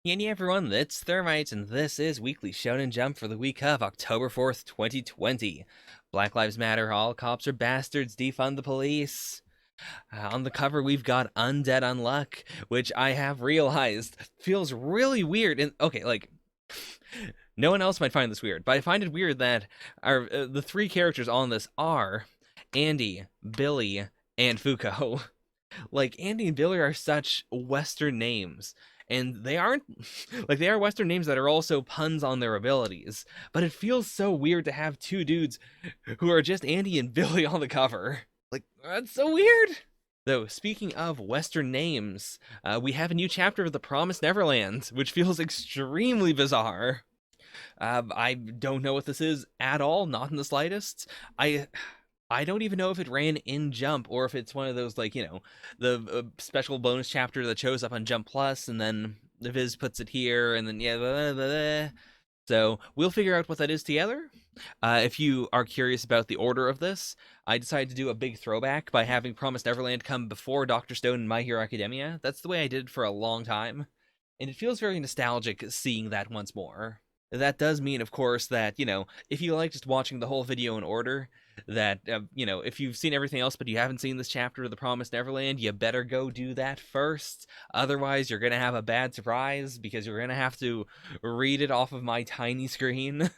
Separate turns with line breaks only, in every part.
Hey everyone, it's Thermite, and this is Weekly Shonen Jump for the week of October 4th, 2020. Black Lives Matter, all cops are bastards, defund the police. On the cover, we've got Undead Unluck, which I have realized feels really weird. And okay, like, no one else might find this weird, but I find it weird that the three characters on this are Andy, Billy, and Fuko. Like, Andy and Billy are such Western names, and they aren't like they are Western names that are also puns on their abilities. But it feels so weird to have two dudes who are just Andy and Billy on the cover. Like, that's so weird. Though, speaking of Western names, we have a new chapter of the Promised Neverland, which feels extremely bizarre. I don't know what this is at all, not in the slightest. I don't even know if it ran in Jump or if it's one of those, like, the special bonus chapter that shows up on Jump Plus, and then the Viz puts it here, and then yeah, blah, blah, blah. So we'll figure out what that is together. If you are curious about the order of this, I decided to do a big throwback by having Promised Neverland come before Dr. Stone and My Hero Academia. That's the way I did it for a long time, and it feels very nostalgic seeing that once more. That does mean, of course, that, if you like just watching the whole video in order, that, if you've seen everything else but you haven't seen this chapter of The Promised Neverland, you better go do that first. Otherwise, you're going to have a bad surprise because you're going to have to read it off of my tiny screen.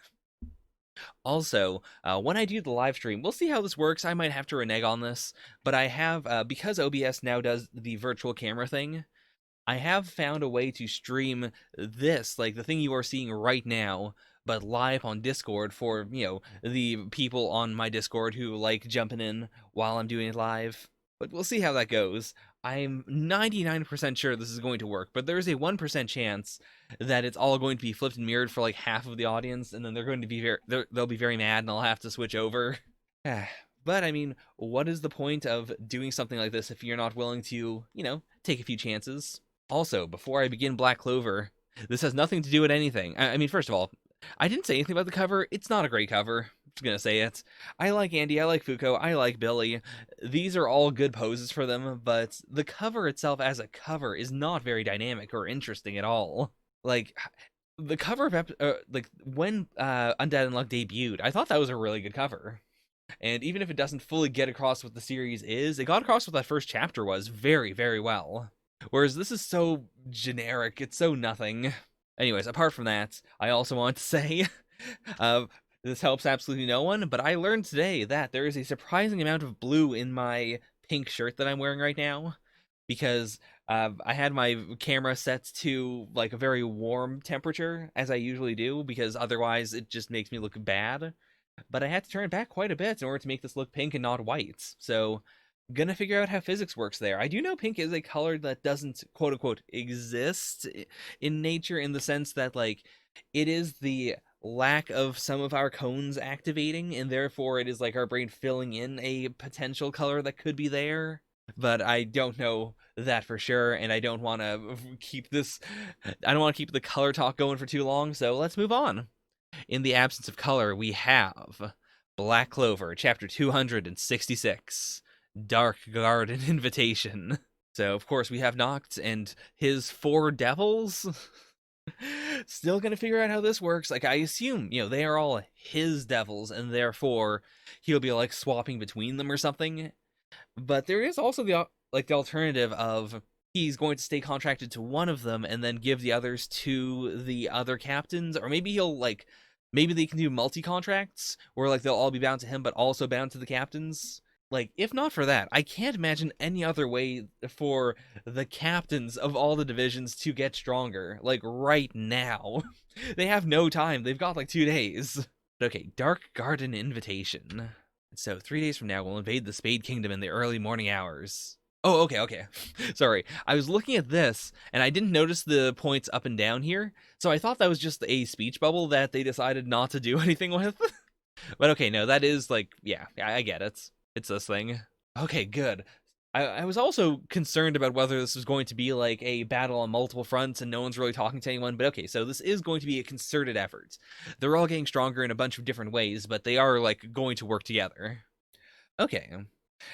Also, when I do the live stream, we'll see how this works. I might have to renege on this, but I have, because OBS now does the virtual camera thing, I have found a way to stream this, like the thing you are seeing right now, but live on Discord for, the people on my Discord who like jumping in while I'm doing it live. But we'll see how that goes. I'm 99% sure this is going to work, but there's a 1% chance that it's all going to be flipped and mirrored for like half of the audience, and then they're going to be they'll be very mad, and I'll have to switch over. But I mean, what is the point of doing something like this if you're not willing to, take a few chances? Also, before I begin Black Clover, this has nothing to do with anything. I mean, first of all, I didn't say anything about the cover. It's not a great cover. I'm just gonna say it. I like Andy, I like Fuko, I like Billy. These are all good poses for them, but the cover itself as a cover is not very dynamic or interesting at all. Like, the cover of like when Undead Unluck debuted, I thought that was a really good cover. And even if it doesn't fully get across what the series is, it got across what that first chapter was very, very well. Whereas this is so generic, it's so nothing. Anyways, apart from that, I also want to say, this helps absolutely no one, but I learned today that there is a surprising amount of blue in my pink shirt that I'm wearing right now, because I had my camera set to like a very warm temperature, as I usually do, because otherwise it just makes me look bad. But I had to turn it back quite a bit in order to make this look pink and not white, so gonna figure out how physics works there. I do know pink is a color that doesn't quote unquote exist in nature, in the sense that, like, it is the lack of some of our cones activating, and therefore it is like our brain filling in a potential color that could be there. But I don't know that for sure, and I don't want to keep this, I don't want to keep the color talk going for too long, so let's move on. In the absence of color, we have Black Clover, chapter 266. Dark Garden Invitation. So, of course, we have Noct and his four devils. Still gonna figure out how this works. Like, I assume, they are all his devils, and therefore he'll be, like, swapping between them or something. But there is also the alternative of he's going to stay contracted to one of them and then give the others to the other captains, or maybe he'll, like, maybe they can do multi-contracts, where, like, they'll all be bound to him, but also bound to the captains. Like, if not for that, I can't imagine any other way for the captains of all the divisions to get stronger, like, right now. They have no time. They've got, like, 2 days. Okay, Dark Garden Invitation. So, 3 days from now, we'll invade the Spade Kingdom in the early morning hours. Oh, okay. Sorry. I was looking at this, and I didn't notice the points up and down here, so I thought that was just a speech bubble that they decided not to do anything with. But okay, no, that is, like, yeah, I get it. It's this thing. Okay, good. I was also concerned about whether this was going to be like a battle on multiple fronts and no one's really talking to anyone, but okay, so this is going to be a concerted effort. They're all getting stronger in a bunch of different ways, but they are, like, going to work together. Okay.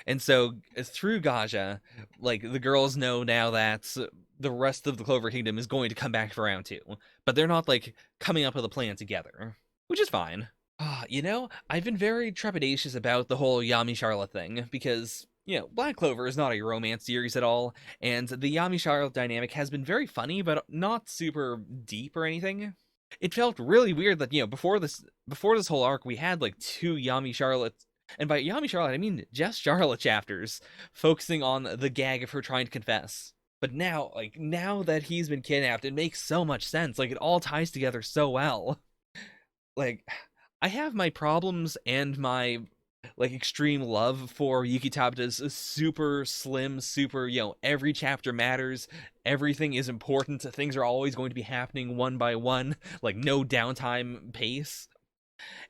And so through Gaja, like, the girls know now that the rest of the Clover Kingdom is going to come back for round 2. But they're not, like, coming up with a plan together, which is fine. I've been very trepidatious about the whole Yami Charlotte thing, because, Black Clover is not a romance series at all, and the Yami Charlotte dynamic has been very funny, but not super deep or anything. It felt really weird that, before this whole arc, we had, like, 2 Yami Charlotte, and by Yami Charlotte, I mean just Charlotte chapters, focusing on the gag of her trying to confess. But now that he's been kidnapped, it makes so much sense. Like, it all ties together so well. Like, I have my problems and my, like, extreme love for Yuki Tabata's super slim, super, every chapter matters, everything is important, things are always going to be happening one by one, like, no downtime pace.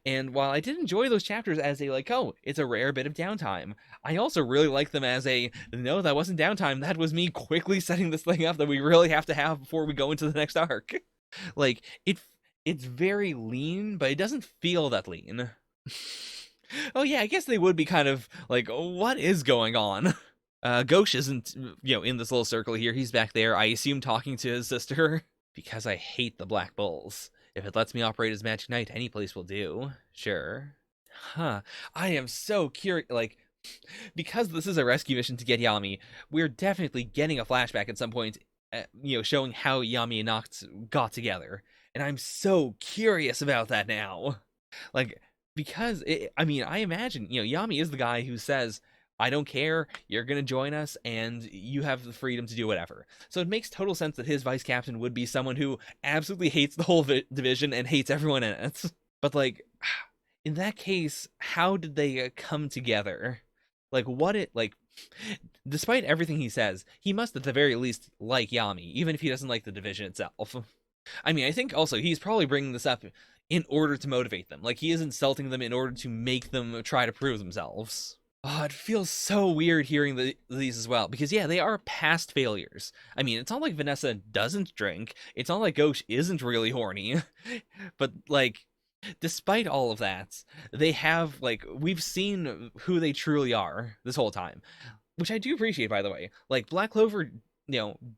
And while I did enjoy those chapters as a, like, oh, it's a rare bit of downtime, I also really like them as a, no, that wasn't downtime, that was me quickly setting this thing up that we really have to have before we go into the next arc. Like, it's very lean, but it doesn't feel that lean. Oh yeah, I guess they would be kind of like, what is going on? Ghosh isn't, in this little circle here. He's back there, I assume talking to his sister. Because I hate the Black Bulls. If it lets me operate as Magic Knight, any place will do. Sure. Huh. I am so curious, like, because this is a rescue mission to get Yami, we're definitely getting a flashback at some point, showing how Yami and Noct got together. And I'm so curious about that now. Like, because, I imagine, Yami is the guy who says, I don't care, you're gonna join us, and you have the freedom to do whatever. So it makes total sense that his vice captain would be someone who absolutely hates the whole division and hates everyone in it. But, like, in that case, how did they come together? Like, despite everything he says, he must at the very least like Yami, even if he doesn't like the division itself. I think also he's probably bringing this up in order to motivate them. Like, he is insulting them in order to make them try to prove themselves. Oh, it feels so weird hearing these as well, because yeah, they are past failures. It's not like Vanessa doesn't drink, it's not like Ghosh isn't really horny, but, like, despite all of that, they have, like, we've seen who they truly are this whole time, which I do appreciate, by the way. Like, Black Clover,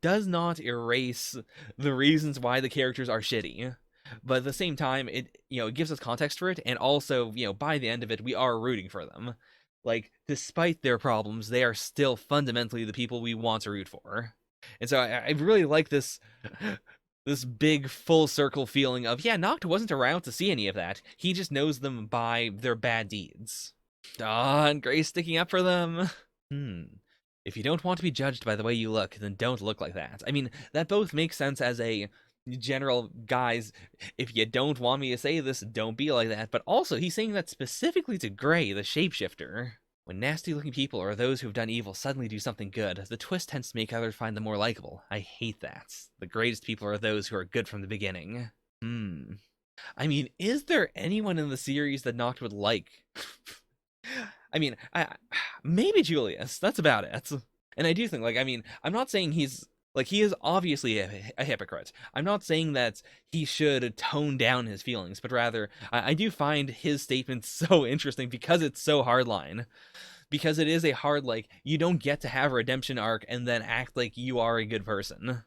does not erase the reasons why the characters are shitty, but at the same time, it gives us context for it, and also, by the end of it, we are rooting for them. Like, despite their problems, they are still fundamentally the people we want to root for. And so I really like this big full circle feeling of, yeah, Noct wasn't around to see any of that. He just knows them by their bad deeds. And Gray's sticking up for them. If you don't want to be judged by the way you look, then don't look like that. That both makes sense as a general, guys, if you don't want me to say this, don't be like that, but also he's saying that specifically to Gray, the shapeshifter. When nasty-looking people or those who have done evil suddenly do something good, the twist tends to make others find them more likable. I hate that. The greatest people are those who are good from the beginning. Is there anyone in the series that Noct would like? Maybe Julius, that's about it. And I do think, like, I'm not saying he's, like, he is obviously a hypocrite. I'm not saying that he should tone down his feelings, but rather, I do find his statement so interesting because it's so hardline. Because it is a hard, like, you don't get to have a redemption arc and then act like you are a good person.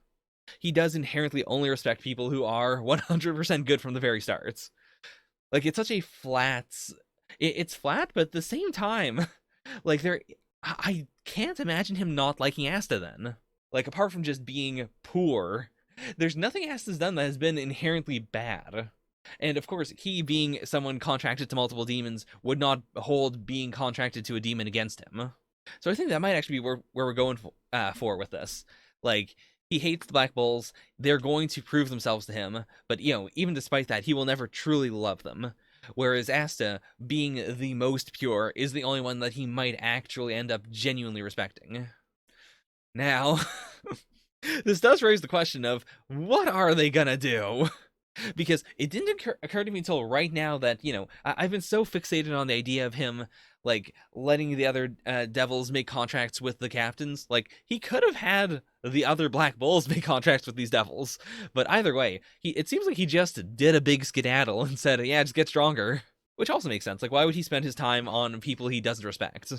He does inherently only respect people who are 100% good from the very start. Like, it's such a flat... It's flat, but at the same time, like, I can't imagine him not liking Asta then. Like, apart from just being poor, there's nothing Asta's done that has been inherently bad. And of course, he being someone contracted to multiple demons would not hold being contracted to a demon against him. So I think that might actually be where we're going for with this. Like, he hates the Black Bulls, they're going to prove themselves to him, but, even despite that, he will never truly love them. Whereas Asta, being the most pure, is the only one that he might actually end up genuinely respecting. Now, this does raise the question of, what are they gonna do? Because it didn't occur to me until right now that, I've been so fixated on the idea of him, like, letting the other devils make contracts with the captains. Like, he could have had the other Black Bulls make contracts with these devils. But either way, it seems like he just did a big skedaddle and said, yeah, just get stronger. Which also makes sense. Like, why would he spend his time on people he doesn't respect?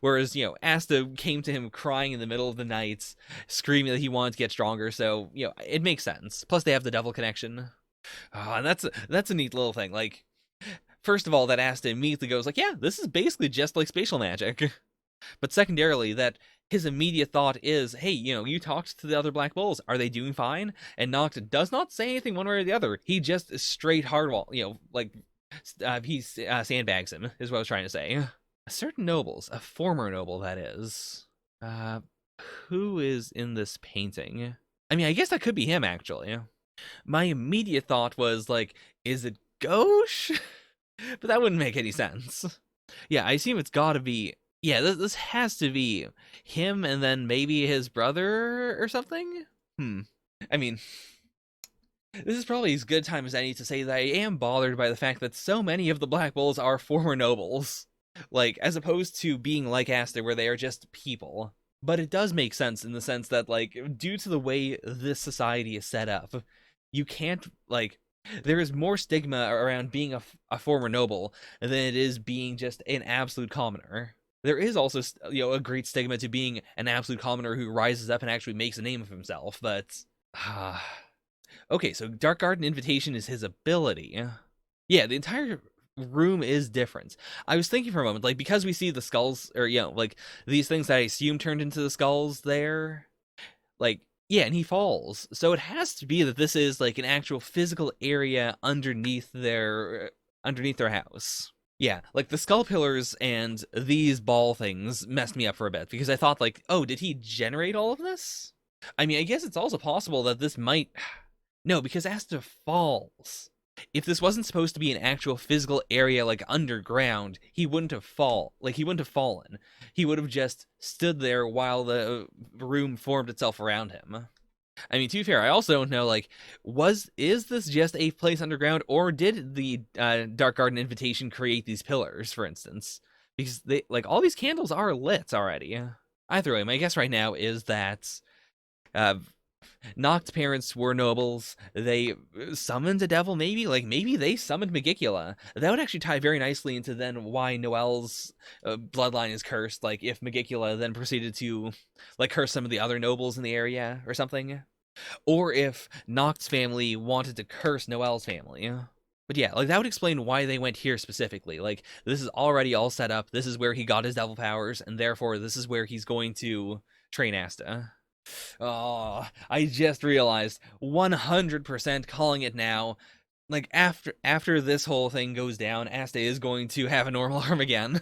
Whereas, Asta came to him crying in the middle of the night, screaming that he wanted to get stronger, so, it makes sense. Plus, they have the devil connection. And that's a neat little thing. Like, first of all, that Asta immediately goes like, yeah, this is basically just like spatial magic. But secondarily, that his immediate thought is, hey, you talked to the other Black Bulls. Are they doing fine? And Noct does not say anything one way or the other. He just straight hardwall, he sandbags him, is what I was trying to say. A certain nobles, a former noble, that is. Who is in this painting? I mean, I guess that could be him, actually. My immediate thought was, like, is it Gauche? But that wouldn't make any sense. Yeah, I assume it's gotta be... Yeah, this has to be him and then maybe his brother or something? I mean, this is probably as good time as any to say that I am bothered by the fact that so many of the Black Bulls are former nobles. Like, as opposed to being like Asta, where they are just people. But it does make sense in the sense that, like, due to the way this society is set up, you can't, like, there is more stigma around being a former noble than it is being just an absolute commoner. There is also, a great stigma to being an absolute commoner who rises up and actually makes a name of himself, but... Okay, so Dark Garden Invitation is his ability. Yeah, the entire room is different. I was thinking for a moment, like, because we see the skulls, or, like, these things that I assume turned into the skulls there, like, yeah, and he falls. So it has to be that this is, like, an actual physical area underneath their house. Yeah, like, the skull pillars and these ball things messed me up for a bit, because I thought, like, oh, did he generate all of this? I mean, I guess it's also possible that this might... No, because Asta falls. If this wasn't supposed to be an actual physical area, like, underground, he wouldn't have fallen. He would have just stood there while the room formed itself around him. I mean, to be fair, I also don't know, like, is this just a place underground, or did the Dark Garden Invitation create these pillars, for instance? Because they, like, all these candles are lit already. Either way, my guess right now is that Noct's parents were nobles. They summoned a devil, maybe? Like, maybe they summoned Magicula. That would actually tie very nicely into then why Noelle's bloodline is cursed. Like, if Magicula then proceeded to, like, curse some of the other nobles in the area or something. Or if Noct's family wanted to curse Noelle's family. But yeah, like, that would explain why they went here specifically. Like, this is already all set up. This is where he got his devil powers, and therefore this is where he's going to train Asta. Oh, I just realized 100% calling it now. Like, after this whole thing goes down, Asta is going to have a normal arm again.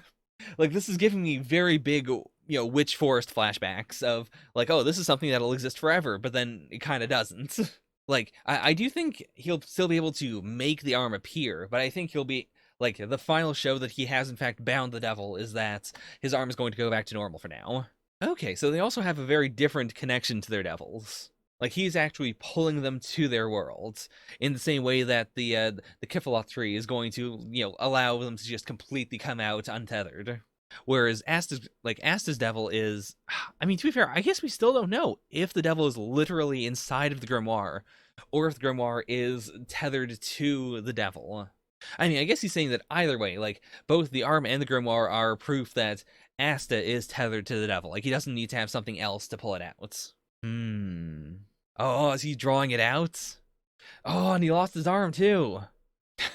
Like, this is giving me very big, Witch Forest flashbacks of, like, oh, this is something that'll exist forever, but then it kind of doesn't. Like, I do think he'll still be able to make the arm appear, but I think he'll be, like, the final show that he has in fact bound the devil is that his arm is going to go back to normal for now. Okay, so they also have a very different connection to their devils. Like, he's actually pulling them to their world in the same way that the Kifalot tree is going to, allow them to just completely come out untethered. Whereas Asta's devil is, I mean, to be fair, I guess we still don't know if the devil is literally inside of the grimoire, or if the grimoire is tethered to the devil. I mean, I guess he's saying that either way, like, both the arm and the grimoire are proof that Asta is tethered to the devil. Like, he doesn't need to have something else to pull it out. Oh, is he drawing it out? Oh, and he lost his arm, too.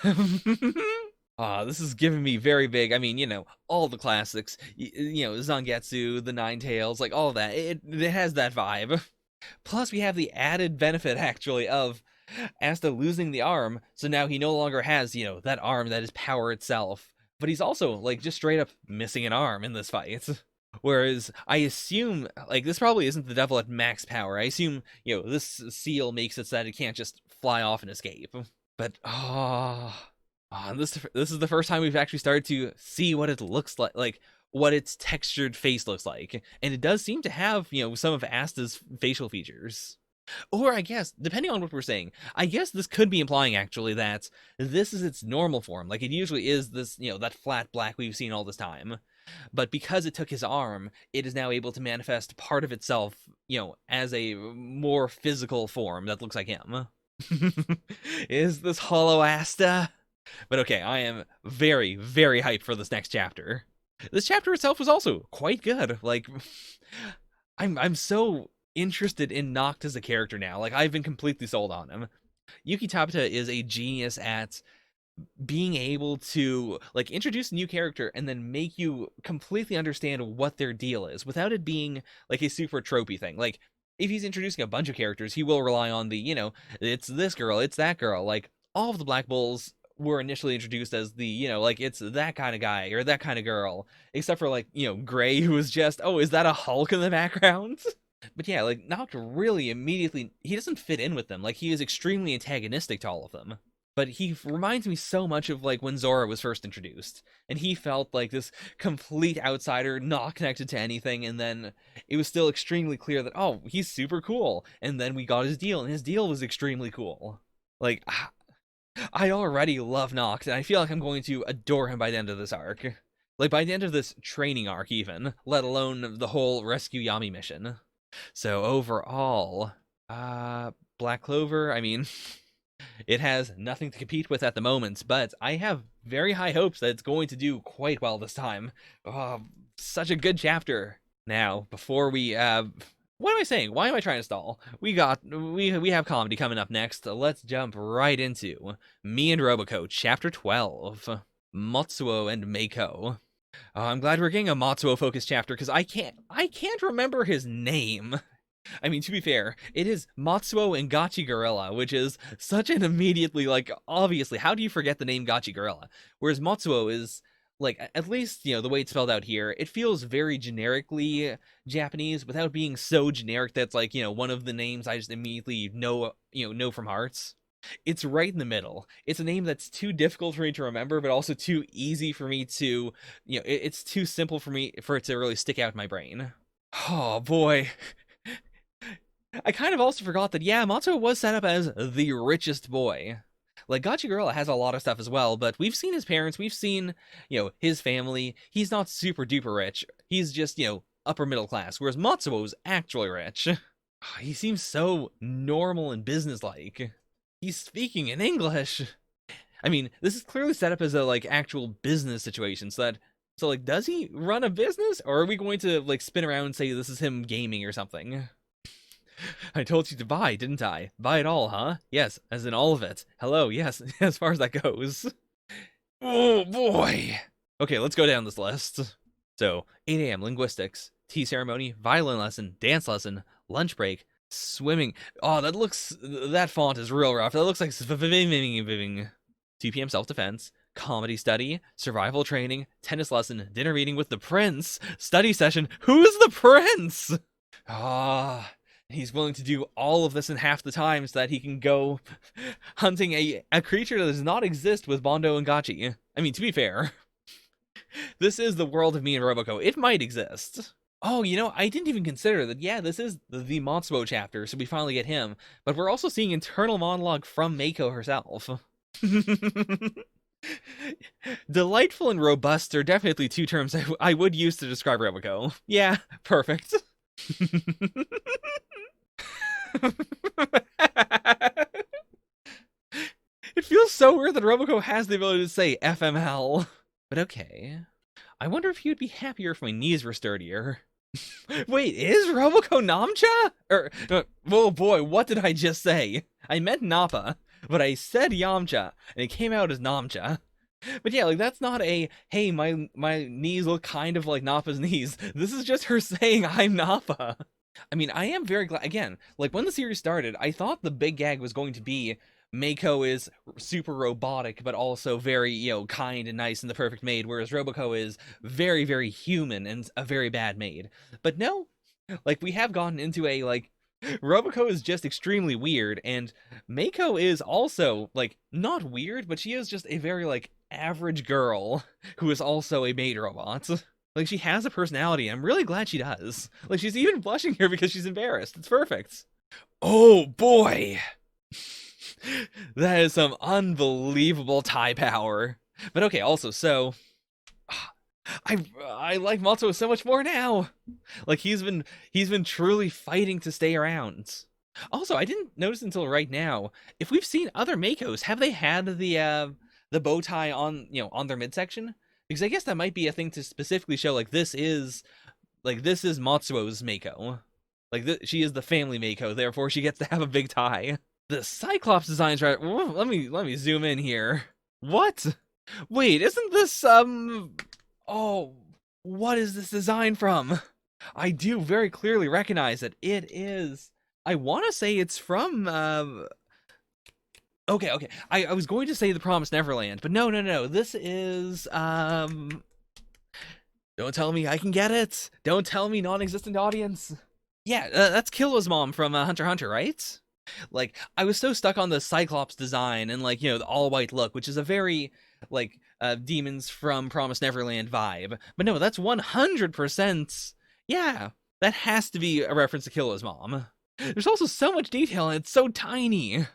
This is giving me very big, I mean, all the classics. Zangetsu, the Nine Tails, like, all of that. It has that vibe. Plus, we have the added benefit, actually, of Asta losing the arm, so now he no longer has, that arm that is power itself. But he's also, like, just straight up missing an arm in this fight. Whereas, I assume, like, this probably isn't the devil at max power. I assume, this seal makes it so that it can't just fly off and escape. But, this is the first time we've actually started to see what it looks like what its textured face looks like. And it does seem to have, some of Asta's facial features. Or I guess, depending on what we're saying, I guess this could be implying, actually, that this is its normal form. Like, it usually is this, that flat black we've seen all this time. But because it took his arm, it is now able to manifest part of itself, as a more physical form that looks like him. Is this Hollow Asta? But okay, I am very, very hyped for this next chapter. This chapter itself was also quite good. Like, I'm so interested in Noct as a character now. Like, I've been completely sold on him. Yuki Tabata is a genius at being able to like introduce a new character and then make you completely understand what their deal is without it being like a super tropey thing. Like, if he's introducing a bunch of characters, he will rely on the, it's this girl, it's that girl. Like, all of the Black Bulls were initially introduced as the, like, it's that kind of guy or that kind of girl, except for like, Gray, who was just, oh, is that a Hulk in the background? But yeah, like, Noct really immediately, he doesn't fit in with them. Like, he is extremely antagonistic to all of them. But he reminds me so much of like when Zora was first introduced, and he felt like this complete outsider, not connected to anything, and then it was still extremely clear that, oh, he's super cool, and then we got his deal, and his deal was extremely cool. Like, I already love Noct, and I feel like I'm going to adore him by the end of this arc. Like, by the end of this training arc even, let alone the whole Rescue Yami mission. So overall, Black Clover, I mean... It has nothing to compete with at the moment, but I have very high hopes that it's going to do quite well this time. Oh, such a good chapter. Now, before we, what am I saying? Why am I trying to stall? We have comedy coming up next. Let's jump right into Me and Roboco, Chapter 12, Matsuo and Meiko. Oh, I'm glad we're getting a Matsuo-focused chapter, because I can't remember his name. I mean, to be fair, it is Matsuo and Gachi Gorilla, which is such an immediately, like, obviously, how do you forget the name Gachi Gorilla? Whereas Matsuo is, like, at least, the way it's spelled out here, it feels very generically Japanese without being so generic that's, like, one of the names I just immediately know from Hearts. It's right in the middle. It's a name that's too difficult for me to remember, but also too easy for me to, it's too simple for it to really stick out in my brain. Oh, boy. I kind of also forgot that, yeah, Matsuo was set up as the richest boy. Like, Gachi Gorilla has a lot of stuff as well, but we've seen his parents, we've seen, his family. He's not super duper rich. He's just, upper middle class, whereas Matsuo is actually rich. He seems so normal and businesslike. He's speaking in English. I mean, this is clearly set up as a, like, actual business situation, so, like, does he run a business? Or are we going to, like, spin around and say this is him gaming or something? I told you to buy, didn't I? Buy it all, huh? Yes, as in all of it. Hello, yes, as far as that goes. Oh, boy! Okay, let's go down this list. So, 8 a.m. linguistics, tea ceremony, violin lesson, dance lesson, lunch break, swimming. Oh, that font is real rough. That looks like 2 p.m. self-defense, comedy study, survival training, tennis lesson, dinner meeting with the prince, study session. Who's the prince? Ah... He's willing to do all of this in half the time so that he can go hunting a creature that does not exist with Bondo and Gachi. I mean, to be fair, this is the world of Me and Roboco. It might exist. Oh, I didn't even consider that, yeah, this is the Matsuo chapter, so we finally get him. But we're also seeing internal monologue from Meiko herself. Delightful and robust are definitely two terms I would use to describe Roboco. Yeah, perfect. It feels so weird that Roboco has the ability to say FML. But okay. I wonder if he would be happier if my knees were sturdier. Wait, is Roboco Namcha? Oh boy, what did I just say? I meant Nappa, but I said Yamcha, and it came out as Namcha. But yeah, like, that's not a, hey, my knees look kind of like Nappa's knees. This is just her saying, I'm Nappa. I mean, I am very glad, again, like, when the series started, I thought the big gag was going to be Meiko is super robotic, but also very, kind and nice and the perfect maid, whereas Roboco is very, very human and a very bad maid. But no, like, we have gotten into a, like, Roboco is just extremely weird, and Meiko is also, like, not weird, but she is just a very, like, average girl who is also a maid robot. Like, she has a personality, and I'm really glad she does. Like, she's even blushing here because she's embarrassed. It's perfect. Oh, boy! That is some unbelievable tie power. But okay, also, so... I like Matsuo so much more now! Like, he's been truly fighting to stay around. Also, I didn't notice until right now, if we've seen other Meikos, have they had the bow tie on, on their midsection? Because I guess that might be a thing to specifically show, like, this is Matsuo's Mako. Like, she is the family Mako, therefore she gets to have a big tie. The Cyclops designs, right? Let me zoom in here. What? Wait, isn't this, oh, what is this design from? I do very clearly recognize it. It is, I want to say it's from, okay. I was going to say The Promised Neverland, but no. This is, don't tell me I can get it. Don't tell me non-existent audience. Yeah, that's Killa's mom from Hunter x Hunter, right? Like, I was so stuck on the Cyclops design and, like, you know, the all-white look, which is a very, like, Demons from Promised Neverland vibe. But no, that's 100%, yeah, that has to be a reference to Killa's mom. There's also so much detail and it's so tiny.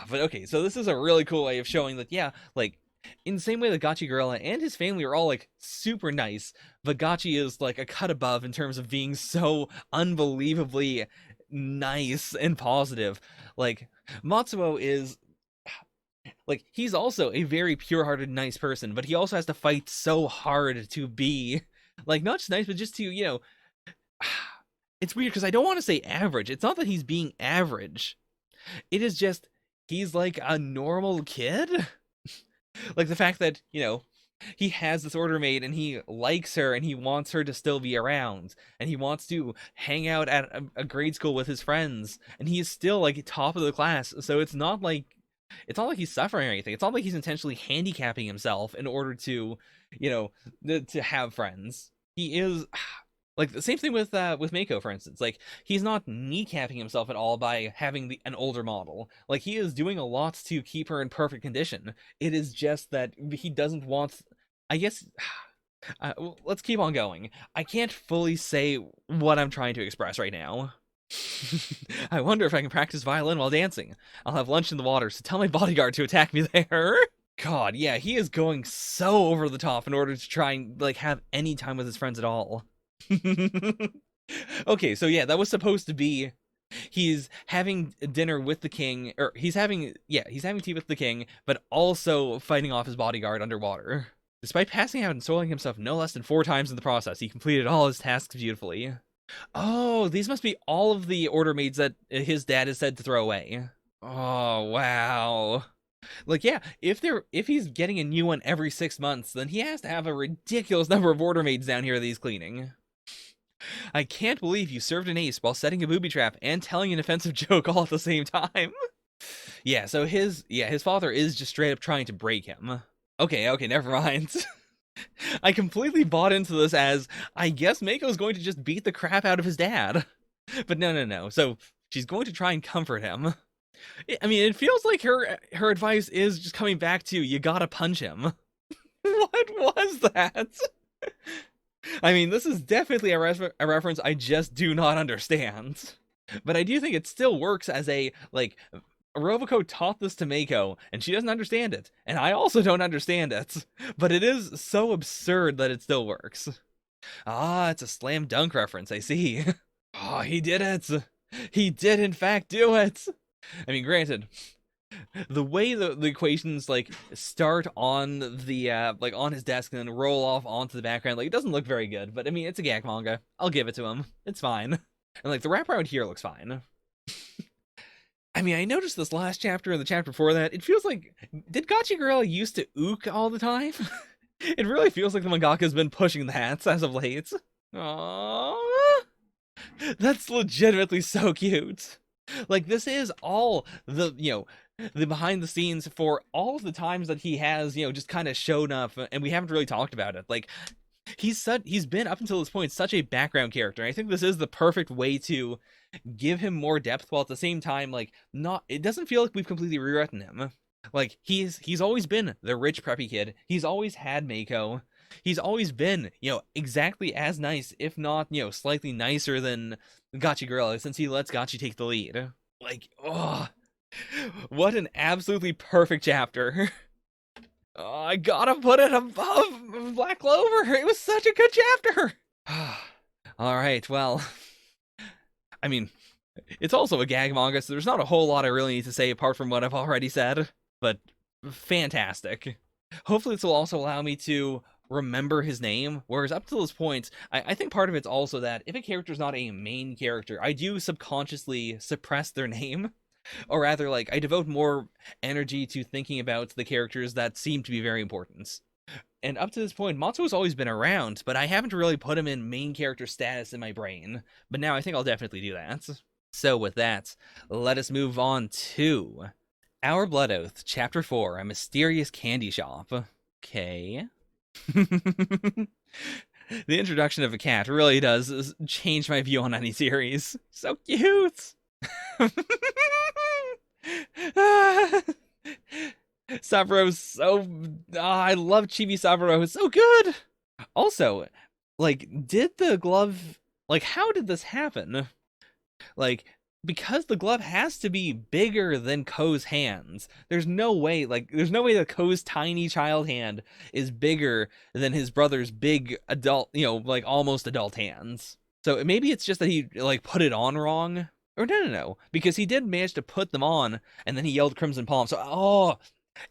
But okay, so this is a really cool way of showing that, yeah, like, in the same way that Gachi Gorilla and his family are all, like, super nice, but Gachi is, like, a cut above in terms of being so unbelievably nice and positive. Like, Matsuo is, like, he's also a very pure-hearted, nice person, but he also has to fight so hard to be, like, not just nice, but just to, you know, it's weird because I don't want to say average. It's not that he's being average. It is just, he's like a normal kid. Like, the fact that, you know, he has this order maid and he likes her and he wants her to still be around and he wants to hang out at a grade school with his friends and he is still, like, top of the class. So it's not like he's suffering or anything. It's not like he's intentionally handicapping himself in order to, you know, to have friends. He is, like, the same thing with Mako, for instance. Like, he's not kneecapping himself at all by having an older model. Like, he is doing a lot to keep her in perfect condition. It is just that he doesn't want, I guess, let's keep on going. I can't fully say what I'm trying to express right now. I wonder if I can practice violin while dancing. I'll have lunch in the water, so tell my bodyguard to attack me there. God, yeah, he is going so over the top in order to try and, like, have any time with his friends at all. Okay, so yeah, that was supposed to be, he's having dinner with the king, or he's having tea with the king, but also fighting off his bodyguard underwater. Despite passing out and soiling himself no less than 4 times in the process, he completed all his tasks beautifully. Oh, these must be all of the order maids that his dad has said to throw away. Oh, wow. Like, yeah, if he's getting a new one every 6 months, then he has to have a ridiculous number of order maids down here that he's cleaning. I can't believe you served an ace while setting a booby trap and telling an offensive joke all at the same time. Yeah, so his father is just straight up trying to break him. Okay, never mind. I completely bought into this as, I guess Mako's going to just beat the crap out of his dad. But no. So she's going to try and comfort him. I mean, it feels like her advice is just coming back to, you gotta punch him. What was that? I mean, this is definitely a reference I just do not understand. But I do think it still works as a, like, Roboco taught this to Mako, and she doesn't understand it. And I also don't understand it. But it is so absurd that it still works. Ah, it's a slam dunk reference, I see. Oh, he did it! He did, in fact, do it! I mean, granted, the way the equations, like, start on the like, on his desk and then roll off onto the background, like, it doesn't look very good, but I mean, it's a gag manga. I'll give it to him. It's fine. And, like, the wraparound here looks fine. I mean, I noticed this last chapter and the chapter before that, it feels like, did Gachi Gorilla used to ook all the time? It really feels like the mangaka's been pushing that as of late. Aww. That's legitimately so cute. Like, this is all the, you know, the behind the scenes for all of the times that he has, you know, just kind of shown up, and we haven't really talked about it. Like, he's been, up until this point, such a background character. I think this is the perfect way to give him more depth, while at the same time, like, it doesn't feel like we've completely rewritten him. Like, he's always been the rich preppy kid. He's always had Mako. He's always been, you know, exactly as nice, if not, you know, slightly nicer than Gachi Gorilla, since he lets Gachi take the lead. Like, oh, what an absolutely perfect chapter. Oh, I gotta put it above Black Clover. It was such a good chapter. All right, well, I mean, it's also a gag manga, so there's not a whole lot I really need to say apart from what I've already said, but fantastic. Hopefully this will also allow me to remember his name, whereas up to this point, I think part of it's also that if a character's not a main character, I do subconsciously suppress their name, or rather, like, I devote more energy to thinking about the characters that seem to be very important. And up to this point, Matsuo's always been around, but I haven't really put him in main character status in my brain. But now I think I'll definitely do that. So with that, let us move on to Our Blood Oath, Chapter 4, A Mysterious Candy Shop. Okay. The introduction of a cat really does change my view on any series. So cute! Saburo's so... I love Chibi Saburo. It's so good! Also, like, did the glove... Like, how did this happen? Like, because the glove has to be bigger than Ko's hands. There's no way that Ko's tiny child hand is bigger than his brother's big adult, like, almost adult hands. So maybe it's just that he, like, put it on wrong. Or no, because he did manage to put them on, and then he yelled Crimson Palm. So,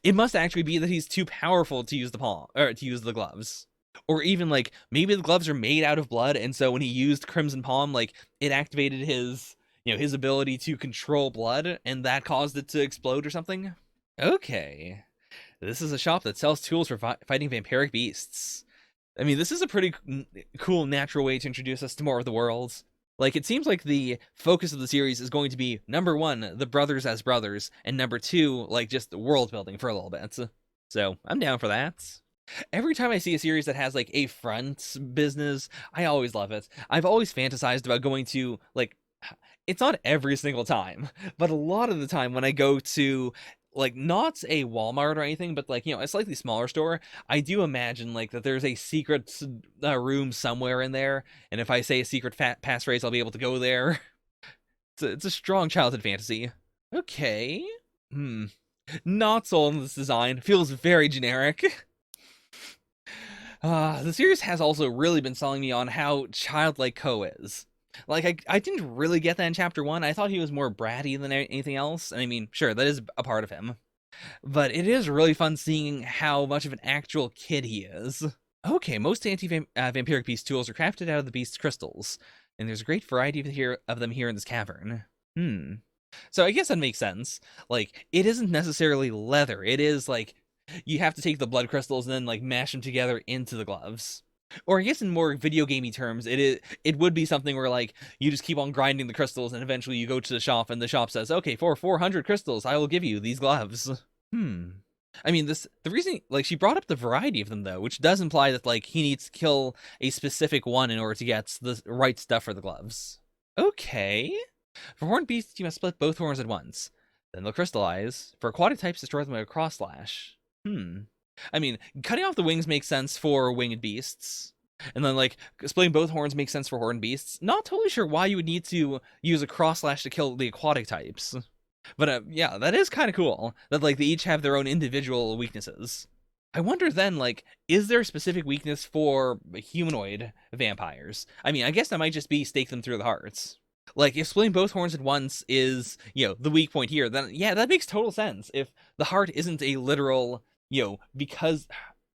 it must actually be that he's too powerful to use the palm, or to use the gloves. Or even, like, maybe the gloves are made out of blood, and so when he used Crimson Palm, like, it activated his, his ability to control blood, and that caused it to explode or something? Okay. This is a shop that sells tools for fighting vampiric beasts. I mean, this is a pretty cool natural way to introduce us to more of the world. Like, it seems like the focus of the series is going to be, number one, the brothers as brothers, and number two, like, just world building for a little bit. So, I'm down for that. Every time I see a series that has, like, a front business, I always love it. I've always fantasized about going to, like, it's not every single time, but a lot of the time when I go to, like, not a Walmart or anything, but, like, a slightly smaller store, I do imagine, like, that there's a secret room somewhere in there, and if I say a secret passphrase, I'll be able to go there. It's a strong childhood fantasy. Okay. Not sold on this design. Feels very generic. The series has also really been selling me on how childlike Ko is. Like, I didn't really get that in Chapter 1. I thought he was more bratty than anything else. And I mean, sure, that is a part of him. But it is really fun seeing how much of an actual kid he is. Okay, most anti-vampiric beast tools are crafted out of the beast's crystals. And there's a great variety of them here in this cavern. So I guess that makes sense. Like, it isn't necessarily leather. It is, like, you have to take the blood crystals and then, like, mash them together into the gloves. Or I guess in more video gamey terms, it would be something where, like, you just keep on grinding the crystals and eventually you go to the shop and the shop says, okay, for 400 crystals, I will give you these gloves. I mean, the reason, like, she brought up the variety of them, though, which does imply that, like, he needs to kill a specific one in order to get the right stuff for the gloves. Okay. For horned beasts, you must split both horns at once. Then they'll crystallize. For aquatic types, destroy them with a cross slash. I mean, cutting off the wings makes sense for winged beasts. And then, like, splitting both horns makes sense for horned beasts. Not totally sure why you would need to use a cross slash to kill the aquatic types. But, yeah, that is kind of cool. That, like, they each have their own individual weaknesses. I wonder then, like, is there a specific weakness for humanoid vampires? I mean, I guess that might just be stake them through the hearts. Like, if splitting both horns at once is, the weak point here, then, yeah, that makes total sense. If the heart isn't a literal, because...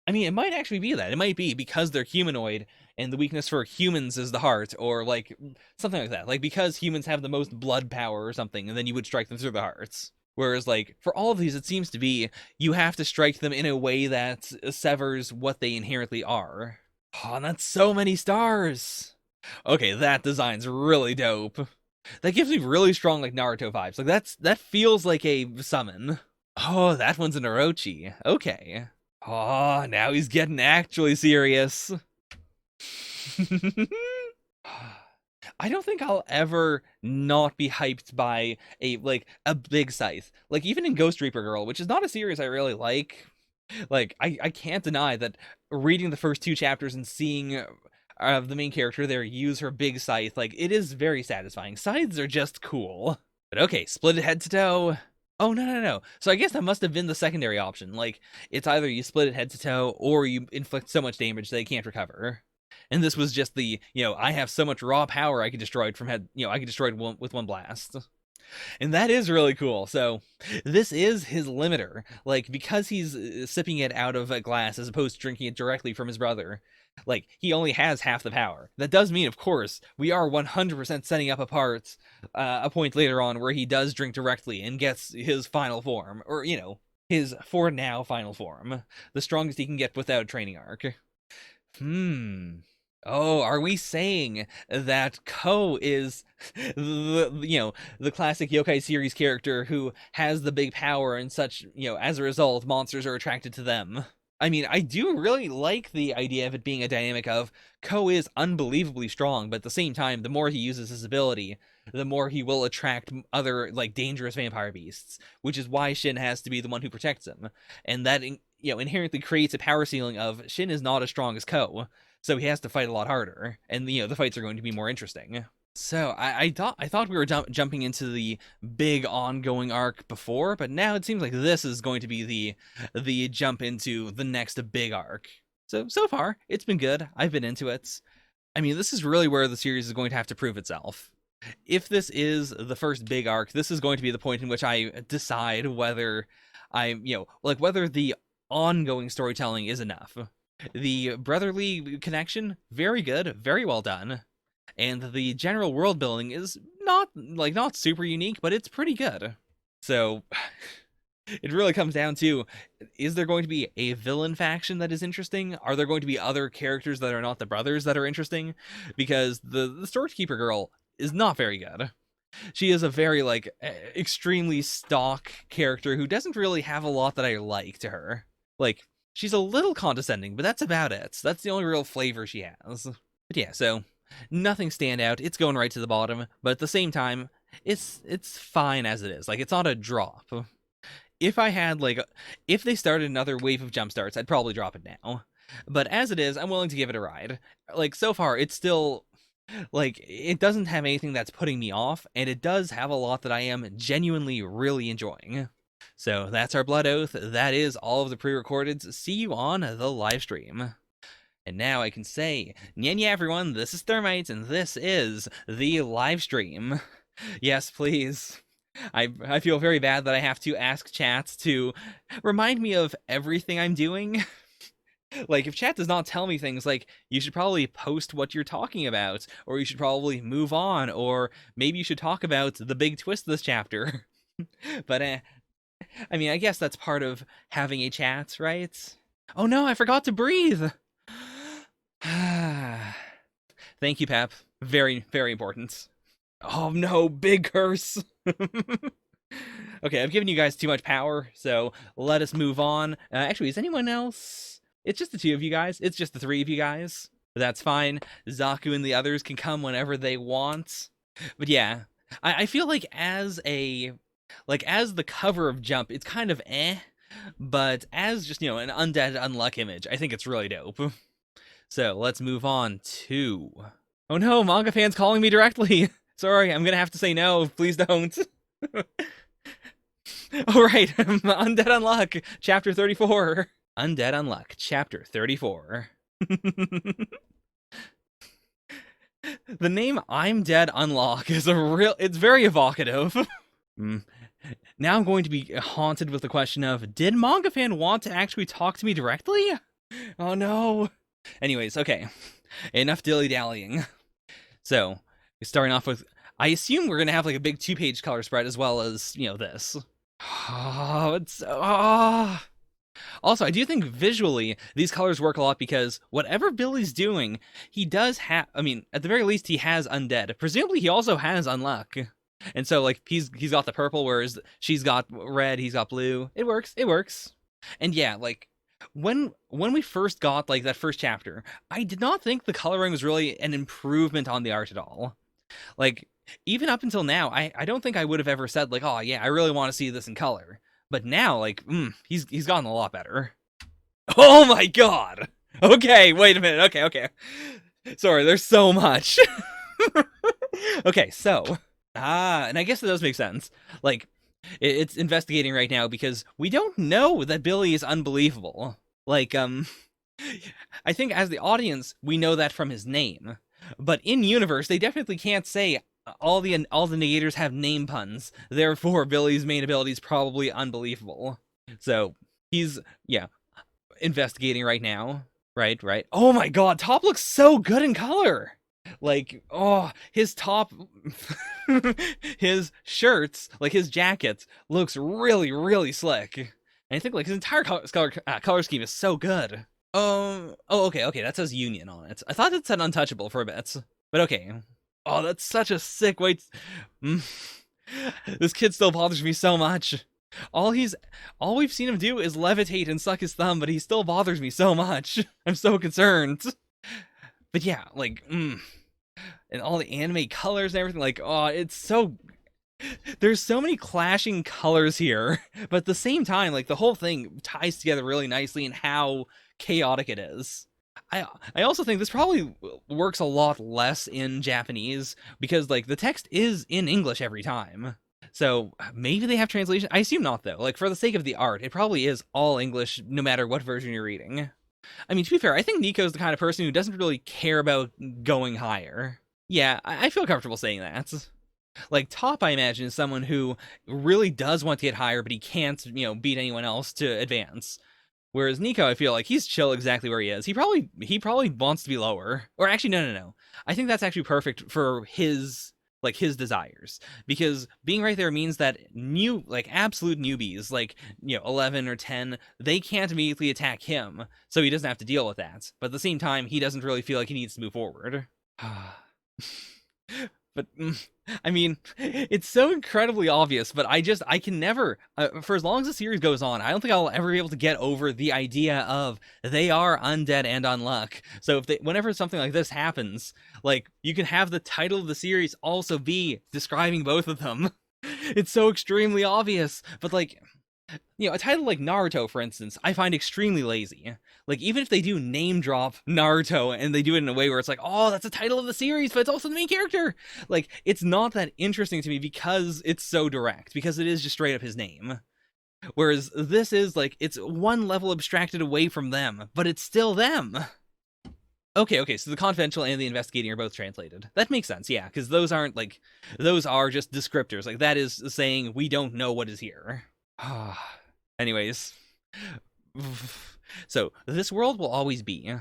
I mean, it might actually be that. It might be because they're humanoid, and the weakness for humans is the heart, or, like, something like that. Like, because humans have the most blood power or something, and then you would strike them through the hearts. Whereas, like, for all of these, it seems to be, you have to strike them in a way that severs what they inherently are. Oh, and that's so many stars! Okay, that design's really dope. That gives me really strong, like, Naruto vibes. Like, that feels like a summon. Oh, that one's an Orochi. Okay. Oh, now he's getting actually serious. I don't think I'll ever not be hyped by a big scythe. Like, even in Ghost Reaper Girl, which is not a series I really like, I can't deny that reading the first 2 chapters and seeing the main character there use her big scythe, like, it is very satisfying. Scythes are just cool. But okay, split it head to toe. Oh, no. So I guess that must have been the secondary option. Like, it's either you split it head to toe, or you inflict so much damage they can't recover. And this was just the, I have so much raw power I can destroy it from head, I can destroy it with one blast. And that is really cool. So this is his limiter. Like, because he's sipping it out of a glass as opposed to drinking it directly from his brother, like, he only has half the power. That does mean, of course, we are 100% setting up a point later on where he does drink directly and gets his final form, or, his for now final form, the strongest he can get without training arc. Oh, are we saying that Ko is the classic yokai series character who has the big power and such, as a result, monsters are attracted to them? I mean, I do really like the idea of it being a dynamic of Ko is unbelievably strong, but at the same time, the more he uses his ability, the more he will attract other, like, dangerous vampire beasts, which is why Shin has to be the one who protects him. And that, inherently creates a power ceiling of Shin is not as strong as Ko, so he has to fight a lot harder, and, the fights are going to be more interesting. So, I thought we were jumping into the big ongoing arc before, but now it seems like this is going to be the jump into the next big arc. So far, it's been good. I've been into it. I mean, this is really where the series is going to have to prove itself. If this is the first big arc, this is going to be the point in which I decide whether whether the ongoing storytelling is enough. The brotherly connection, very good, very well done. And the general world building is not super unique, but it's pretty good. So it really comes down to, is there going to be a villain faction that is interesting? Are there going to be other characters that are not the brothers that are interesting? Because the storekeeper girl is not very good. She is a very, extremely stock character who doesn't really have a lot that I like to her. Like, she's a little condescending, but that's about it. That's the only real flavor she has. But yeah, so nothing standout. It's going right to the bottom, but at the same time, it's fine as it is. Like, it's not a drop. If I had, if they started another wave of jump starts, I'd probably drop it now. But as it is, I'm willing to give it a ride. Like, so far, it's still, it doesn't have anything that's putting me off, and it does have a lot that I am genuinely really enjoying. So that's our Blood Oath. That is all of the pre-recordeds. See you on the live stream. And now I can say, Nyanya everyone, this is Thermite, and this is the live stream. Yes, please. I feel very bad that I have to ask chat to remind me of everything I'm doing. Like, if chat does not tell me things like, you should probably post what you're talking about, or you should probably move on, or maybe you should talk about the big twist of this chapter. But, I mean, I guess that's part of having a chat, right? Oh no, I forgot to breathe! Thank you, Pep. Very, very important. Oh no, big curse! Okay, I've given you guys too much power, so let us move on. Actually, is anyone else? It's just the two of you guys. It's just the three of you guys. That's fine. Zaku and the others can come whenever they want. But yeah, I feel like as the cover of Jump, it's kind of but as just, an Undead Unluck image, I think it's really dope. So let's move on to... Oh no, manga fans calling me directly! Sorry, I'm gonna have to say no, please don't. Alright, Undead Unluck, Chapter 34. Undead Unluck, Chapter 34. The name I'm Dead Unlock is it's very evocative. Now I'm going to be haunted with the question of, did manga fan want to actually talk to me directly? Oh no. Anyways, okay. Enough dilly-dallying. So, starting off with, I assume we're gonna have a big 2-page color spread as well as, this. Oh, it's... Oh. Also, I do think visually, these colors work a lot because whatever Billy's doing, he does have... I mean, at the very least, he has Undead. Presumably, he also has Unluck. And so, he's got the purple, whereas she's got red, he's got blue. It works. And yeah, when we first got, that first chapter, I did not think the coloring was really an improvement on the art at all. Even up until now, I don't think I would have ever said, oh yeah, I really want to see this in color. But now, he's gotten a lot better. Oh my god! Okay, wait a minute, okay. Sorry, there's so much. Okay, so... and I guess it does make sense. It's investigating right now because we don't know that Billy is unbelievable. I think as the audience, we know that from his name. But in universe, they definitely can't say all the negators have name puns. Therefore, Billy's main ability is probably unbelievable. So he's investigating right now. Right. Oh my god, top looks so good in color. Like, oh, his top, his shirts, like his jackets, looks really, really slick. And I think like his entire color scheme is so good. Okay, that says Union on it. I thought it said Untouchable for a bit, but okay. Oh, that's such a sick way. This kid still bothers me so much. All we've seen him do is levitate and suck his thumb, but he still bothers me so much. I'm so concerned. But yeah, like, and all the anime colors and everything, like, oh, it's so... There's so many clashing colors here, but at the same time, like, the whole thing ties together really nicely in how chaotic it is. I also think this probably works a lot less in Japanese, because, like, the text is in English every time. So maybe they have translation. I assume not, though. Like, for the sake of the art, it probably is all English, no matter what version you're reading. I mean, to be fair, I think Nico's the kind of person who doesn't really care about going higher. Yeah, I feel comfortable saying that. Like, Top, I imagine, is someone who really does want to get higher, but he can't, beat anyone else to advance. Whereas Nico, I feel like he's chill exactly where he is. He probably wants to be lower. Or actually, no. I think that's actually perfect for his desires, because being right there means that absolute newbies, 11 or 10, they can't immediately attack him, so he doesn't have to deal with that. But at the same time, he doesn't really feel like he needs to move forward. But, I mean, it's so incredibly obvious, but I can never, for as long as the series goes on, I don't think I'll ever be able to get over the idea of they are undead and unluck. So whenever something like this happens, like, you can have the title of the series also be describing both of them. It's so extremely obvious, but, like, a title like Naruto, for instance, I find extremely lazy. Like, even if they do name drop Naruto and they do it in a way where it's like, oh, that's the title of the series, but it's also the main character. Like, it's not that interesting to me because it's so direct, because it is just straight up his name. Whereas this is, like, it's one level abstracted away from them, but it's still them. Okay, so the confidential and the investigating are both translated. That makes sense, yeah, because those are just descriptors. Like, that is saying we don't know what is here. Anyways, so this world will always be.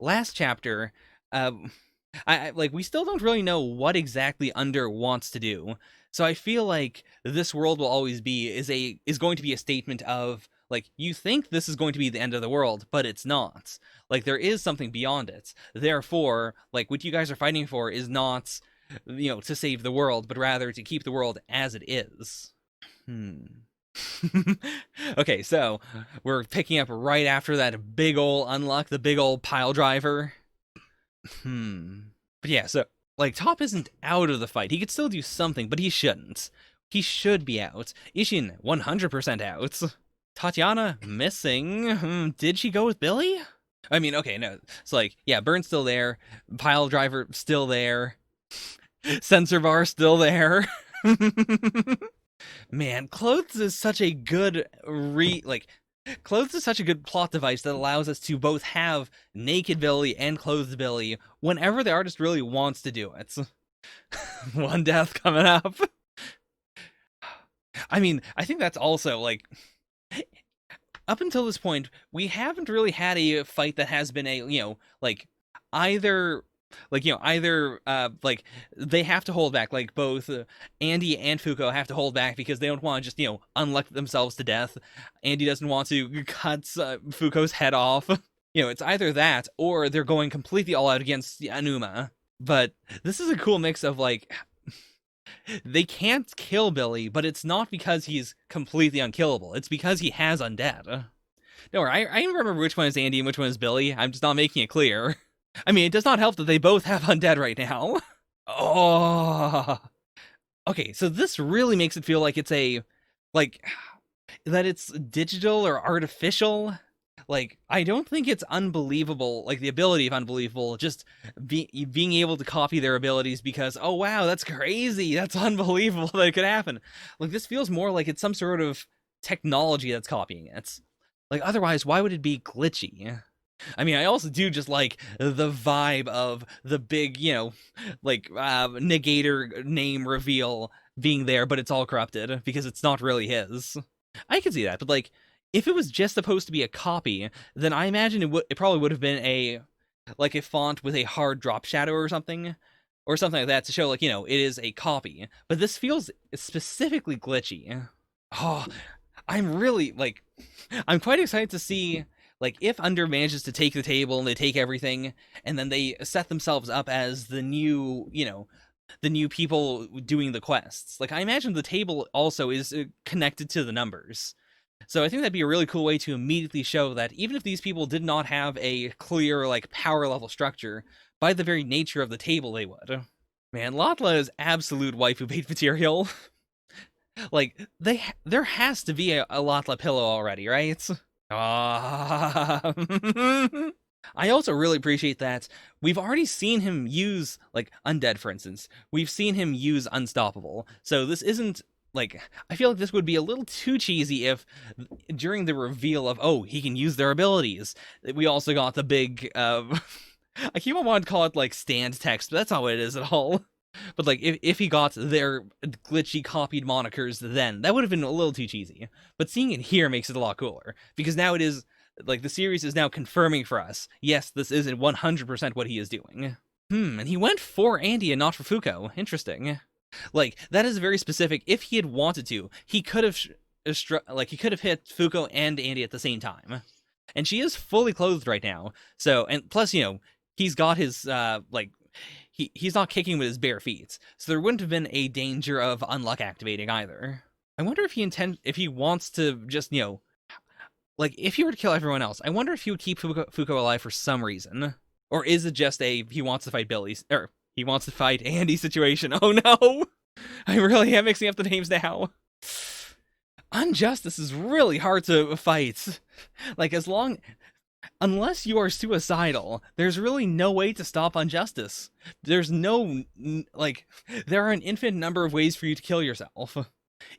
Last chapter, we still don't really know what exactly Under wants to do. So I feel like this world will always be is going to be a statement of, like, you think this is going to be the end of the world, but it's not. Like, there is something beyond it. Therefore, like, what you guys are fighting for is not, to save the world, but rather to keep the world as it is. Okay, so we're picking up right after that big ol' Unluck, the big ol' pile driver. But yeah, so, like, Top isn't out of the fight. He could still do something, but he shouldn't. He should be out. Ishin, 100% out. Tatiana, missing. Did she go with Billy? I mean, okay, no. It's like, yeah, Burn's still there. Pile driver still there. Sensor bar still there. Man, Clothes is such a good Clothes is such a good plot device that allows us to both have Naked Billy and Clothed Billy whenever the artist really wants to do it. One death coming up. I mean, I think that's also, like, up until this point, we haven't really had a fight that has been either they have to hold back, like, both Andy and Fuko have to hold back because they don't want to just, unluck themselves to death. Andy doesn't want to cut Fuko's head off. It's either that or they're going completely all out against Anuma. But this is a cool mix of, like, they can't kill Billy, but it's not because he's completely unkillable. It's because he has undead. Don't worry, I remember which one is Andy and which one is Billy. I'm just not making it clear. I mean, it does not help that they both have undead right now. Oh. Okay, so this really makes it feel like it's that it's digital or artificial. Like, I don't think it's unbelievable, like, the ability of unbelievable, just being able to copy their abilities because, oh wow, that's crazy, that's unbelievable that it could happen. Like, this feels more like it's some sort of technology that's copying it. Like, otherwise, why would it be glitchy? I mean, I also do just like the vibe of the big, like negator name reveal being there, but it's all corrupted because it's not really his. I could see that, but like if it was just supposed to be a copy, then I imagine it probably would have been a font with a hard drop shadow or something like that to show like it is a copy. But this feels specifically glitchy. Oh, I'm really like I'm quite excited to see like if Under manages to take the table and they take everything and then they set themselves up as the new, the new people doing the quests. Like I imagine the table also is connected to the numbers. So I think that'd be a really cool way to immediately show that even if these people did not have a clear like power level structure, by the very nature of the table they would. Man, Lottla is absolute waifu bait material. Like there has to be a Lottla pillow already, right? Ah. I also really appreciate that we've already seen him use, like, Undead, for instance. We've seen him use Unstoppable. So this isn't, like, I feel like this would be a little too cheesy if, during the reveal of, oh, he can use their abilities, we also got the big, I keep on wanting to call it, like, stand text, but that's not what it is at all. But, like, if he got their glitchy copied monikers then, that would have been a little too cheesy. But seeing it here makes it a lot cooler, because now it is, like, the series is now confirming for us, yes, this isn't 100% what he is doing. And he went for Andy and not for Fuko. Interesting. Like, that is very specific. If he had wanted to, he could have, he could have hit Fuko and Andy at the same time. And she is fully clothed right now. So, and plus, he's got his, he's not kicking with his bare feet. So there wouldn't have been a danger of Unluck activating either. I wonder if he wants to just, like, if he were to kill everyone else, I wonder if he would keep Fuko alive for some reason. Or is it just he wants to fight Billy, or he wants to fight Andy situation? Oh no! I really am mixing up the names now. Unjustice is really hard to fight. Like, unless you are suicidal, there's really no way to stop Unjustice. There's no, like, there are an infinite number of ways for you to kill yourself.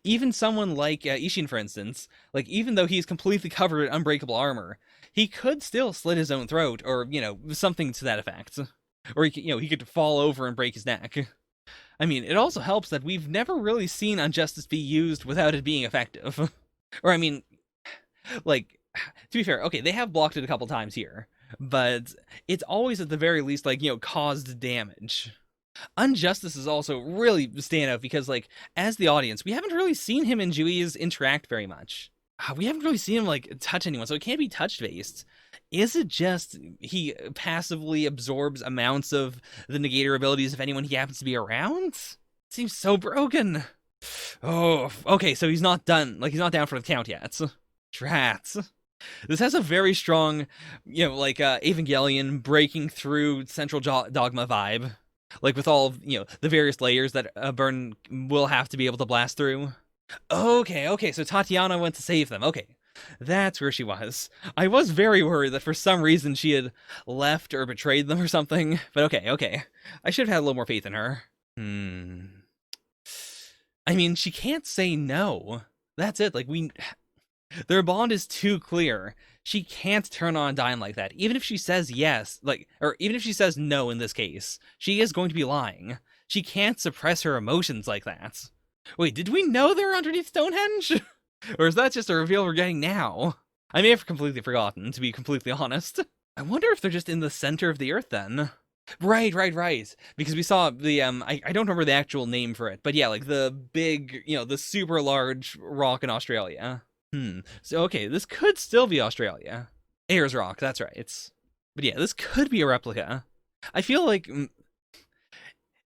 Even someone like Ishin, for instance, like, even though he's completely covered in unbreakable armor, he could still slit his own throat, or, something to that effect. Or, he could fall over and break his neck. I mean, it also helps that we've never really seen Unjustice be used without it being effective. Or, I mean, like, to be fair, okay, they have blocked it a couple times here, but it's always at the very least, like, caused damage. Unjustice is also really stand out because, like, as the audience, we haven't really seen him and Juiz interact very much. We haven't really seen him, like, touch anyone, so it can't be touch-based. Is it just he passively absorbs amounts of the negator abilities of anyone he happens to be around? Seems so broken. Oh, okay, so he's not done. Like, he's not down for the count yet. Drats. This has a very strong, Evangelion breaking through Central Dogma vibe. Like, with all, the various layers that Burn will have to be able to blast through. Okay, so Tatiana went to save them. Okay, that's where she was. I was very worried that for some reason she had left or betrayed them or something. But okay. I should have had a little more faith in her. I mean, she can't say no. That's it. Like, their bond is too clear. She can't turn on a dime like that. Even if she says yes, or even if she says no in this case, she is going to be lying. She can't suppress her emotions like that. Wait, did we know they're underneath Stonehenge? Or is that just a reveal we're getting now? I may have completely forgotten, to be completely honest. I wonder if they're just in the center of the Earth then. Right. Because we saw the, I don't remember the actual name for it, but yeah, like the big, the super large rock in Australia. So, okay, this could still be Australia. Ayers Rock, that's right. But yeah, this could be a replica. I feel like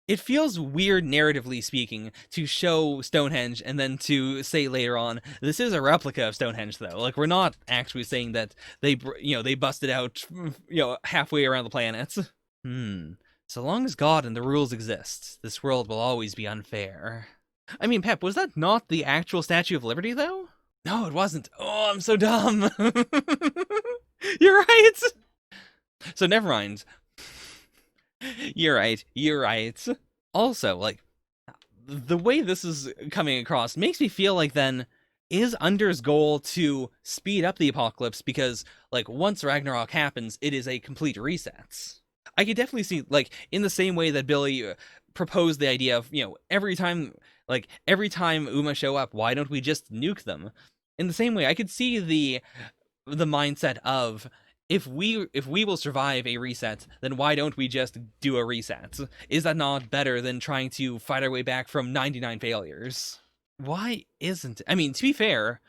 it feels weird, narratively speaking, to show Stonehenge and then to say later on, this is a replica of Stonehenge, though. Like, we're not actually saying that they busted out, halfway around the planet. So long as God and the rules exist, this world will always be unfair. I mean, Pep, was that not the actual Statue of Liberty, though? No, it wasn't. Oh, I'm so dumb. You're right. So never mind. You're right. Also, like, the way this is coming across makes me feel like then is Under's goal to speed up the apocalypse because, like, once Ragnarok happens, it is a complete reset. I could definitely see, like, in the same way that Billy proposed the idea of, every time Uma show up, why don't we just nuke them? In the same way, I could see the mindset of, if we will survive a reset, then why don't we just do a reset? Is that not better than trying to fight our way back from 99 failures? Why isn't it? I mean, to be fair,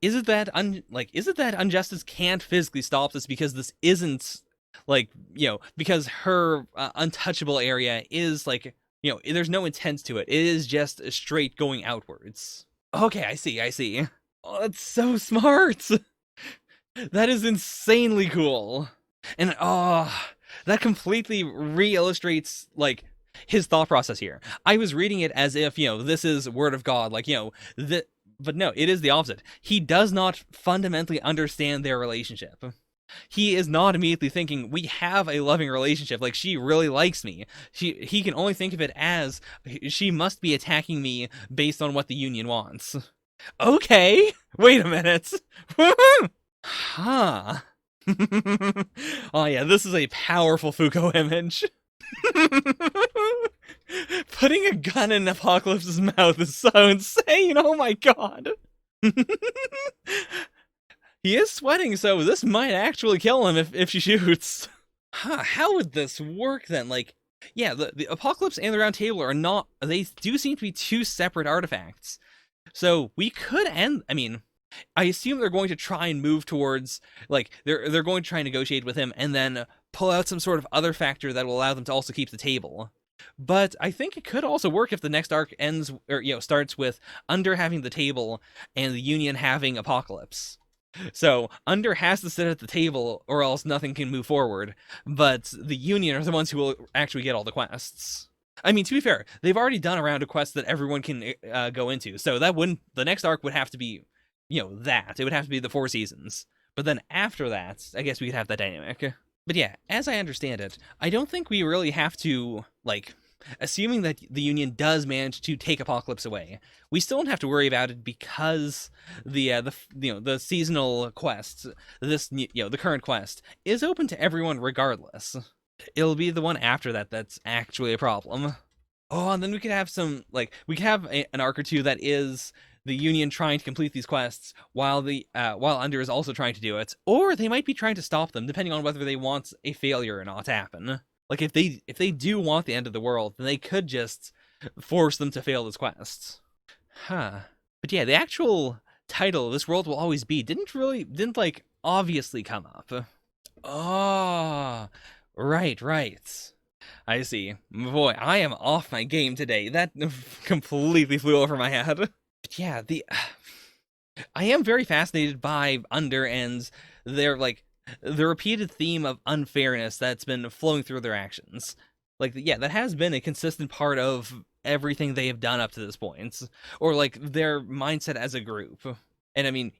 is it that injustice can't physically stop this because this isn't because her untouchable area is there's no intent to it. It is just straight going outwards. Okay, I see. Oh, that's so smart. That is insanely cool. And that completely re-illustrates his thought process here. I was reading it as if, this is word of God, but no, it is the opposite. He does not fundamentally understand their relationship. He is not immediately thinking, we have a loving relationship, like, she really likes me. He can only think of it as, she must be attacking me based on what the Union wants. Okay, wait a minute. Huh. Oh yeah, this is a powerful Foucault image. Putting a gun in Apocalypse's mouth is so insane, oh my god. He is sweating, so this might actually kill him if she shoots. Huh, how would this work then? Yeah, the Apocalypse and the Round Table are not, they do seem to be two separate artifacts. So we could end, I assume they're going to try and move towards, they're going to try and negotiate with him and then pull out some sort of other factor that will allow them to also keep the table. But I think it could also work if the next arc ends, or, starts with Under having the table and the Union having Apocalypse. So Under has to sit at the table or else nothing can move forward, but the Union are the ones who will actually get all the quests. To be fair, they've already done a round of quests that everyone can go into, so the next arc would have to be, it would have to be the 4 seasons. But then after that, I guess we could have that dynamic. But yeah, as I understand it, I don't think we really have to, assuming that the Union does manage to take Apocalypse away, we still don't have to worry about it because the seasonal quest, the current quest, is open to everyone regardless. It'll be the one after that that's actually a problem. Oh, and then we could have an arc or two that is the Union trying to complete these quests while Under is also trying to do it, or they might be trying to stop them, depending on whether they want a failure or not to happen. If they do want the end of the world, then they could just force them to fail this quest. Huh. But yeah, the actual title, This World Will Always Be, didn't obviously come up. Oh, right. I see. Boy, I am off my game today. That completely flew over my head. But yeah, I am very fascinated by Under and their, the repeated theme of unfairness that's been flowing through their actions. That has been a consistent part of everything they have done up to this point. Or, their mindset as a group. And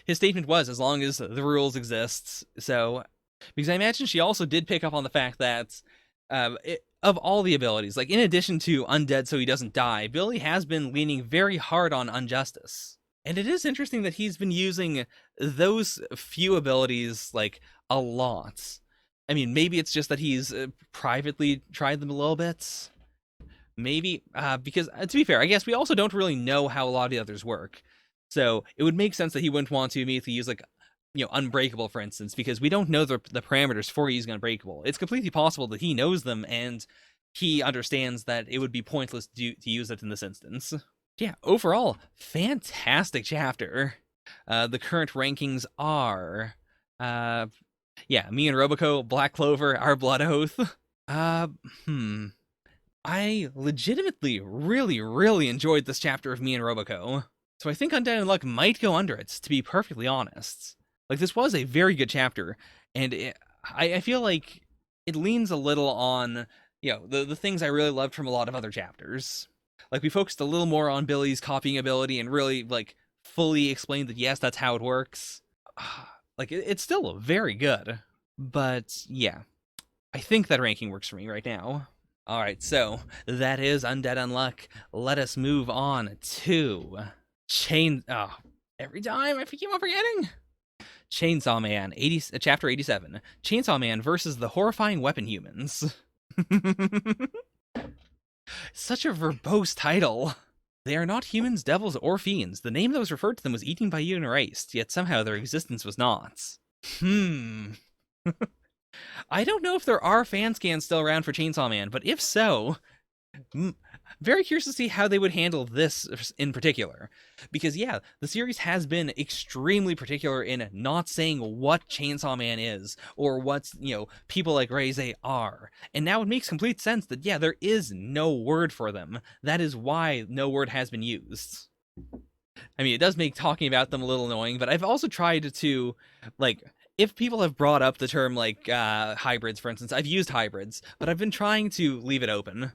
his statement was, as long as the rules exist. So, because I imagine she also did pick up on the fact that, of all the abilities, in addition to Undead so he doesn't die, Billy has been leaning very hard on Injustice. And it is interesting that he's been using those few abilities, a lot. Maybe it's just that he's privately tried them a little bit. Maybe, because, to be fair, I guess we also don't really know how a lot of the others work. So it would make sense that he wouldn't want to immediately use, Unbreakable, for instance, because we don't know the parameters for using Unbreakable. It's completely possible that he knows them, and he understands that it would be pointless to use it in this instance. Yeah, overall, fantastic chapter. The current rankings are, me and Roboco, Black Clover, Our Blood Oath. I legitimately really enjoyed this chapter of me and Roboco. So I think Undead Unluck might go under it, to be perfectly honest. This was a very good chapter, and I feel like it leans a little on, the things I really loved from a lot of other chapters. We focused a little more on Billy's copying ability and really, fully explained that, yes, that's how it works. It's still very good. But, yeah. I think that ranking works for me right now. Alright, so, that is Undead Unluck. Let us move on to Every time I keep on forgetting. Chainsaw Man, Chapter 87. Chainsaw Man versus the horrifying weapon humans. Such a verbose title. They are not humans, devils, or fiends. The name that was referred to them was eaten by you and erased, yet somehow their existence was not. I don't know if there are fan scans still around for Chainsaw Man, but if so, very curious to see how they would handle this in particular. Because, yeah, the series has been extremely particular in not saying what Chainsaw Man is, or what, people like Reze are. And now it makes complete sense that, yeah, there is no word for them. That is why no word has been used. I mean, it does make talking about them a little annoying, but I've also tried to, if people have brought up the term, hybrids, for instance, I've used hybrids, but I've been trying to leave it open.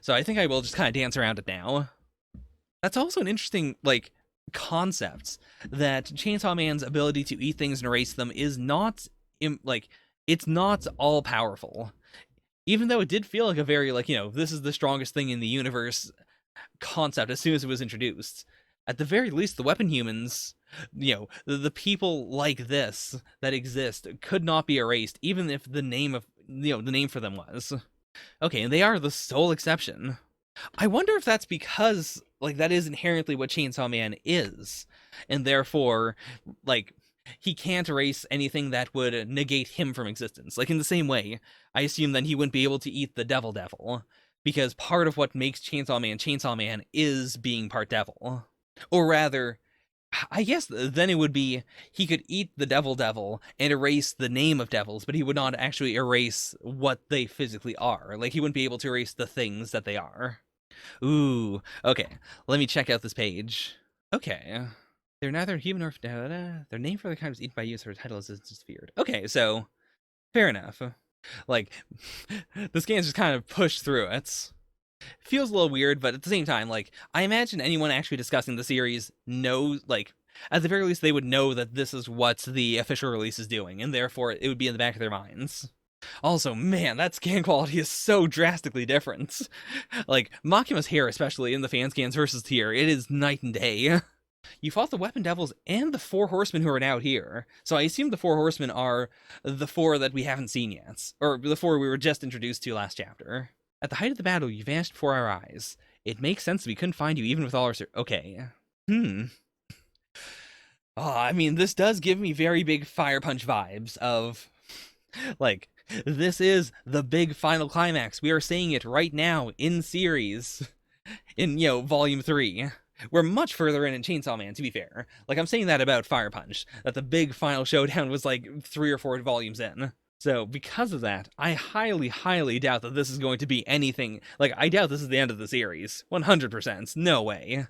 So I think I will just kind of dance around it now. That's also an interesting, concept, that Chainsaw Man's ability to eat things and erase them is not, it's not all-powerful. Even though it did feel like a very, this is the strongest thing in the universe concept as soon as it was introduced. At the very least, the weapon humans, the people like this that exist could not be erased, even if the name for them was. Okay, and they are the sole exception. I wonder if that's because, that is inherently what Chainsaw Man is, and therefore, he can't erase anything that would negate him from existence. In the same way, I assume then he wouldn't be able to eat the devil, because part of what makes Chainsaw Man is being part devil. Or rather, I guess then it would be he could eat the devil and erase the name of devils, but he would not actually erase what they physically are. He wouldn't be able to erase the things that they are. Ooh, okay. Let me check out this page. Okay. They're neither human nor... Their name for the kind was eaten by you, so their title is just feared. Okay, so... Fair enough. The scans just kind of push through it. Feels a little weird, but at the same time, I imagine anyone actually discussing the series knows, at the very least, they would know that this is what the official release is doing, and therefore it would be in the back of their minds. Also, man, that scan quality is so drastically different. Makima's hair, especially in the fan scans versus here, it is night and day. You fought the weapon devils and the 4 horsemen who are now here. So I assume the 4 horsemen are the 4 that we haven't seen yet, or the 4 we were just introduced to last chapter. At the height of the battle, you vanished before our eyes. It makes sense that we couldn't find you even with all our... Okay. Oh, I mean, this does give me very big Fire Punch vibes of... this is the big final climax. We are seeing it right now in series. In, Volume 3. We're much further in Chainsaw Man, to be fair. I'm saying that about Fire Punch. That the big final showdown was, 3 or 4 volumes in. So, because of that, I highly, highly doubt that this is going to be anything... I doubt this is the end of the series. 100%. No way.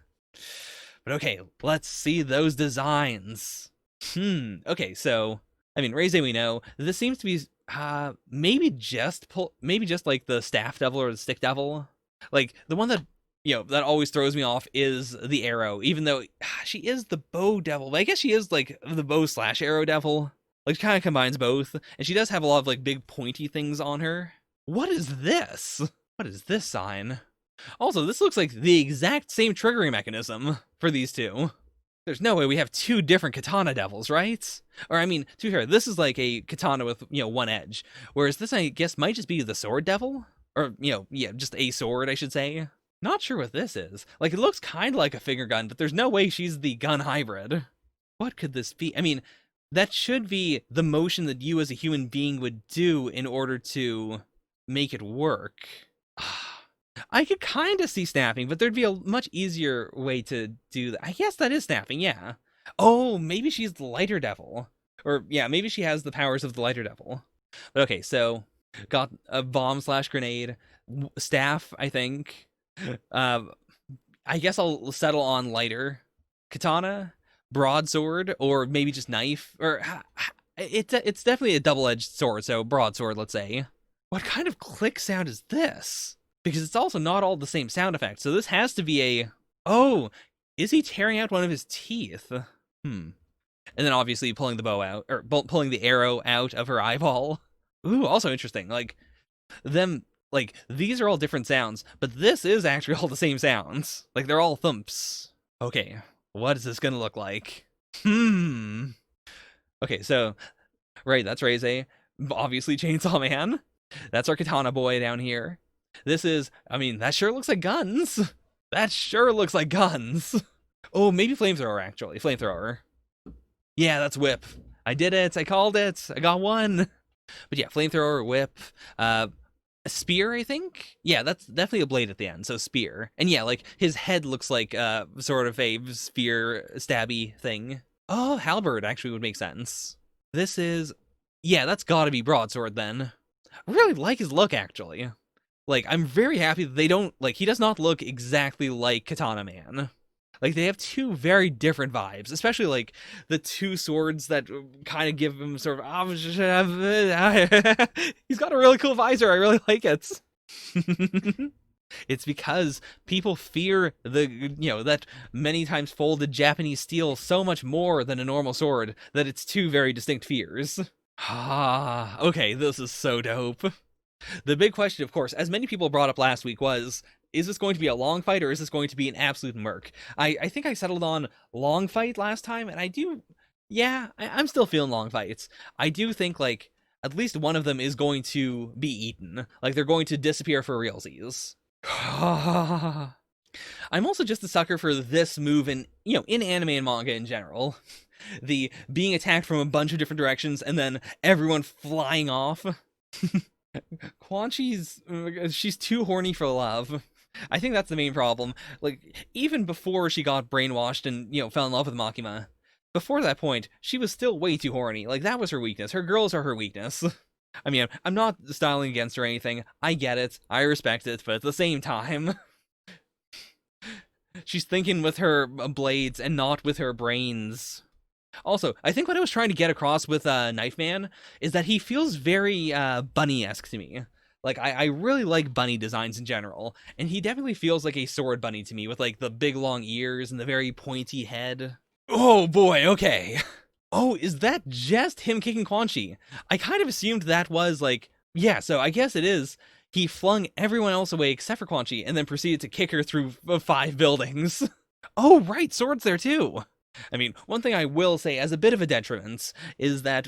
But okay, let's see those designs. Okay, so... I mean, Reze we know. This seems to be, maybe just the Staff Devil or the Stick Devil. The one that, that always throws me off is the Arrow, even though she is the Bow Devil. But I guess she is, the Bow/Arrow Devil. Kind of combines both, and she does have a lot of, big pointy things on her. What is this? What is this sign? Also, this looks like the exact same triggering mechanism for these two. There's no way we have 2 different katana devils, right? Or, I mean, to be fair, this is a katana with, 1 edge, whereas this, I guess, might just be the sword devil? Or, just a sword, I should say. Not sure what this is. It looks kind of like a finger gun, but there's no way she's the gun hybrid. What could this be? I mean... That should be the motion that you as a human being would do in order to make it work. I could kind of see snapping, but there'd be a much easier way to do that. I guess that is snapping, yeah. Oh, maybe she's the lighter devil. Or, yeah, maybe she has the powers of the lighter devil. But okay, so, got a bomb/grenade, staff, I think. I guess I'll settle on lighter. Katana? Broadsword, or maybe just knife, or it's definitely a double-edged sword, so broadsword, let's say. What kind of click sound is this? Because it's also not all the same sound effect, so this has to be a... Oh, is he tearing out one of his teeth? And then obviously pulling the bow out, or pulling the arrow out of her eyeball. Ooh, also interesting, these are all different sounds, but this is actually all the same sounds. They're all thumps. Okay. What is this gonna look like? Okay, so, right, that's Reze. Obviously Chainsaw Man. That's our Katana boy down here. This is, I mean, that sure looks like guns. That sure looks like guns. Oh, maybe Flamethrower, actually. Flamethrower. Yeah, that's Whip. I did it. I called it. I got one. But yeah, Flamethrower, Whip, a Spear, I think? Yeah, that's definitely a blade at the end, so Spear. And yeah, like, his head looks like sort of a spear stabby thing. Oh, Halberd actually would make sense. This is... Yeah, that's gotta be Broadsword, then. I really like his look, actually. Like, I'm very happy that they don't... Like, he does not look exactly like Katana Man. Like, they have two very different vibes, especially, like, the two swords that kind of give him sort of... He's got a really cool visor. I really like it. It's because people fear that many times folded Japanese steel so much more than a normal sword that it's two very distinct fears. Ah, okay, this is so dope. The big question, of course, as many people brought up last week, was, is this going to be a long fight or is this going to be an absolute murk? I think I settled on long fight last time, and I'm still feeling long fights. I do think, like, at least one of them is going to be eaten. Like, they're going to disappear for realsies. I'm also just a sucker for this move in anime and manga in general. The being attacked from a bunch of different directions and then everyone flying off. Quan Chi's, she's too horny for love. I think that's the main problem. Like, even before she got brainwashed and, fell in love with Makima, before that point, she was still way too horny. Like, that was her weakness. Her girls are her weakness. I mean, I'm not styling against her or anything. I get it. I respect it. But at the same time, she's thinking with her blades and not with her brains. Also, I think what I was trying to get across with Knife Man is that he feels very bunny-esque to me. Like, I really like bunny designs in general, and he definitely feels like a sword bunny to me with, like, the big long ears and the very pointy head. Oh boy, okay. Oh, is that just him kicking Quan Chi? I kind of assumed that was, like, yeah, so I guess it is. He flung everyone else away except for Quan Chi and then proceeded to kick her through 5 buildings. Oh, right, swords there too. I mean, one thing I will say as a bit of a detriment is that,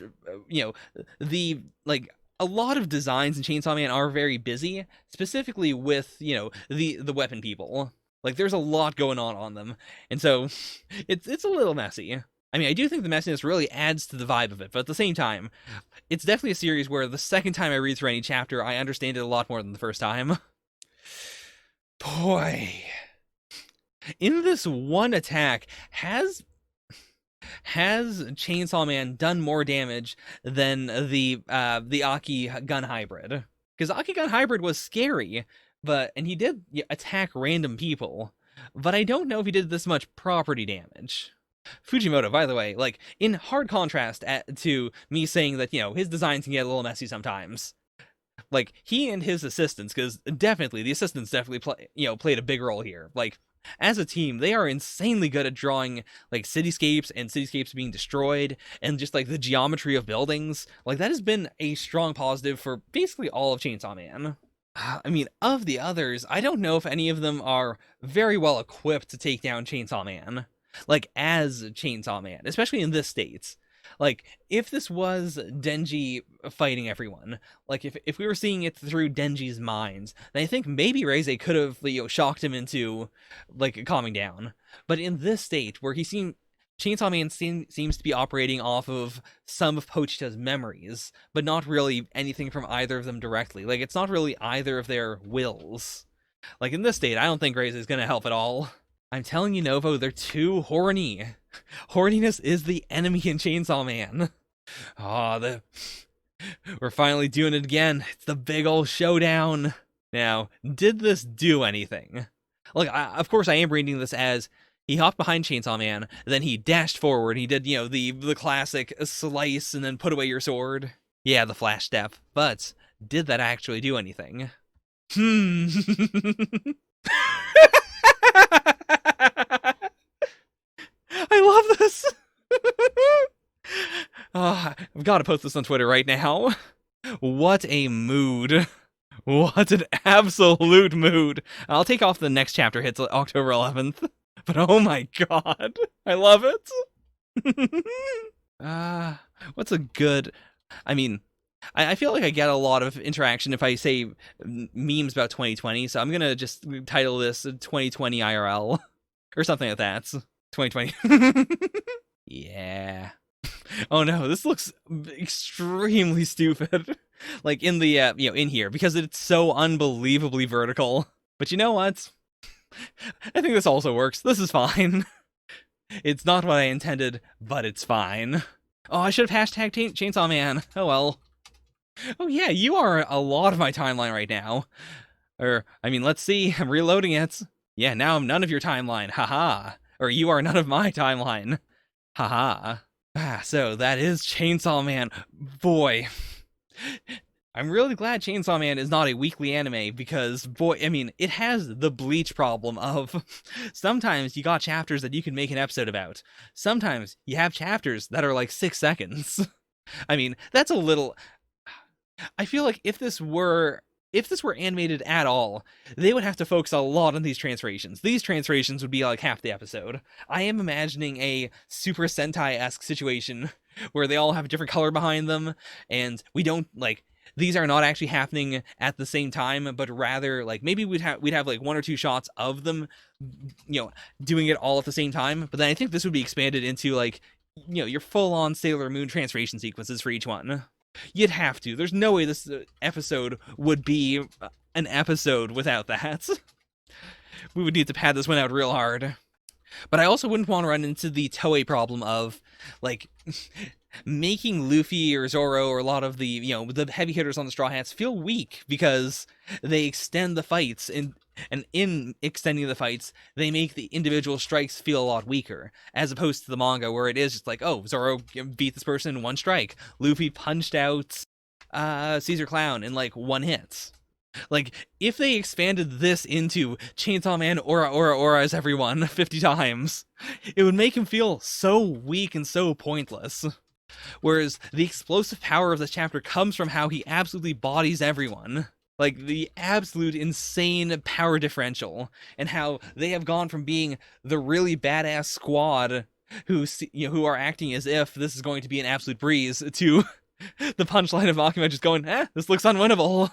a lot of designs in Chainsaw Man are very busy, specifically with, the weapon people. Like, there's a lot going on them, and so it's a little messy. I mean, I do think the messiness really adds to the vibe of it, but at the same time, it's definitely a series where the second time I read through any chapter, I understand it a lot more than the first time. Boy. In this one attack, has Chainsaw Man done more damage than the Aki gun hybrid? Because Aki gun hybrid was scary, and he did attack random people, but I don't know if he did this much property damage. Fujimoto, by the way, like, in hard contrast to me saying that, his designs can get a little messy sometimes. Like, he and his assistants, because definitely, the assistants definitely played a big role here. Like, as a team, they are insanely good at drawing, like, cityscapes and cityscapes being destroyed, and just, like, the geometry of buildings. Like, that has been a strong positive for basically all of Chainsaw Man. I mean, of the others, I don't know if any of them are very well equipped to take down Chainsaw Man. Like, as Chainsaw Man, especially in this state. Like, if this was Denji fighting everyone, like, if we were seeing it through Denji's minds, then I think maybe Reze could have, shocked him into, like, calming down. But in this state, where Chainsaw Man seems to be operating off of some of Pochita's memories, but not really anything from either of them directly. Like, it's not really either of their wills. Like, in this state, I don't think Reze is gonna help at all. I'm telling you, Novo, they're too horny. Horniness is the enemy in Chainsaw Man. We're finally doing it again. It's the big old showdown. Now, did this do anything? Like, of course, I am reading this as he hopped behind Chainsaw Man, then he dashed forward. He did, the classic slice and then put away your sword. Yeah, the flash step. But did that actually do anything? I love this. I've got to post this on Twitter right now. What a mood. What an absolute mood. I'll take off the next chapter hits October 11th. But oh my god, I love it. What's a good... I mean, I feel like I get a lot of interaction if I say memes about 2020, so I'm gonna just title this 2020 IRL or something like that. 2020. Yeah. Oh no, this looks extremely stupid. Like in the in here, because it's so unbelievably vertical. But you know what? I think this also works. This is fine. It's not what I intended, but it's fine. Oh, I should have hashtag Chainsaw Man. Oh well. Oh yeah, you are a lot of my timeline right now. I mean, let's see. I'm reloading it. Yeah, now I'm none of your timeline. Haha. Or you are none of my timeline. Haha. So that is Chainsaw Man. Boy. I'm really glad Chainsaw Man is not a weekly anime because, boy, I mean, it has the Bleach problem of sometimes you got chapters that you can make an episode about. Sometimes you have chapters that are like 6 seconds. I mean, that's a little... I feel like if this were animated at all, they would have to focus a lot on these translations. These translations would be like half the episode. I am imagining a Super Sentai-esque situation where they all have a different color behind them, and we don't, like, these are not actually happening at the same time, but rather, like, maybe we'd have like 1 or 2 shots of them, doing it all at the same time. But then I think this would be expanded into, like, your full-on Sailor Moon translation sequences for each one. You'd have to. There's no way this episode would be an episode without that. We would need to pad this one out real hard. But I also wouldn't want to run into the Toei problem of, like, making Luffy or Zoro or a lot of the, the heavy hitters on the Straw Hats feel weak because they extend the fights, and in extending the fights, they make the individual strikes feel a lot weaker, as opposed to the manga where it is just like, oh, Zoro beat this person in 1 strike. Luffy punched out Caesar Clown in, like, 1 hit. Like, if they expanded this into Chainsaw Man Aura's everyone 50 times, it would make him feel so weak and so pointless. Whereas the explosive power of this chapter comes from how he absolutely bodies everyone. Like, the absolute insane power differential, and how they have gone from being the really badass squad who are acting as if this is going to be an absolute breeze to the punchline of Makima just going, this looks unwinnable.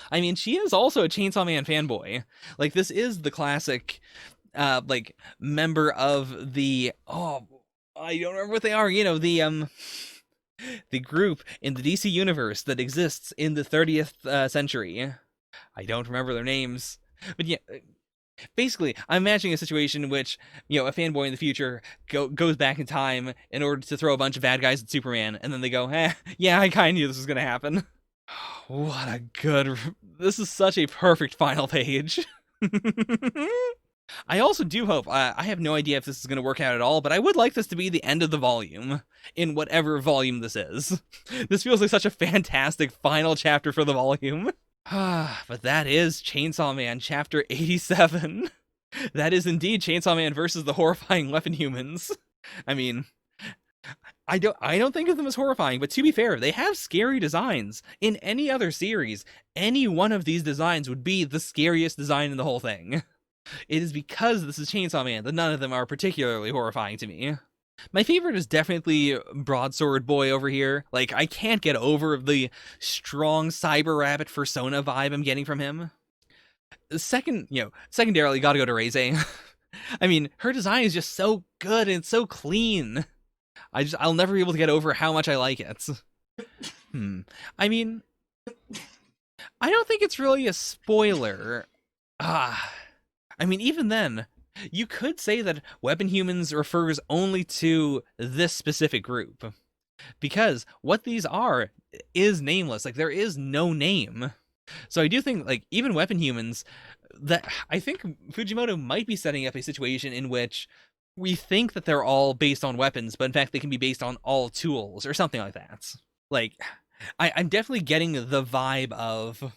I mean, she is also a Chainsaw Man fanboy. Like, this is the classic, like, member of the, I don't remember what they are, the group in the DC universe that exists in the 30th century. I don't remember their names. But yeah, basically, I'm imagining a situation in which, a fanboy in the future goes back in time in order to throw a bunch of bad guys at Superman, and then they go, yeah, I kind of knew this was going to happen. What a good... This is such a perfect final page. I also do hope, I have no idea if this is going to work out at all, but I would like this to be the end of the volume, in whatever volume this is. This feels like such a fantastic final chapter for the volume. But that is Chainsaw Man Chapter 87. That is indeed Chainsaw Man versus the horrifying weapon humans. I mean... I don't think of them as horrifying, but to be fair, they have scary designs. In any other series, any one of these designs would be the scariest design in the whole thing. It is because this is Chainsaw Man that none of them are particularly horrifying to me. My favorite is definitely Broadsword Boy over here. Like, I can't get over the strong Cyber Rabbit Persona vibe I'm getting from him. Secondarily, gotta go to Reize. I mean, her design is just so good and so clean. I'll never be able to get over how much I like it. I mean, I don't think it's really a spoiler. I mean, even then, you could say that Weapon Humans refers only to this specific group. Because what these are is nameless. Like, there is no name. So I do think, like, even Weapon Humans, that I think Fujimoto might be setting up a situation in which we think that they're all based on weapons, but in fact they can be based on all tools or something like that. Like, I'm definitely getting the vibe of,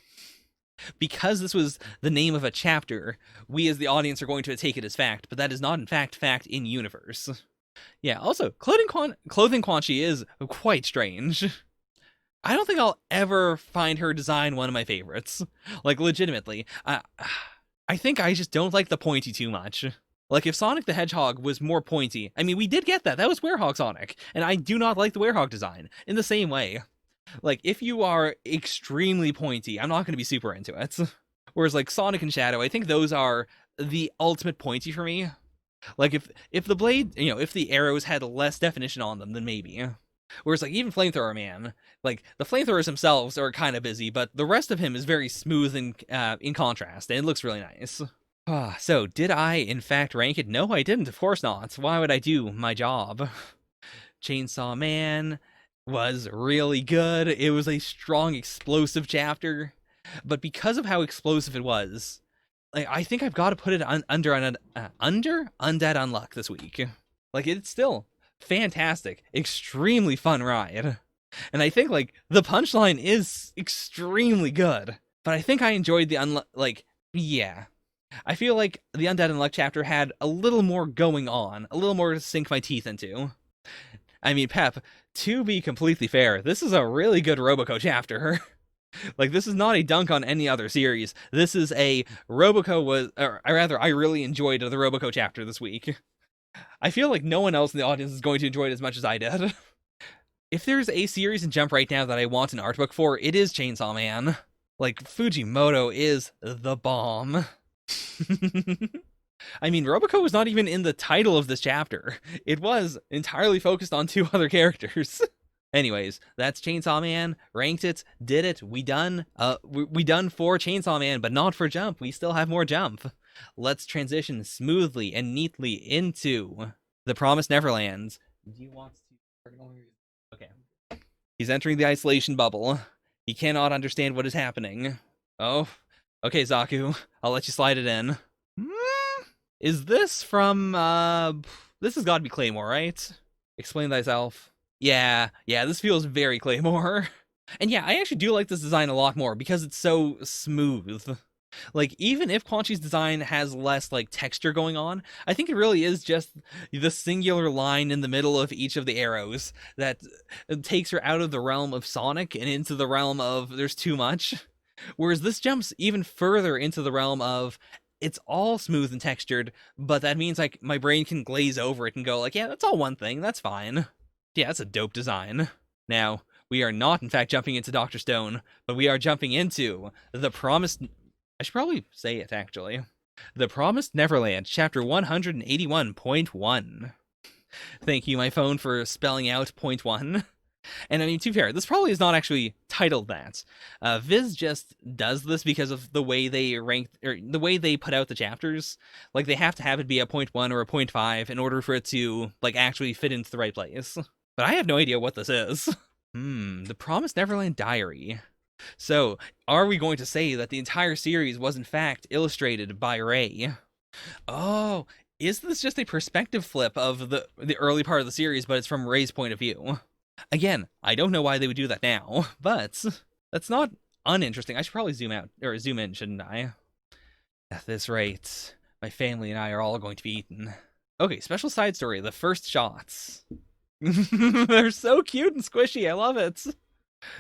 because this was the name of a chapter, we as the audience are going to take it as fact, but that is not in fact in universe. Yeah, also, clothing Quanchi is quite strange. I don't think I'll ever find her design one of my favorites. Like, legitimately. I think I just don't like the pointy too much. Like, if Sonic the Hedgehog was more pointy, I mean, we did get that. That was Werehog Sonic, and I do not like the Werehog design in the same way. Like, if you are extremely pointy, I'm not going to be super into it. Whereas, like, Sonic and Shadow, I think those are the ultimate pointy for me. Like, if the blade, you know, if the arrows had less definition on them, then maybe. Whereas, like, even Flamethrower Man, like, the flamethrowers themselves are kind of busy, but the rest of him is very smooth and in contrast, and it looks really nice. So, did I, in fact, rank it? No, I didn't, of course not. Why would I do my job? Chainsaw Man was really good. It was a strong, explosive chapter. But because of how explosive it was, like, I think I've got to put it under Undead Unluck this week. Like, it's still fantastic, extremely fun ride. And I think, like, the punchline is extremely good. But I think I enjoyed the yeah. I feel like the Undead Unluck chapter had a little more going on, a little more to sink my teeth into. I mean, Pep, to be completely fair, this is a really good Roboco chapter. Like, this is not a dunk on any other series. This is a Roboco was, or rather, I really enjoyed the Roboco chapter this week. I feel like no one else in the audience is going to enjoy it as much as I did. If there's a series in Jump right now that I want an art book for, it is Chainsaw Man. Like, Fujimoto is the bomb. I mean, Roboco was not even in the title of this chapter. It was entirely focused on 2 other characters. Anyways, that's Chainsaw Man. Ranked it, did it, we done. We done for Chainsaw Man, but not for Jump. We still have more Jump. Let's transition smoothly and neatly into the Promised Neverland. Do you want to? Okay. He's entering the isolation bubble. He cannot understand what is happening. Oh, okay, Zaku. I'll let you slide it in. Is this from, this has got to be Claymore, right? Explain thyself. Yeah, this feels very Claymore. And yeah, I actually do like this design a lot more because it's so smooth. Like, even if Quan Chi's design has less, like, texture going on, I think it really is just the singular line in the middle of each of the arrows that takes her out of the realm of Sonic and into the realm of there's too much. Whereas this jumps even further into the realm of it's all smooth and textured, but that means, like, my brain can glaze over it and go, like, yeah, that's all one thing, that's fine. Yeah, that's a dope design. Now, we are not, in fact, jumping into Dr. Stone, but we are jumping into the Promised... I should probably say it, actually. The Promised Neverland, Chapter 181.1. Thank you, my phone, for spelling out .1. And I mean, to be fair, this probably is not actually titled that. Viz just does this because of the way they rank, or the way they put out the chapters. Like, they have to have it be a .1 or a .5 in order for it to, like, actually fit into the right place. But I have no idea what this is. The Promised Neverland Diary. So, are we going to say that the entire series was in fact illustrated by Ray? Oh, is this just a perspective flip of the early part of the series, but it's from Ray's point of view? Again, I don't know why they would do that now, but that's not uninteresting. I should probably zoom out, or zoom in, shouldn't I? At this rate, my family and I are all going to be eaten. Okay, special side story, the first shots. They're so cute and squishy, I love it.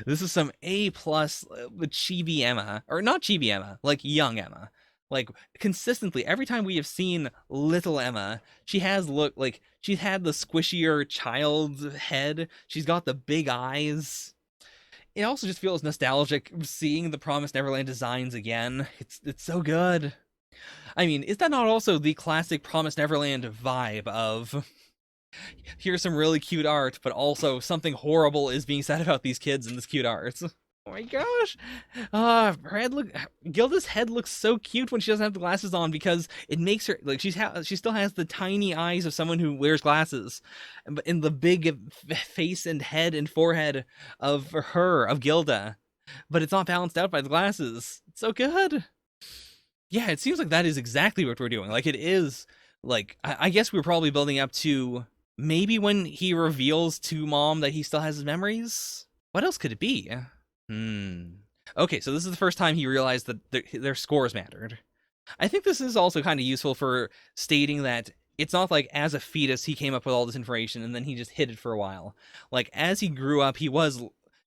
This is some A+ with Chibi Emma, or not Chibi Emma, like young Emma. Like, consistently, every time we have seen little Emma, she has looked like she's had the squishier child head. She's got the big eyes. It also just feels nostalgic seeing the Promised Neverland designs again. It's so good. I mean, is that not also the classic Promised Neverland vibe of here's some really cute art, but also something horrible is being said about these kids in this cute art? Oh my gosh. Her head Gilda's head looks so cute when she doesn't have the glasses on because it makes her, like, she still has the tiny eyes of someone who wears glasses, but in the big face and head and forehead of Gilda, but it's not balanced out by the glasses. It's so good. Yeah, it seems like that is exactly what we're doing. Like, it is, like, I guess we're probably building up to maybe when he reveals to Mom that he still has his memories. What else could it be? Okay, so this is the first time he realized that their scores mattered. I think this is also kind of useful for stating that it's not like as a fetus he came up with all this information and then he just hid it for a while. Like, as he grew up, he was,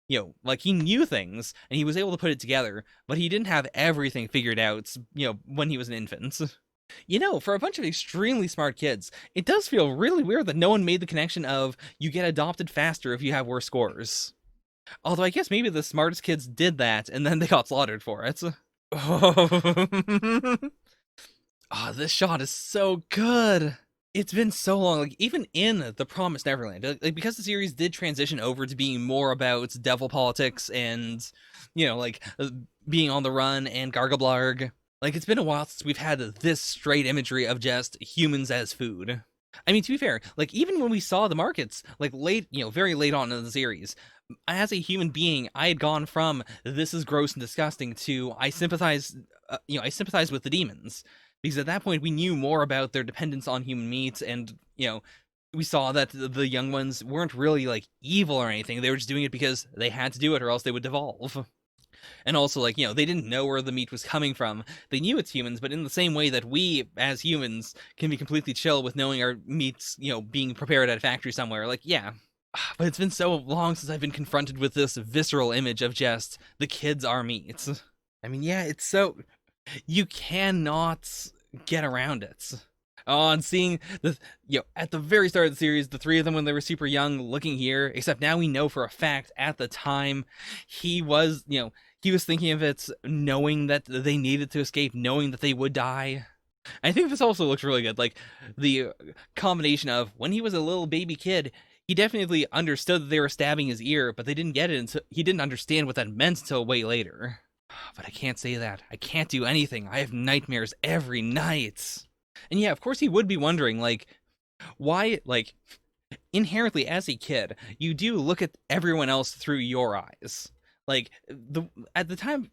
you know, like, he knew things and he was able to put it together, but he didn't have everything figured out, you know, when he was an infant. You know, for a bunch of extremely smart kids, it does feel really weird that no one made the connection of you get adopted faster if you have worse scores. Although I guess maybe the smartest kids did that and then they got slaughtered for it. Oh, this shot is so good. It's been so long, like even in the Promised Neverland, because the series did transition over to being more about devil politics and, being on the run and Gargablarg. Like it's been a while since we've had this straight imagery of just humans as food. I mean, to be fair, like even when we saw the markets, like late, very late on in the series, as a human being, I had gone from this is gross and disgusting to I sympathize with the demons because at that point we knew more about their dependence on human meat, and we saw that the young ones weren't really like evil or anything. They were just doing it because they had to do it or else they would devolve. And also, like, they didn't know where the meat was coming from. They knew it's humans, but in the same way that we, as humans, can be completely chill with knowing our meat's, being prepared at a factory somewhere. Like, yeah. But it's been so long since I've been confronted with this visceral image of just, the kids are meat. I mean, yeah, it's so... You cannot get around it. Oh, and seeing at the very start of the series, the three of them when they were super young looking here, except now we know for a fact at the time he was, he was thinking of it knowing that they needed to escape, knowing that they would die. I think this also looks really good. Like the combination of when he was a little baby kid, he definitely understood that they were stabbing his ear, but they didn't get it until he didn't understand what that meant until way later. But I can't say that. I can't do anything. I have nightmares every night. And yeah, of course he would be wondering, like, why, like, inherently as a kid, you do look at everyone else through your eyes. Like, the time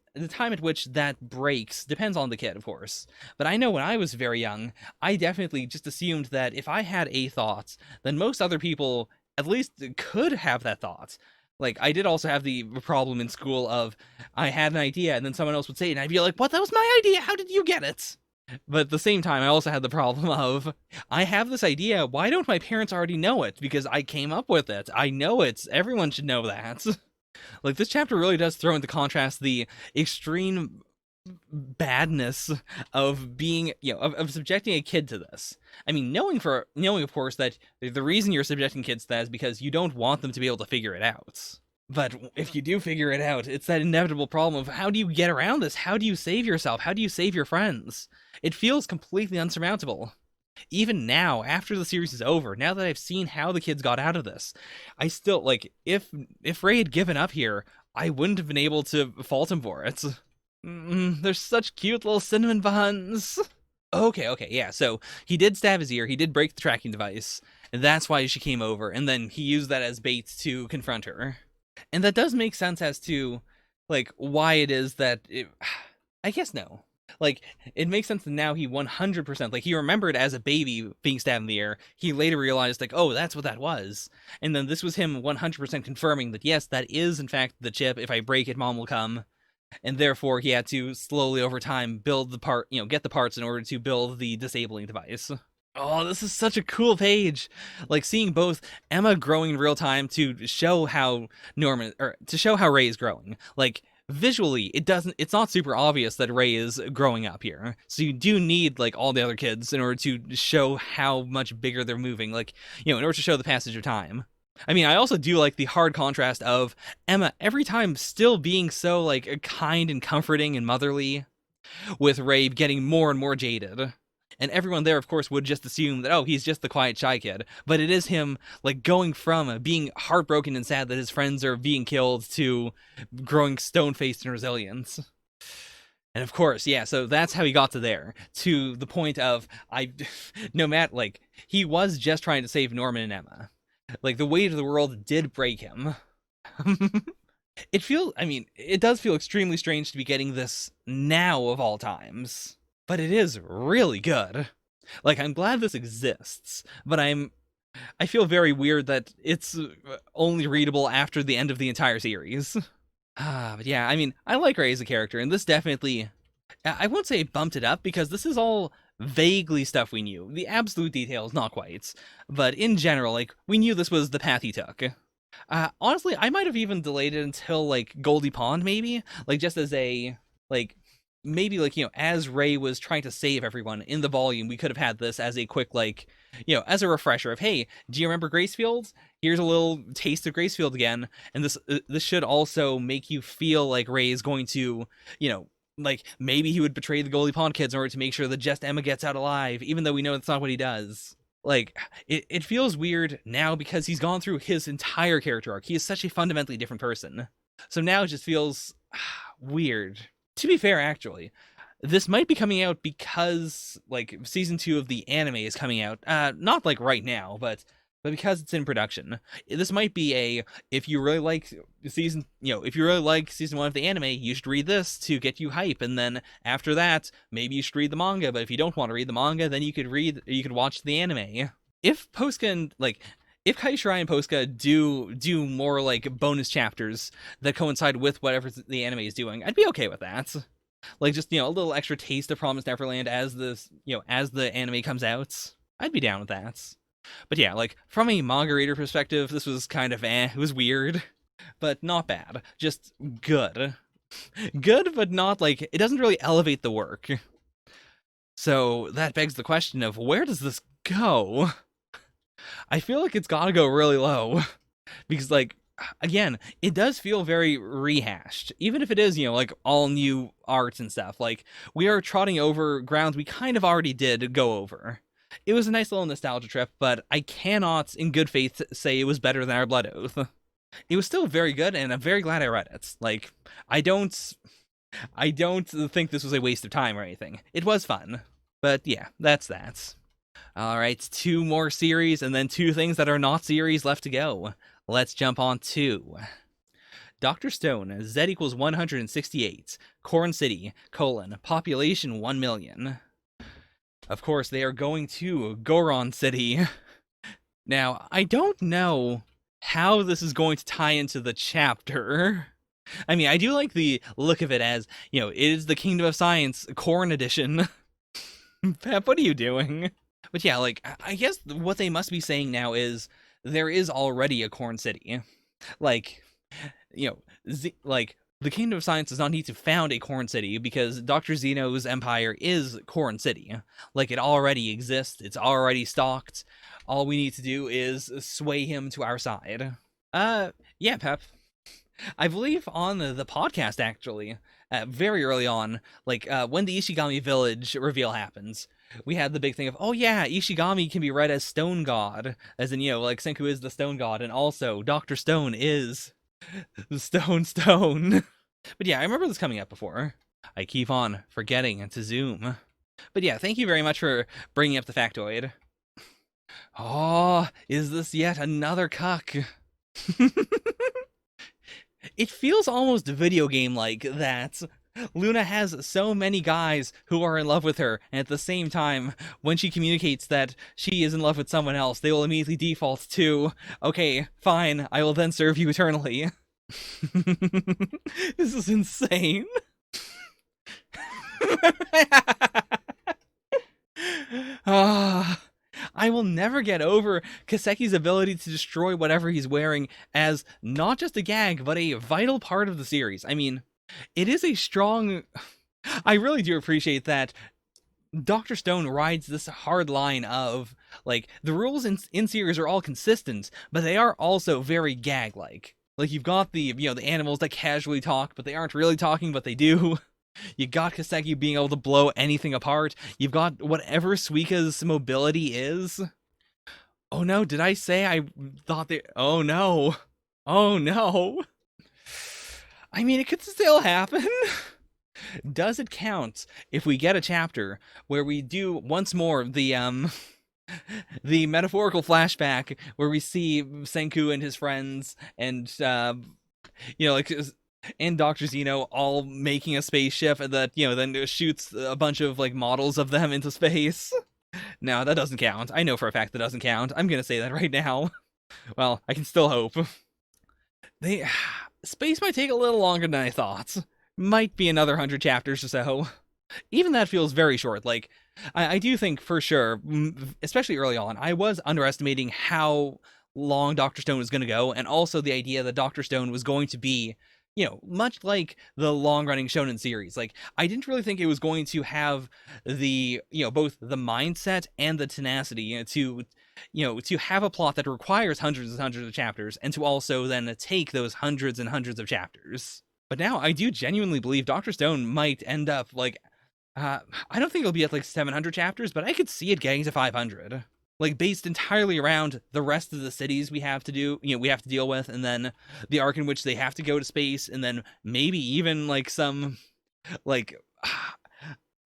at which that breaks depends on the kid, of course. But I know when I was very young, I definitely just assumed that if I had a thought, then most other people at least could have that thought. Like, I did also have the problem in school of I had an idea and then someone else would say it and I'd be like, what? That was my idea. How did you get it? But at the same time, I also had the problem of, I have this idea, why don't my parents already know it? Because I came up with it. I know it. Everyone should know that. Like, this chapter really does throw into contrast the extreme badness of being, of subjecting a kid to this. I mean, knowing of course that the reason you're subjecting kids to that is because you don't want them to be able to figure it out. But if you do figure it out, it's that inevitable problem of how do you get around this? How do you save yourself? How do you save your friends? It feels completely unsurmountable. Even now, after the series is over, now that I've seen how the kids got out of this, I still, like, if Ray had given up here, I wouldn't have been able to fault him for it. They're such cute little cinnamon buns. Okay, yeah, so he did stab his ear, he did break the tracking device, and that's why she came over, and then he used that as bait to confront her. And that does make sense as to, like, why it is that I guess no. Like, it makes sense that now he 100%, like, he remembered as a baby being stabbed in the ear. He later realized, like, oh, that's what that was. And then this was him 100% confirming that, yes, that is, in fact, the chip. If I break it, Mom will come. And therefore, he had to slowly, over time, build the part, get the parts in order to build the disabling device. Oh, this is such a cool page. Like, seeing both Emma growing in real time to show how Ray is growing. Like, visually, it's not super obvious that Ray is growing up here. So you do need, like, all the other kids in order to show how much bigger they're moving. Like, in order to show the passage of time. I mean, I also do like the hard contrast of Emma every time still being so, like, kind and comforting and motherly, with Ray getting more and more jaded. And everyone there, of course, would just assume that, oh, he's just the quiet, shy kid. But it is him, like, going from being heartbroken and sad that his friends are being killed to growing stone-faced and resilient. And of course, yeah, so that's how he got to there. To the point of, no matter, like, he was just trying to save Norman and Emma. Like, the weight of the world did break him. It does feel extremely strange to be getting this now of all times. But it is really good. Like, I'm glad this exists, but I feel very weird that it's only readable after the end of the entire series. But yeah, I mean, I like Ray as a character, and this definitely, I won't say it bumped it up, because this is all vaguely stuff we knew. The absolute details, not quite. But in general, like, we knew this was the path he took. Honestly, I might have even delayed it until, like, Goldie Pond, maybe? Like, just as a, like, maybe, like, as Ray was trying to save everyone in the volume, we could have had this as a quick, like, as a refresher of, hey, do you remember Gracefield? Here's a little taste of Gracefield again. And this should also make you feel like Ray is going to, like, maybe he would betray the Goldie Pond kids in order to make sure that just Emma gets out alive, even though we know that's not what he does. Like, it feels weird now because he's gone through his entire character arc. He is such a fundamentally different person. So now it just feels weird. To be fair, actually, this might be coming out because, like, season 2 of the anime is coming out. Not, like, right now, but because it's in production. This might be if you really like season 1 of the anime, you should read this to get you hype, and then after that, maybe you should read the manga, but if you don't want to read the manga, then you could watch the anime. If Posca if Kai Shirai and Posca do more, like, bonus chapters that coincide with whatever the anime is doing, I'd be okay with that. Like, just, a little extra taste of Promised Neverland as the anime comes out. I'd be down with that. But yeah, like, from a manga reader perspective, this was kind of it was weird, but not bad. Just good. Good, but not, like, it doesn't really elevate the work. So that begs the question of, where does this go? I feel like it's gotta go really low. Because, like, again, it does feel very rehashed. Even if it is, like, all new art and stuff. Like, we are trotting over grounds we kind of already did go over. It was a nice little nostalgia trip, but I cannot, in good faith, say it was better than Our Blood Oath. It was still very good, and I'm very glad I read it. Like, I don't think this was a waste of time or anything. It was fun. But yeah, that's that. Alright, 2 more series, and then 2 things that are not series left to go. Let's jump on to Dr. Stone, Z equals 168, Corn City, population 1 million. Of course, they are going to Goron City. Now, I don't know how this is going to tie into the chapter. I mean, I do like the look of it as, it is the Kingdom of Science Corn Edition. Pep, what are you doing? But yeah, like, I guess what they must be saying now is there is already a Corn City. Like, the Kingdom of Science does not need to found a Corn City because Dr. Zeno's empire is Corn City. Like, it already exists, it's already stocked. All we need to do is sway him to our side. Yeah, Pep. I believe on the podcast, actually, very early on, like, when the Ishigami village reveal happens, we had the big thing of, oh yeah, Ishigami can be read as Stone God, as in, like, Senku is the Stone God, and also Dr. Stone is Stone. But yeah, I remember this coming up before. I keep on forgetting to zoom. But yeah, thank you very much for bringing up the factoid. Oh, is this yet another cuck? It feels almost video game-like that Luna has so many guys who are in love with her, and at the same time, when she communicates that she is in love with someone else, they will immediately default to, okay, fine, I will then serve you eternally. This is insane. I will never get over Kaseki's ability to destroy whatever he's wearing as not just a gag, but a vital part of the series. I mean, it is a strong... I really do appreciate that Dr. Stone rides this hard line of, like, the rules in series are all consistent, but they are also very gag-like. Like, you've got the animals that casually talk, but they aren't really talking, but they do. You got Kaseki being able to blow anything apart. You've got whatever Suika's mobility is. Oh no, did I say I thought they... Oh no. Oh no. I mean, it could still happen. Does it count if we get a chapter where we do once more the metaphorical flashback where we see Senku and his friends and like, and Dr. Zeno all making a spaceship that, then shoots a bunch of, like, models of them into space? No, that doesn't count. I know for a fact that doesn't count. I'm gonna say that right now. Well, I can still hope. Space might take a little longer than I thought. Might be another 100 chapters or so. Even that feels very short. Like, I do think for sure, especially early on, I was underestimating how long Dr. Stone was going to go, and also the idea that Dr. Stone was going to be much like the long-running Shonen series, like, I didn't really think it was going to have the, both the mindset and the tenacity, to have a plot that requires hundreds and hundreds of chapters, and to also then take those hundreds and hundreds of chapters. But now I do genuinely believe Dr. Stone might end up, like, I don't think it'll be at, like, 700 chapters, but I could see it getting to 500. Like, based entirely around the rest of the cities we have to deal with, and then the arc in which they have to go to space, and then maybe even, like, some, like,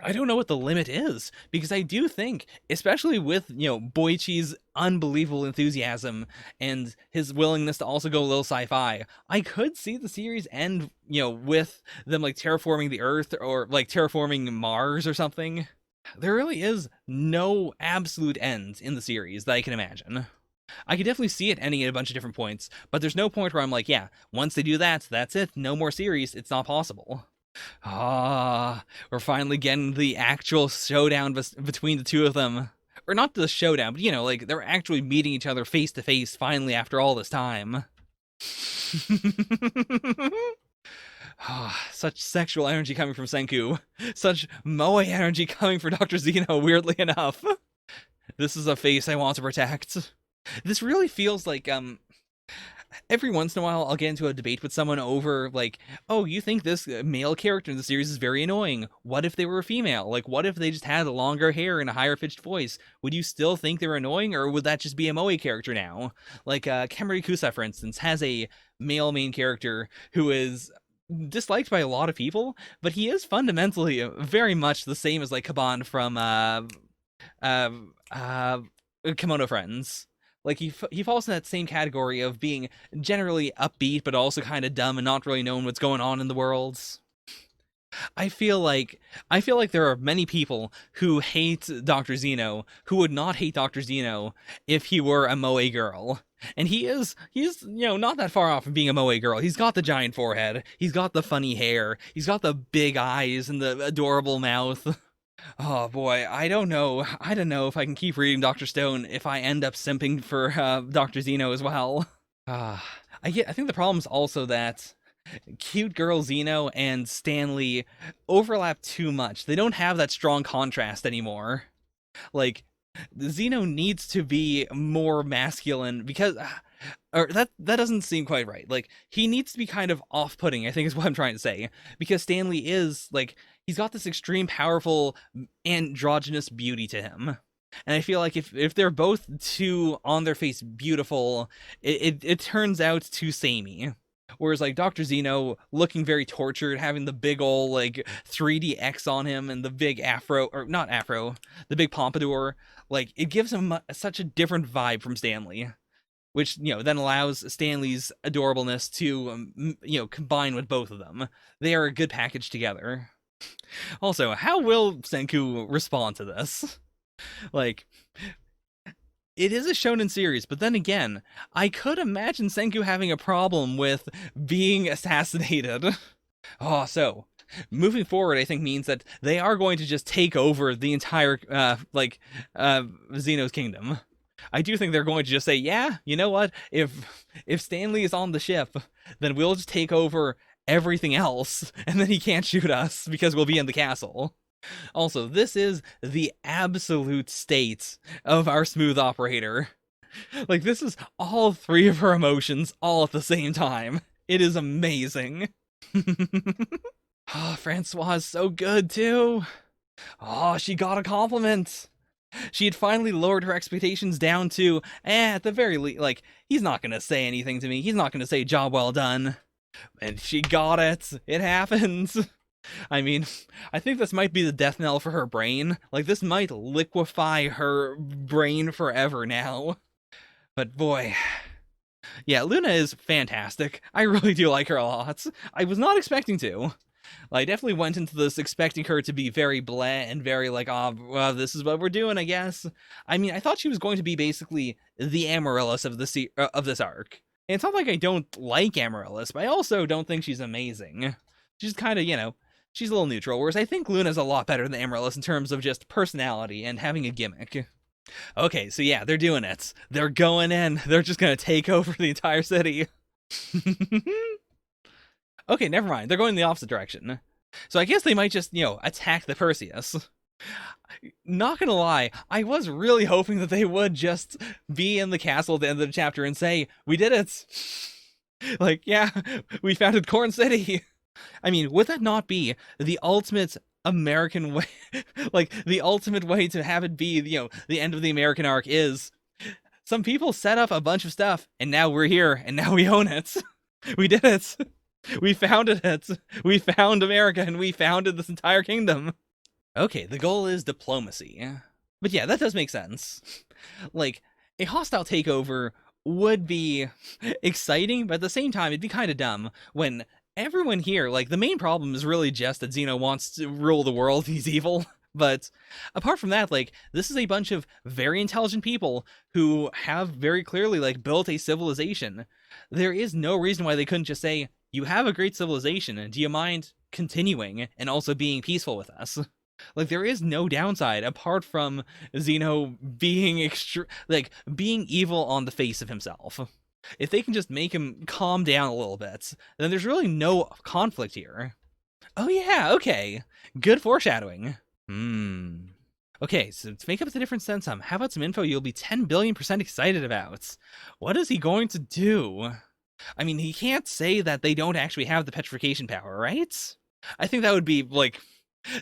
I don't know what the limit is, because I do think, especially with, Boichi's unbelievable enthusiasm and his willingness to also go a little sci-fi, I could see the series end, with them, like, terraforming the Earth, or, like, terraforming Mars or something. There really is no absolute end in the series that I can imagine. I could definitely see it ending at a bunch of different points, but there's no point where I'm like, yeah, once they do that, that's it, no more series, it's not possible. We're finally getting the actual showdown between the two of them. Or not the showdown, but, like, they're actually meeting each other face to face finally after all this time. Such sexual energy coming from Senku. Such moe energy coming for Dr. Zeno, weirdly enough. This is a face I want to protect. This really feels like, every once in a while I'll get into a debate with someone over, like, oh, you think this male character in the series is very annoying. What if they were a female? Like, what if they just had longer hair and a higher pitched voice? Would you still think they're annoying, or would that just be a moe character now? Like, Kemari Kusa, for instance, has a male main character who is disliked by a lot of people, but he is fundamentally very much the same as, like, Kaban from Kimono Friends. Like, he falls in that same category of being generally upbeat, but also kind of dumb and not really knowing what's going on in the world. I feel like there are many people who hate Dr. Zeno who would not hate Dr. Zeno if he were a moe girl. And he's not that far off from being a moe girl. He's got the giant forehead, he's got the funny hair, he's got the big eyes and the adorable mouth. Oh boy, I don't know if I can keep reading Dr. Stone if I end up simping for Dr. Zeno as well. I think the problem is also that cute girl Zeno and Stanley overlap too much. They don't have that strong contrast anymore. Like, Zeno needs to be more masculine, because or that doesn't seem quite right. Like, he needs to be kind of off-putting, I think is what I'm trying to say, because Stanley is, like, he's got this extreme powerful androgynous beauty to him. And I feel like if they're both too on their face beautiful, it turns out too samey. Whereas, like, Dr. Zeno looking very tortured, having the big ol', like, 3D X on him and the big afro, or not afro, the big pompadour, like, it gives him such a different vibe from Stanley, which, then allows Stanley's adorableness to, combine with both of them. They are a good package together. Also, how will Senku respond to this? Like, it is a shonen series, but then again, I could imagine Senku having a problem with being assassinated. So, moving forward, I think means that they are going to just take over the entire, Zeno's kingdom. I do think they're going to just say, yeah, you know what, if Stanley is on the ship, then we'll just take over everything else, and then he can't shoot us because we'll be in the castle. Also, this is the absolute state of our smooth operator. Like, this is all three of her emotions all at the same time. It is amazing. Francois is so good, too. She got a compliment. She had finally lowered her expectations down to, at the very least, like, he's not gonna say anything to me. He's not gonna say, job well done. And she got it. It happens. I mean, I think this might be the death knell for her brain. Like, this might liquefy her brain forever now. But boy, yeah, Luna is fantastic. I really do like her a lot. I was not expecting to. I definitely went into this expecting her to be very bleh and very like, well, this is what we're doing, I guess. I mean, I thought she was going to be basically the Amaryllis of this arc. And it's not like I don't like Amaryllis, but I also don't think she's amazing. She's kind of, she's a little neutral, whereas I think Luna's a lot better than Amaryllis in terms of just personality and having a gimmick. Okay, so yeah, they're doing it. They're going in. They're just gonna take over the entire city. Okay, never mind. They're going in the opposite direction. So I guess they might just, attack the Perseus. Not gonna lie, I was really hoping that they would just be in the castle at the end of the chapter and say, "We did it!" Like, yeah, we founded Corn City. I mean, would that not be the ultimate American way? Like, the ultimate way to have it be, the end of the American arc is some people set up a bunch of stuff, and now we're here, and now we own it. We did it. We founded it. We found America, and we founded this entire kingdom. Okay, the goal is diplomacy. But yeah, that does make sense. Like, a hostile takeover would be exciting, but at the same time, it'd be kind of dumb when everyone here, like, the main problem is really just that Zeno wants to rule the world, he's evil. But apart from that, like, this is a bunch of very intelligent people who have very clearly, like, built a civilization. There is no reason why they couldn't just say, "You have a great civilization, do you mind continuing and also being peaceful with us?" Like, there is no downside apart from Zeno being being evil on the face of himself. If they can just make him calm down a little bit, then there's really no conflict here. Oh yeah, okay. Good foreshadowing. Okay, so to make up the difference then some, how about some info you'll be 10 billion% excited about? What is he going to do? I mean, he can't say that they don't actually have the petrification power, right? I think that would be,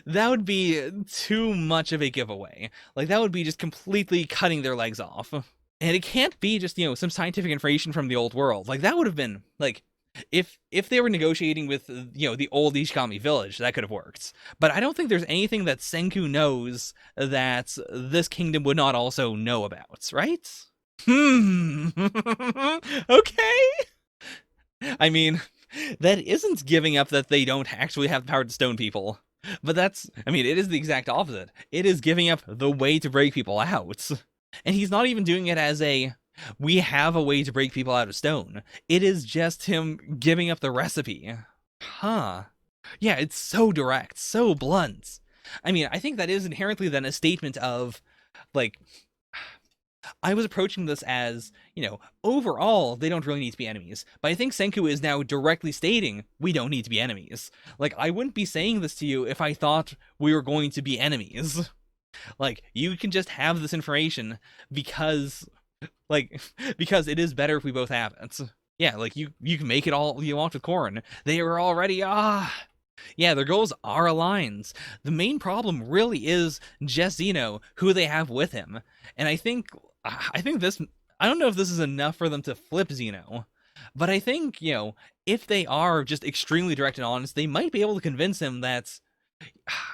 that would be too much of a giveaway. Like, that would be just completely cutting their legs off. And it can't be just, some scientific information from the old world. Like, that would have been, like, if they were negotiating with, the old Ishigami village, that could have worked. But I don't think there's anything that Senku knows that this kingdom would not also know about, right? Okay. I mean, that isn't giving up that they don't actually have the power to stone people. But it is the exact opposite. It is giving up the way to break people out. And he's not even doing it as we have a way to break people out of stone. It is just him giving up the recipe. Huh. Yeah, it's so direct, so blunt. I mean, I think that is inherently then a statement of, like, I was approaching this as, overall, they don't really need to be enemies. But I think Senku is now directly stating, we don't need to be enemies. Like, I wouldn't be saying this to you if I thought we were going to be enemies. Like, you can just have this information because it is better if we both have it. Yeah, like, you can make it all you want with Korn. They are already, yeah, their goals are aligned. The main problem really is just Zeno, who they have with him. And I think this, I don't know if this is enough for them to flip Zeno, but I think, if they are just extremely direct and honest, they might be able to convince him that,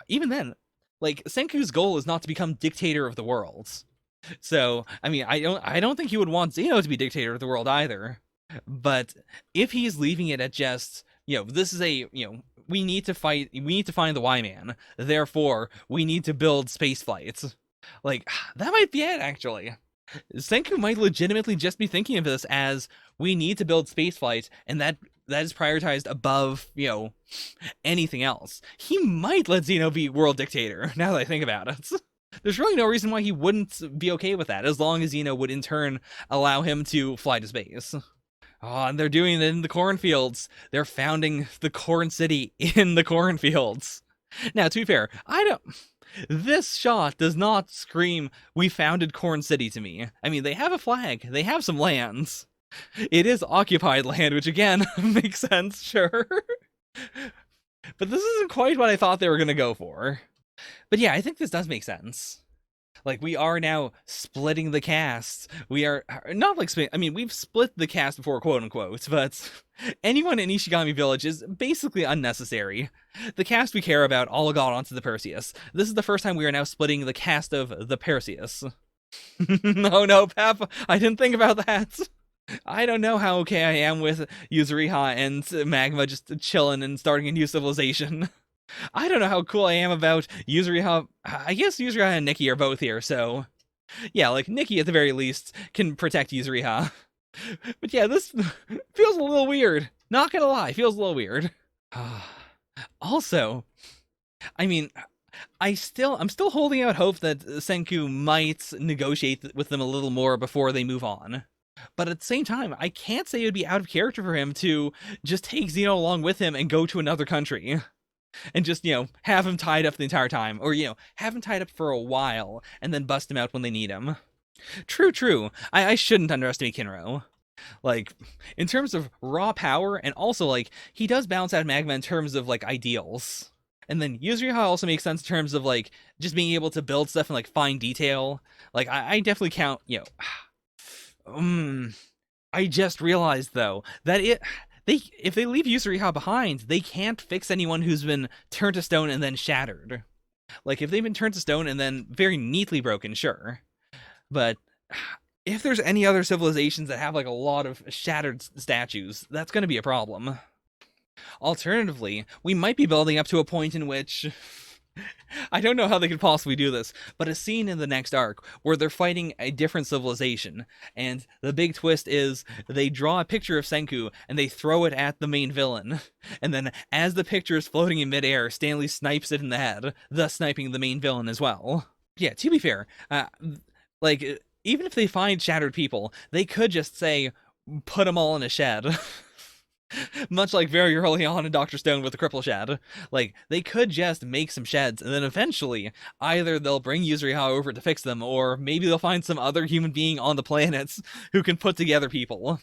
even then, like, Senku's goal is not to become dictator of the world. So, I mean, I don't think he would want Zeno to be dictator of the world either. But if he's leaving it at just, this is we need to find the Y-Man, therefore, we need to build space flights. Like, that might be it, actually. Senku might legitimately just be thinking of this as, we need to build space flights, and that is prioritized above, anything else. He might let Zeno be world dictator, now that I think about it. There's really no reason why he wouldn't be okay with that, as long as Zeno would in turn allow him to fly to space. Oh, and they're doing it in the cornfields. They're founding the Corn City in the cornfields. Now, to be fair, this shot does not scream, we founded Corn City to me. I mean, they have a flag. They have some lands. It is occupied land, which again, makes sense, sure. But this isn't quite what I thought they were going to go for. But yeah, I think this does make sense. Like, we are now splitting the cast. We are not like, we've split the cast before, quote unquote, but anyone in Ishigami Village is basically unnecessary. The cast we care about all got onto the Perseus. This is the first time we are now splitting the cast of the Perseus. Oh no, Pep, I didn't think about that. I don't know how okay I am with Yuzuriha and Magma just chilling and starting a new civilization. I don't know how cool I am about Yuzuriha. I guess Yuzuriha and Nikki are both here, so yeah, like, Nikki at the very least can protect Yuzuriha. But yeah, this feels a little weird. Not gonna lie, feels a little weird. Also, I mean, I'm still holding out hope that Senku might negotiate with them a little more before they move on. But at the same time, I can't say it would be out of character for him to just take Zeno along with him and go to another country. And just, have him tied up the entire time. Or, have him tied up for a while and then bust him out when they need him. True. I shouldn't underestimate Kinro. Like, in terms of raw power, and also, like, he does balance out Magma in terms of, like, ideals. And then Yuzuriha also makes sense in terms of, like, just being able to build stuff in, like, fine detail. Like, I definitely count, I just realized, though, that if they leave Yuzuriha behind, they can't fix anyone who's been turned to stone and then shattered. Like, if they've been turned to stone and then very neatly broken, sure. But if there's any other civilizations that have, like, a lot of shattered statues, that's going to be a problem. Alternatively, we might be building up to a point in which... I don't know how they could possibly do this, but a scene in the next arc where they're fighting a different civilization, and the big twist is they draw a picture of Senku and they throw it at the main villain, and then as the picture is floating in midair, Stanley snipes it in the head, thus sniping the main villain as well. Yeah, to be fair, like, even if they find shattered people, they could just say, put them all in a shed. Much like very early on in Dr. Stone with the cripple shed. Like, they could just make some sheds, and then eventually, either they'll bring Yuzuriha over to fix them, or maybe they'll find some other human being on the planets who can put together people.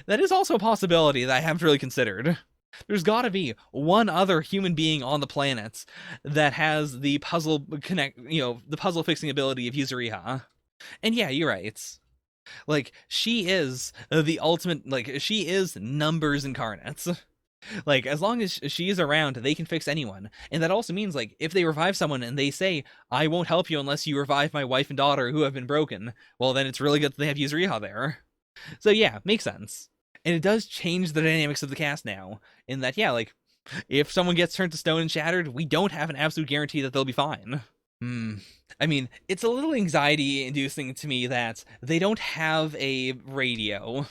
That is also a possibility that I haven't really considered. There's gotta be one other human being on the planet that has the puzzle the puzzle fixing ability of Yuzuriha. And yeah, you're right. Like, she is the ultimate, like, she is numbers incarnates. Like, as long as she's around, they can fix anyone. And that also means, like, if they revive someone and they say, I won't help you unless you revive my wife and daughter who have been broken, well, then it's really good that they have Yuzuriha there. So yeah, makes sense. And it does change the dynamics of the cast now, in that, yeah, like, if someone gets turned to stone and shattered, we don't have an absolute guarantee that they'll be fine. I mean, it's a little anxiety-inducing to me that they don't have a radio.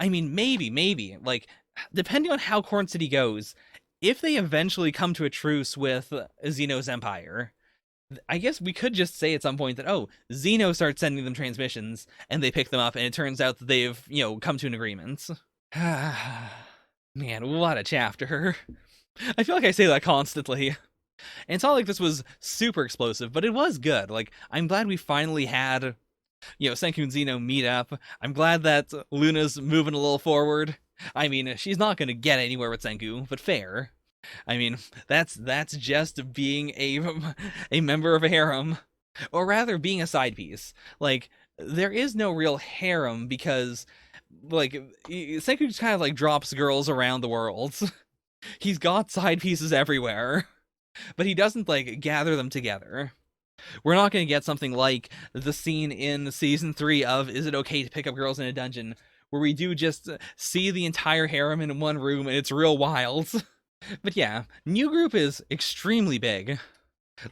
I mean, maybe, like, depending on how Corn City goes, if they eventually come to a truce with Zeno's empire, I guess we could just say at some point that, oh, Zeno starts sending them transmissions, and they pick them up, and it turns out that they've, come to an agreement. Man, what a chapter. I feel like I say that constantly. And it's not like this was super explosive, but it was good. Like, I'm glad we finally had, Senku and Zeno meet up. I'm glad that Luna's moving a little forward. I mean, she's not going to get anywhere with Senku, but fair. I mean, that's just being a member of a harem. Or rather, being a side piece. Like, there is no real harem because, like, Senku just kind of, like, drops girls around the world. He's got side pieces everywhere. But he doesn't, like, gather them together. We're not going to get something like the scene in Season 3 of Is It Okay to Pick Up Girls in a Dungeon, where we do just see the entire harem in one room, and it's real wild. But yeah, New Group is extremely big.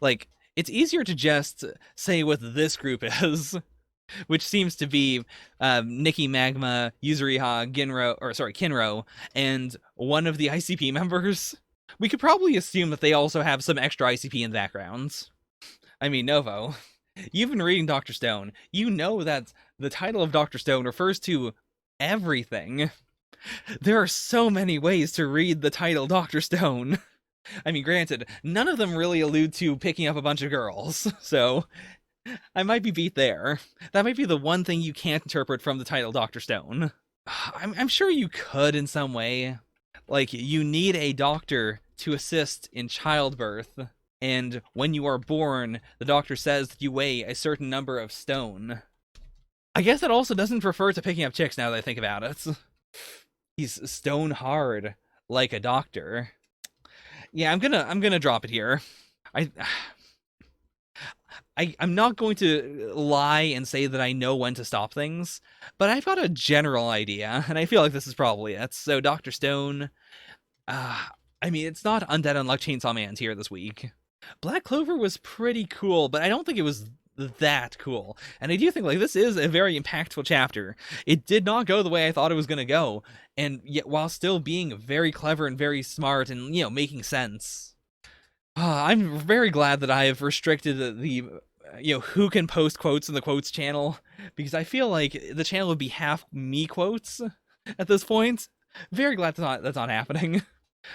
Like, it's easier to just say what this group is, which seems to be Nikki, Magma, Yuzuriha, Kinro, and one of the ICP members. We could probably assume that they also have some extra ICP in the background. I mean, Novo, you've been reading Dr. Stone. You know that the title of Dr. Stone refers to everything. There are so many ways to read the title Dr. Stone. I mean, granted, none of them really allude to picking up a bunch of girls, so I might be beat there. That might be the one thing you can't interpret from the title Dr. Stone. I'm sure you could in some way. Like, you need a doctor to assist in childbirth, and when you are born, the doctor says that you weigh a certain number of stone. I guess that also doesn't refer to picking up chicks now that I think about it. He's stone hard, like a doctor. Yeah, I'm gonna drop it here. I'm not going to lie and say that I know when to stop things, but I've got a general idea, and I feel like this is probably it. So, Dr. Stone, I mean, it's not Undead Unluck Chainsaw Man's here this week. Black Clover was pretty cool, but I don't think it was that cool. And I do think, like, this is a very impactful chapter. It did not go the way I thought it was going to go, and yet while still being very clever and very smart and, making sense. I'm very glad that I have restricted the who can post quotes in the quotes channel, because I feel like the channel would be half me quotes at this point. Very glad that's not happening.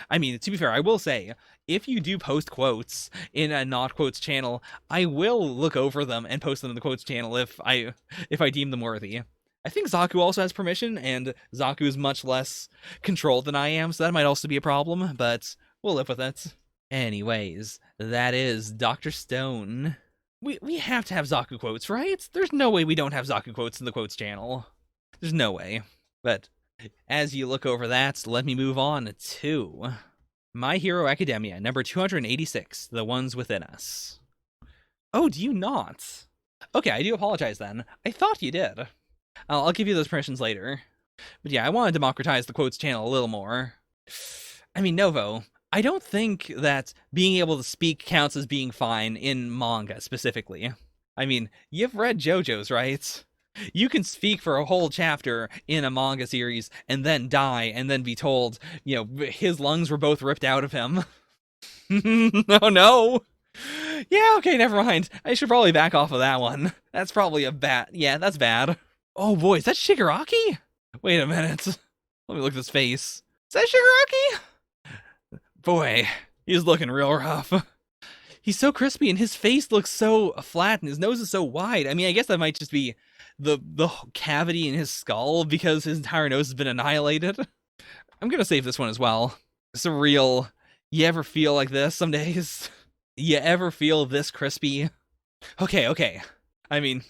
I mean, to be fair, I will say, if you do post quotes in a not quotes channel, I will look over them and post them in the quotes channel if I deem them worthy. I think Zaku also has permission, and Zaku is much less controlled than I am, so that might also be a problem, but we'll live with it. Anyways, that is Dr. Stone. We have to have Zaku quotes, right? There's no way we don't have Zaku quotes in the quotes channel. There's no way. But as you look over that, let me move on to My Hero Academia, number 286, The Ones Within Us. Oh, do you not? Okay, I do apologize then. I thought you did. I'll give you those permissions later. But yeah, I want to democratize the quotes channel a little more. I mean, Novo, I don't think that being able to speak counts as being fine in manga specifically. I mean, you've read JoJo's, right? You can speak for a whole chapter in a manga series and then die and then be told, his lungs were both ripped out of him. Oh no! Yeah, okay, never mind. I should probably back off of that one. That's probably yeah, that's bad. Oh boy, is that Shigaraki? Wait a minute. Let me look at his face. Is that Shigaraki? Boy, he's looking real rough. He's so crispy and his face looks so flat and his nose is so wide. I mean, I guess that might just be the cavity in his skull because his entire nose has been annihilated. I'm gonna save this one as well. Surreal. You ever feel like this some days? You ever feel this crispy? Okay. I mean,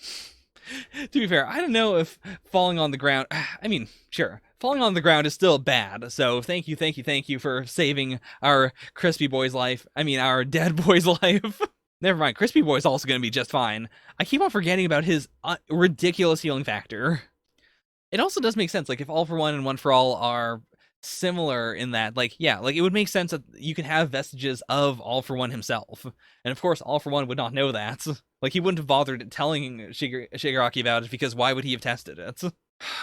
to be fair, I don't know if falling on the ground... I mean, sure. Falling on the ground is still bad, so thank you for saving our crispy boy's life. I mean, our dead boy's life. Never mind, crispy boy's also gonna be just fine. I keep on forgetting about his ridiculous healing factor. It also does make sense, like, if All for One and One for All are similar in that, like, yeah, like, it would make sense that you can have vestiges of All for One himself. And of course, All for One would not know that. Like, he wouldn't have bothered telling Shigaraki about it, because why would he have tested it?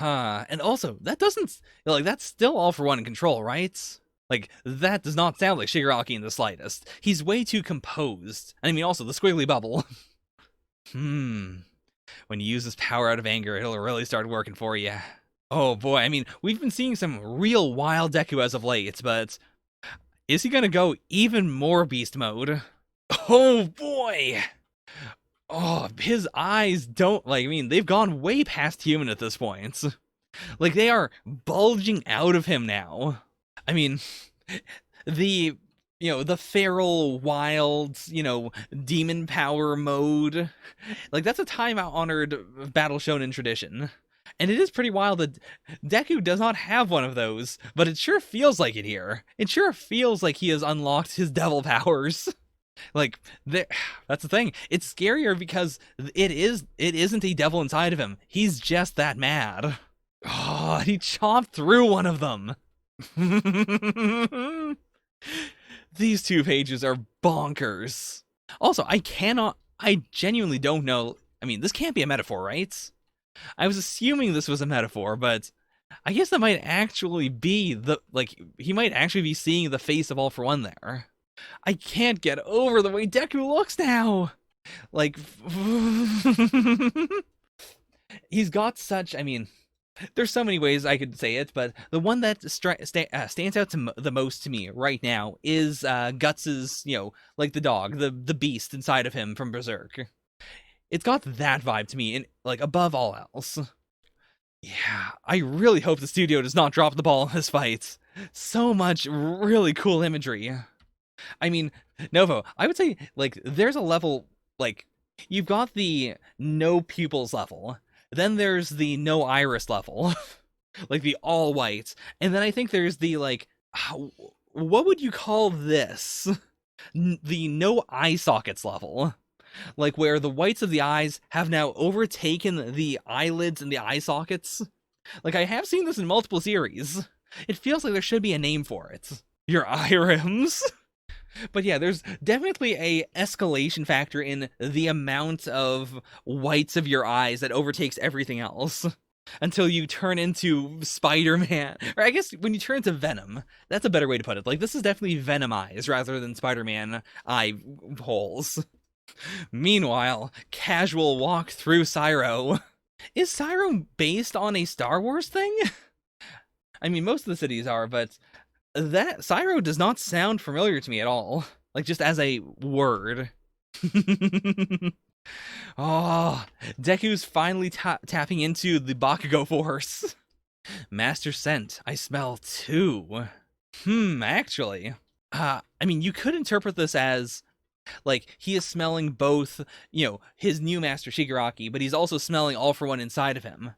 And also, that doesn't, like, that's still All for One in control, right? Like, that does not sound like Shigaraki in the slightest. He's way too composed. I mean, also, the squiggly bubble. When you use this power out of anger, it'll really start working for you. Oh boy, I mean, we've been seeing some real wild Deku as of late, but is he gonna go even more beast mode? Oh boy! Oh, his eyes don't, like, I mean, they've gone way past human at this point. Like, they are bulging out of him now. I mean, the feral, wild, demon power mode, like, that's a time-honored Battle Shonen tradition. And it is pretty wild that Deku does not have one of those, but it sure feels like it here. It sure feels like he has unlocked his devil powers. Like, that's the thing. It's scarier because it isn't a devil inside of him. He's just that mad. Oh, he chopped through one of them. These 2 pages are bonkers. Also, I genuinely don't know. I mean, this can't be a metaphor, right? I was assuming this was a metaphor, but I guess that might actually be he might actually be seeing the face of All for One there. I can't get over the way Deku looks now! Like, he's got such, I mean, there's so many ways I could say it, but the one that stands out the most to me right now is Guts's, like the dog, the beast inside of him from Berserk. It's got that vibe to me, and, like, above all else. Yeah, I really hope the studio does not drop the ball in this fight. So much really cool imagery. I mean, Novo, I would say, like, there's a level, like, you've got the no pupils level, then there's the no iris level, like the all white, and then I think there's the, like, what would you call this? The no eye sockets level. Like, where the whites of the eyes have now overtaken the eyelids and the eye sockets. Like, I have seen this in multiple series. It feels like there should be a name for it. Your eye rims. But yeah, there's definitely a escalation factor in the amount of whites of your eyes that overtakes everything else. Until you turn into Spider-Man. Or I guess when you turn into Venom. That's a better way to put it. Like, this is definitely Venom eyes rather than Spider-Man eye holes. Meanwhile, casual walk through Syro. Is Syro based on a Star Wars thing? I mean, most of the cities are, but that Syro does not sound familiar to me at all. Like, just as a word. Oh, Deku's finally tapping into the Bakugo force. Master scent, I smell too. Actually. I mean, you could interpret this as, like, he is smelling both, his new master Shigaraki, but he's also smelling All For One inside of him.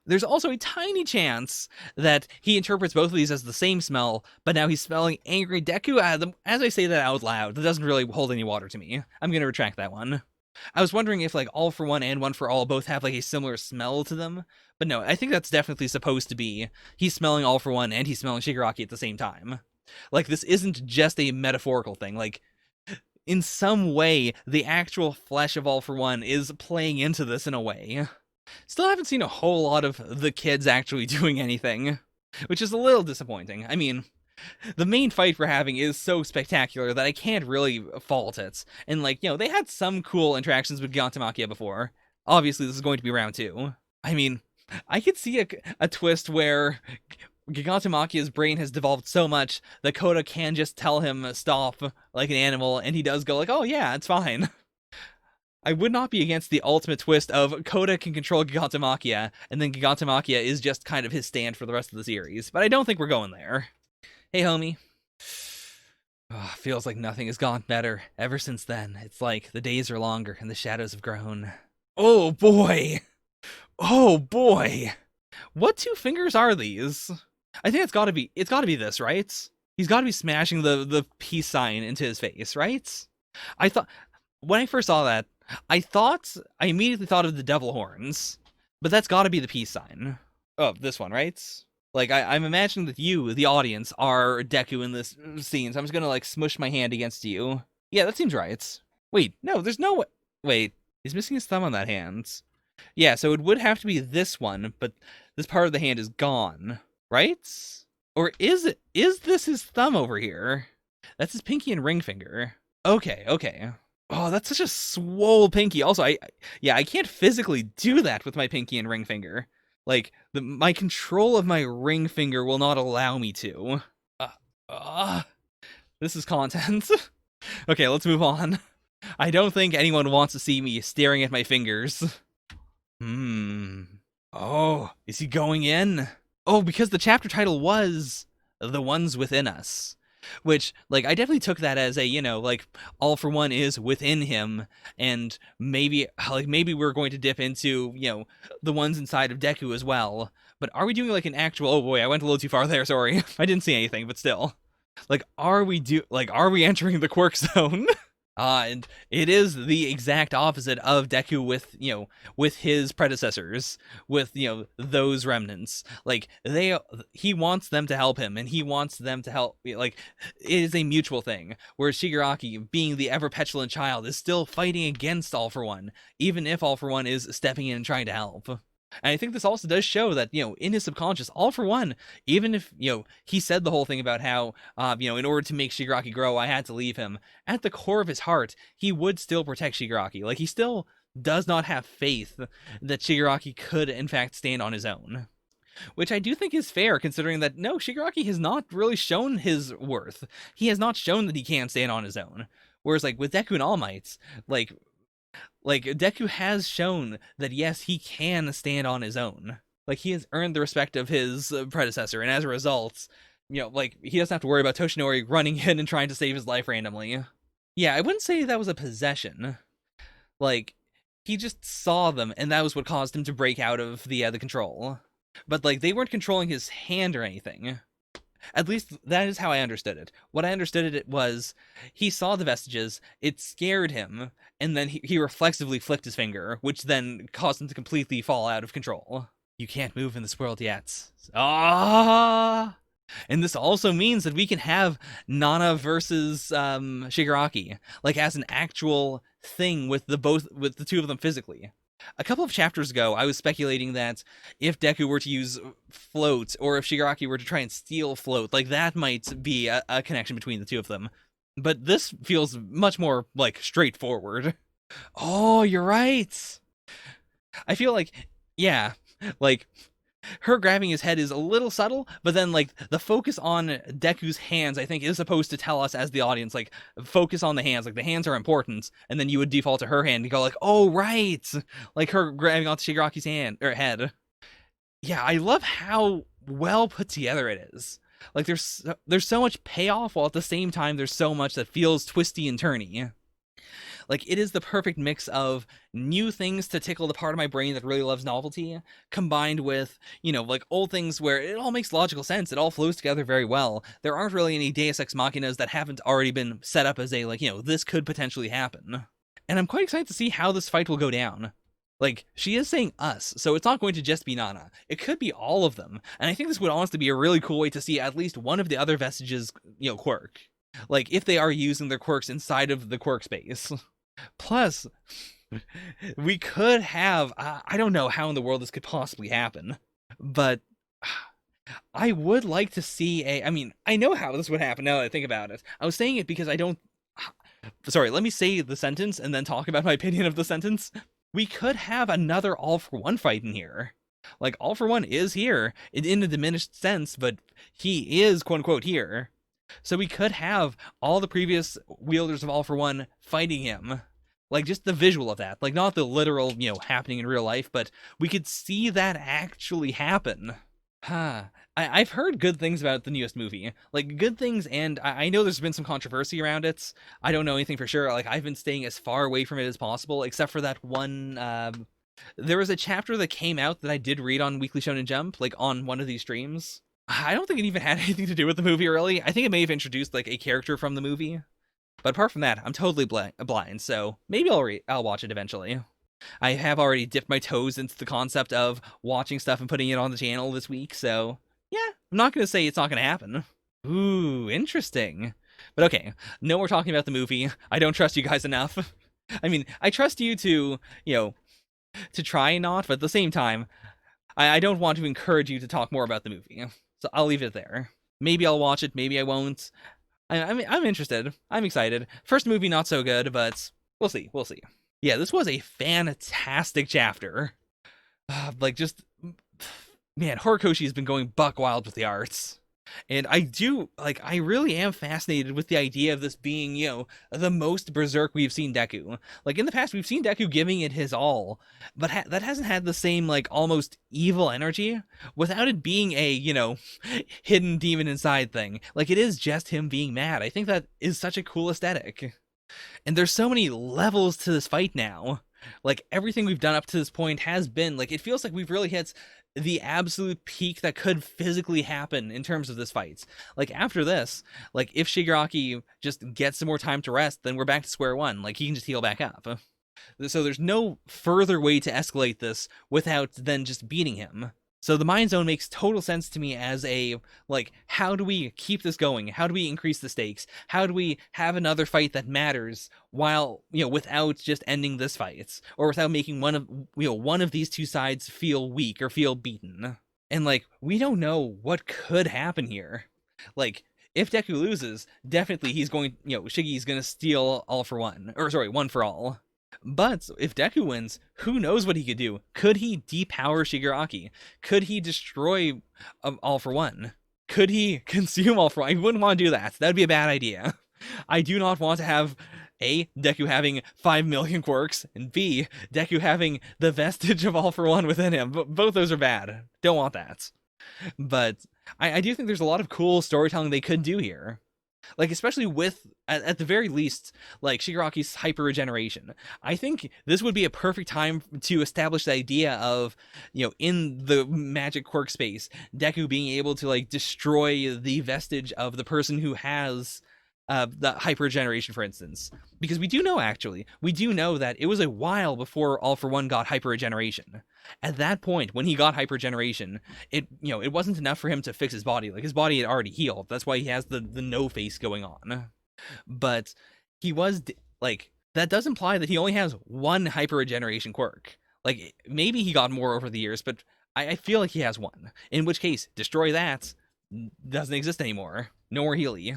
There's also a tiny chance that he interprets both of these as the same smell, but now he's smelling angry Deku. As I say that out loud, that doesn't really hold any water to me. I'm going to retract that one. I was wondering if, like, All For One and One For All both have, like, a similar smell to them. But no, I think that's definitely supposed to be he's smelling All For One and he's smelling Shigaraki at the same time. Like, this isn't just a metaphorical thing. Like, in some way, the actual flesh of All For One is playing into this in a way. Still haven't seen a whole lot of the kids actually doing anything, which is a little disappointing. I mean, the main fight we're having is so spectacular that I can't really fault it. And, like, they had some cool interactions with Gigantomachia before. Obviously, this is going to be round 2. I mean, I could see a twist where Gigantomachia's brain has devolved so much that Koda can just tell him stop like an animal, and he does go like, oh yeah, it's fine. I would not be against the ultimate twist of Koda can control Gigantomachia, and then Gigantomachia is just kind of his stand for the rest of the series, but I don't think we're going there. Hey, homie. Oh, feels like nothing has gone better ever since then. It's like the days are longer and the shadows have grown. Oh boy! Oh boy! What 2 fingers are these? I think it's gotta be this, right? He's gotta be smashing the peace sign into his face, right? I thought, when I first saw that, I immediately thought of the devil horns, but that's gotta be the peace sign. Oh, this one, right? Like, I'm imagining that you, the audience, are Deku in this scene, so I'm just gonna, like, smush my hand against you. Yeah, that seems right. Wait, no, there's no way. Wait, he's missing his thumb on that hand. Yeah, so it would have to be this one, but this part of the hand is gone, right? Or is this his thumb over here? That's his pinky and ring finger. Okay. Oh, that's such a swole pinky. Also, I can't physically do that with my pinky and ring finger. Like, my control of my ring finger will not allow me to. This is content. Okay, let's move on. I don't think anyone wants to see me staring at my fingers. Oh, is he going in? Oh, because the chapter title was The Ones Within Us. Which, like, I definitely took that as a, like, All For One is within him, and maybe we're going to dip into, the ones inside of Deku as well. But are we doing, like, an actual, oh boy, I went a little too far there, sorry. I didn't see anything, but still. Like, are we entering the quirk zone? And it is the exact opposite of Deku with his predecessors, with, those remnants. Like, he wants them to help him, and he wants them to help, like, it is a mutual thing, whereas Shigaraki, being the ever-petulant child, is still fighting against All For One, even if All For One is stepping in and trying to help. And I think this also does show that, in his subconscious, All For One, even if, he said the whole thing about how, in order to make Shigaraki grow, I had to leave him, at the core of his heart, he would still protect Shigaraki. Like, he still does not have faith that Shigaraki could, in fact, stand on his own. Which I do think is fair, considering that, no, Shigaraki has not really shown his worth. He has not shown that he can stand on his own. Whereas, like, with Deku and All Might, like, Deku has shown that, yes, he can stand on his own. Like, he has earned the respect of his predecessor, and as a result, like, he doesn't have to worry about Toshinori running in and trying to save his life randomly. Yeah, I wouldn't say that was a possession. Like, he just saw them, and that was what caused him to break out of the control. But, like, they weren't controlling his hand or anything. At least, that is how I understood it. What I understood it was, he saw the vestiges, it scared him, and then he reflexively flicked his finger, which then caused him to completely fall out of control. You can't move in this world yet. Ah! And this also means that we can have Nana versus Shigaraki, like, as an actual thing with the two of them physically. A couple of chapters ago, I was speculating that if Deku were to use Float, or if Shigaraki were to try and steal Float, like, that might be a connection between the two of them. But this feels much more, like, straightforward. Oh, you're right. I feel like, yeah, like her grabbing his head is a little subtle, but then like the focus on Deku's hands, I think, is supposed to tell us as the audience, like, focus on the hands, like the hands are important, and then you would default to her hand and go like, oh right, like her grabbing onto Shigaraki's hand or head. Yeah, I love how well put together it is. Like there's so much payoff while at the same time there's so much that feels twisty and turny. Like it is the perfect mix of new things to tickle the part of my brain that really loves novelty, combined with, like old things where it all makes logical sense. It all flows together very well. There aren't really any Deus Ex Machinas that haven't already been set up as a, like, this could potentially happen. And I'm quite excited to see how this fight will go down. Like, she is saying us, so it's not going to just be Nana. It could be all of them. And I think this would honestly be a really cool way to see at least one of the other vestiges, quirk. Like, if they are using their quirks inside of the quirk space. Plus, we could have, I don't know how in the world this could possibly happen, but I would like to see I mean, I know how this would happen now that I think about it. I was saying it because I don't, sorry, let me say the sentence and then talk about my opinion of the sentence. We could have another All For One fight in here. Like, All For One is here in a diminished sense, but he is, quote unquote, here. So we could have all the previous wielders of All For One fighting him. Like, just the visual of that. Like, not the literal, happening in real life, but we could see that actually happen. Huh. I've heard good things about the newest movie. Like, good things, and I know there's been some controversy around it. I don't know anything for sure. Like, I've been staying as far away from it as possible, except for that one, there was a chapter that came out that I did read on Weekly Shonen Jump, like, on one of these streams. I don't think it even had anything to do with the movie, really. I think it may have introduced, like, a character from the movie. But apart from that, I'm totally blind, so maybe I'll watch it eventually. I have already dipped my toes into the concept of watching stuff and putting it on the channel this week, so yeah, I'm not going to say it's not going to happen. Ooh, interesting. But okay, no more talking about the movie. I don't trust you guys enough. I mean, I trust you to, to try not, but at the same time, I don't want to encourage you to talk more about the movie. So I'll leave it there. Maybe I'll watch it, maybe I won't. I'm interested. I'm excited. First movie not so good, but we'll see. We'll see. Yeah, this was a fantastic chapter. Like, just, man, Horikoshi has been going buck wild with the arts. And I really am fascinated with the idea of this being, the most berserk we've seen Deku. Like, in the past, we've seen Deku giving it his all, but that hasn't had the same, like, almost evil energy without it being a, hidden demon inside thing. Like, it is just him being mad. I think that is such a cool aesthetic. And there's so many levels to this fight now. Like, everything we've done up to this point has been, like, it feels like we've really hit the absolute peak that could physically happen in terms of this fight. Like, after this, like, if Shigaraki just gets some more time to rest, then we're back to square one. Like, he can just heal back up. So there's no further way to escalate this without then just beating him. So the Mind Zone makes total sense to me as a, like, how do we keep this going? How do we increase the stakes? How do we have another fight that matters while, without just ending this fight? Or without making one of these two sides feel weak or feel beaten? And, like, we don't know what could happen here. Like, if Deku loses, definitely he's going, Shiggy's gonna steal All For One. Or, sorry, One For All. But if Deku wins, who knows what he could do? Could he depower Shigaraki? Could he destroy All For One? Could he consume All For One? I wouldn't want to do that. That would be a bad idea. I do not want to have A, Deku having 5 million quirks, and B, Deku having the vestige of All For One within him. Both those are bad. Don't want that. But I do think there's a lot of cool storytelling they could do here. Like, especially with, at the very least, like, Shigaraki's hyper regeneration. I think this would be a perfect time to establish the idea of, in the magic quirk space, Deku being able to, like, destroy the vestige of the person who has the hyper regeneration, for instance. Because we do know that it was a while before All For One got hyper regeneration. At that point, when he got hyper regeneration, it wasn't enough for him to fix his body. Like, his body had already healed. That's why he has the no face going on. But he was, like, that does imply that he only has one hyper regeneration quirk. Like, maybe he got more over the years, but I feel like he has one. In which case, destroy that, doesn't exist anymore. No more Healy.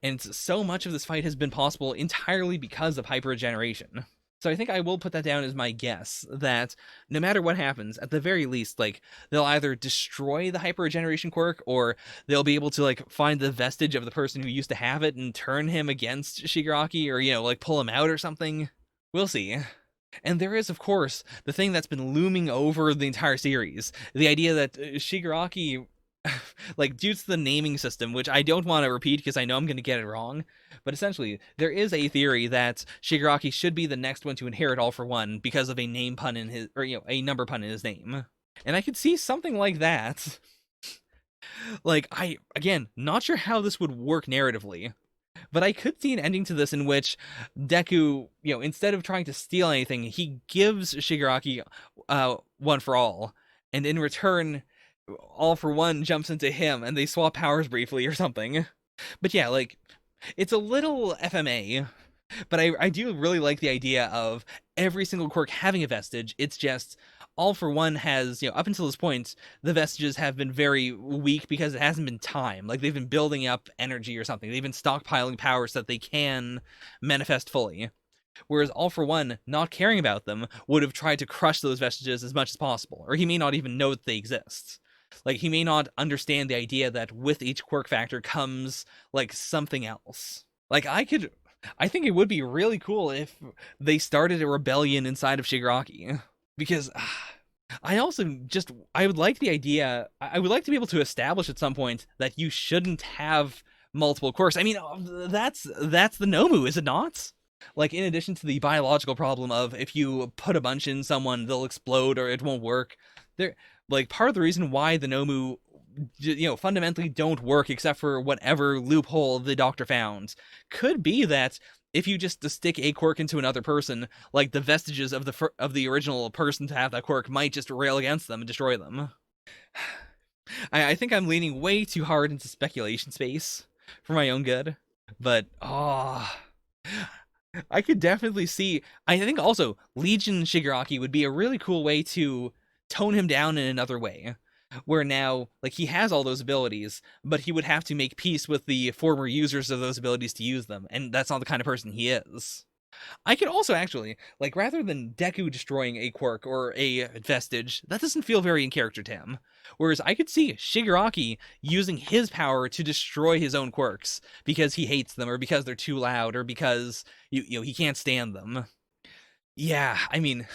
And so much of this fight has been possible entirely because of hyper regeneration. So I think I will put that down as my guess, that no matter what happens, at the very least, like, they'll either destroy the hyper regeneration quirk, or they'll be able to, like, find the vestige of the person who used to have it and turn him against Shigaraki, or, like, pull him out or something. We'll see. And there is, of course, the thing that's been looming over the entire series, the idea that Shigaraki, like, due to the naming system, which I don't want to repeat because I know I'm going to get it wrong, but essentially, there is a theory that Shigaraki should be the next one to inherit All for One because of a name pun in his, or, a number pun in his name. And I could see something like that. Like, again, not sure how this would work narratively, but I could see an ending to this in which Deku, instead of trying to steal anything, he gives Shigaraki One for All, and in return, All for One jumps into him, and they swap powers briefly or something. But yeah, like, it's a little FMA, but I do really like the idea of every single quirk having a vestige. It's just All for One has, up until this point, the vestiges have been very weak because it hasn't been time. Like, they've been building up energy or something. They've been stockpiling powers so that they can manifest fully. Whereas All for One, not caring about them, would have tried to crush those vestiges as much as possible. Or he may not even know that they exist. Like, he may not understand the idea that with each quirk factor comes, like, something else. Like, I think it would be really cool if they started a rebellion inside of Shigaraki. Because I would like the idea, I would like to be able to establish at some point that you shouldn't have multiple quirks. I mean, that's the Nomu, is it not? Like, in addition to the biological problem of if you put a bunch in someone, they'll explode or it won't work. Like, part of the reason why the Nomu, fundamentally don't work except for whatever loophole the doctor found could be that if you just stick a quirk into another person, like, the vestiges of the original person to have that quirk might just rail against them and destroy them. I think I'm leaning way too hard into speculation space for my own good, but I could definitely see. I think also Legion Shigaraki would be a really cool way to tone him down in another way, where now, like, he has all those abilities, but he would have to make peace with the former users of those abilities to use them, and that's not the kind of person he is. I could also actually, like, rather than Deku destroying a quirk or a vestige, that doesn't feel very in character to him. Whereas I could see Shigaraki using his power to destroy his own quirks because he hates them, or because they're too loud, or because he can't stand them. Yeah, I mean,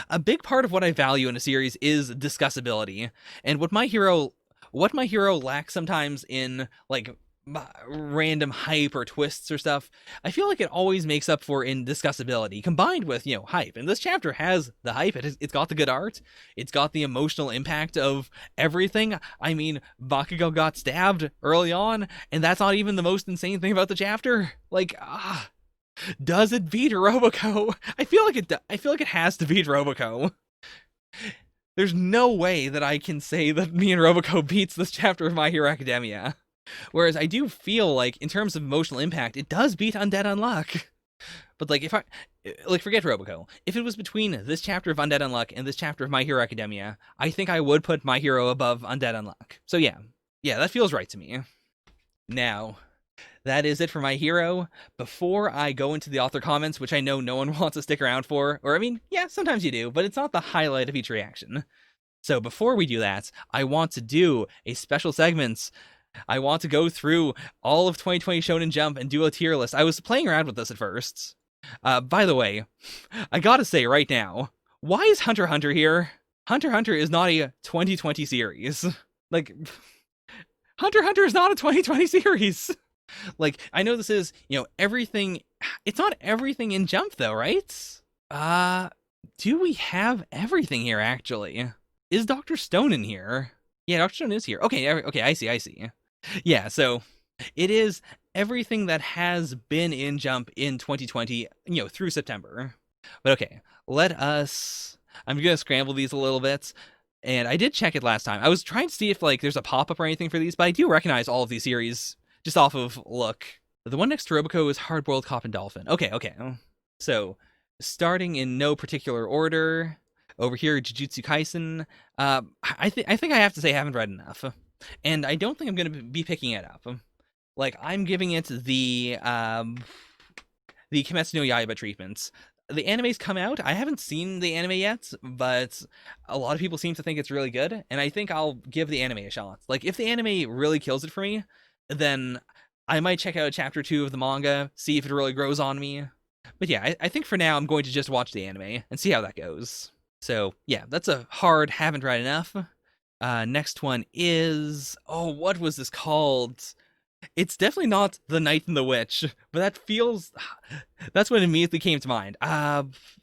a big part of what I value in a series is discussability, and what my hero lacks sometimes in, like, random hype or twists or stuff, I feel like it always makes up for in discussability combined with, hype. And this chapter has the hype. It's got the good art. It's got the emotional impact of everything. I mean, Bakugo got stabbed early on, and that's not even the most insane thing about the chapter. Like, does it beat Roboco? I feel like it has to beat Roboco. There's no way that I can say that me and Roboco beats this chapter of My Hero Academia. Whereas I do feel like, in terms of emotional impact, it does beat Undead Unluck. But, like, forget Roboco. If it was between this chapter of Undead Unluck and this chapter of My Hero Academia, I think I would put My Hero above Undead Unluck. So yeah, that feels right to me. Now, that is it for My Hero. Before I go into the author comments, which I know no one wants to stick around for, or I mean, yeah, sometimes you do, but it's not the highlight of each reaction. So before we do that, I want to do a special segment. I want to go through all of 2020 Shonen Jump and do a tier list. I was playing around with this at first. By the way, I gotta say right now, why is Hunter x Hunter here? Hunter x Hunter is not a 2020 series. Like, Hunter x Hunter is not a 2020 series. Like, I know this is, everything. It's not everything in Jump, though, right? Do we have everything here, actually? Is Dr. Stone in here? Yeah, Dr. Stone is here. Okay, I see. Yeah, so it is everything that has been in Jump in 2020, through September. But okay, I'm gonna scramble these a little bit. And I did check it last time. I was trying to see if, like, there's a pop-up or anything for these, but I do recognize all of these series just off of look. The one next to Roboco is Hard-Boiled Cop and Dolphin. Okay. So, starting in no particular order, over here, Jujutsu Kaisen. I think I have to say I haven't read enough, and I don't think I'm going to be picking it up. Like, I'm giving it the Kimetsu no Yaiba treatment. the anime's come out. I haven't seen the anime yet, but a lot of people seem to think it's really good, and I think I'll give the anime a shot. Like, if the anime really kills it for me, then I might check out chapter 2 of the manga, see if it really grows on me. But yeah, I think for now I'm going to just watch the anime and see how that goes. So yeah, that's a hard haven't read enough. Next one is, oh, what was this called? It's definitely not The Knight and the Witch, but that's what immediately came to mind.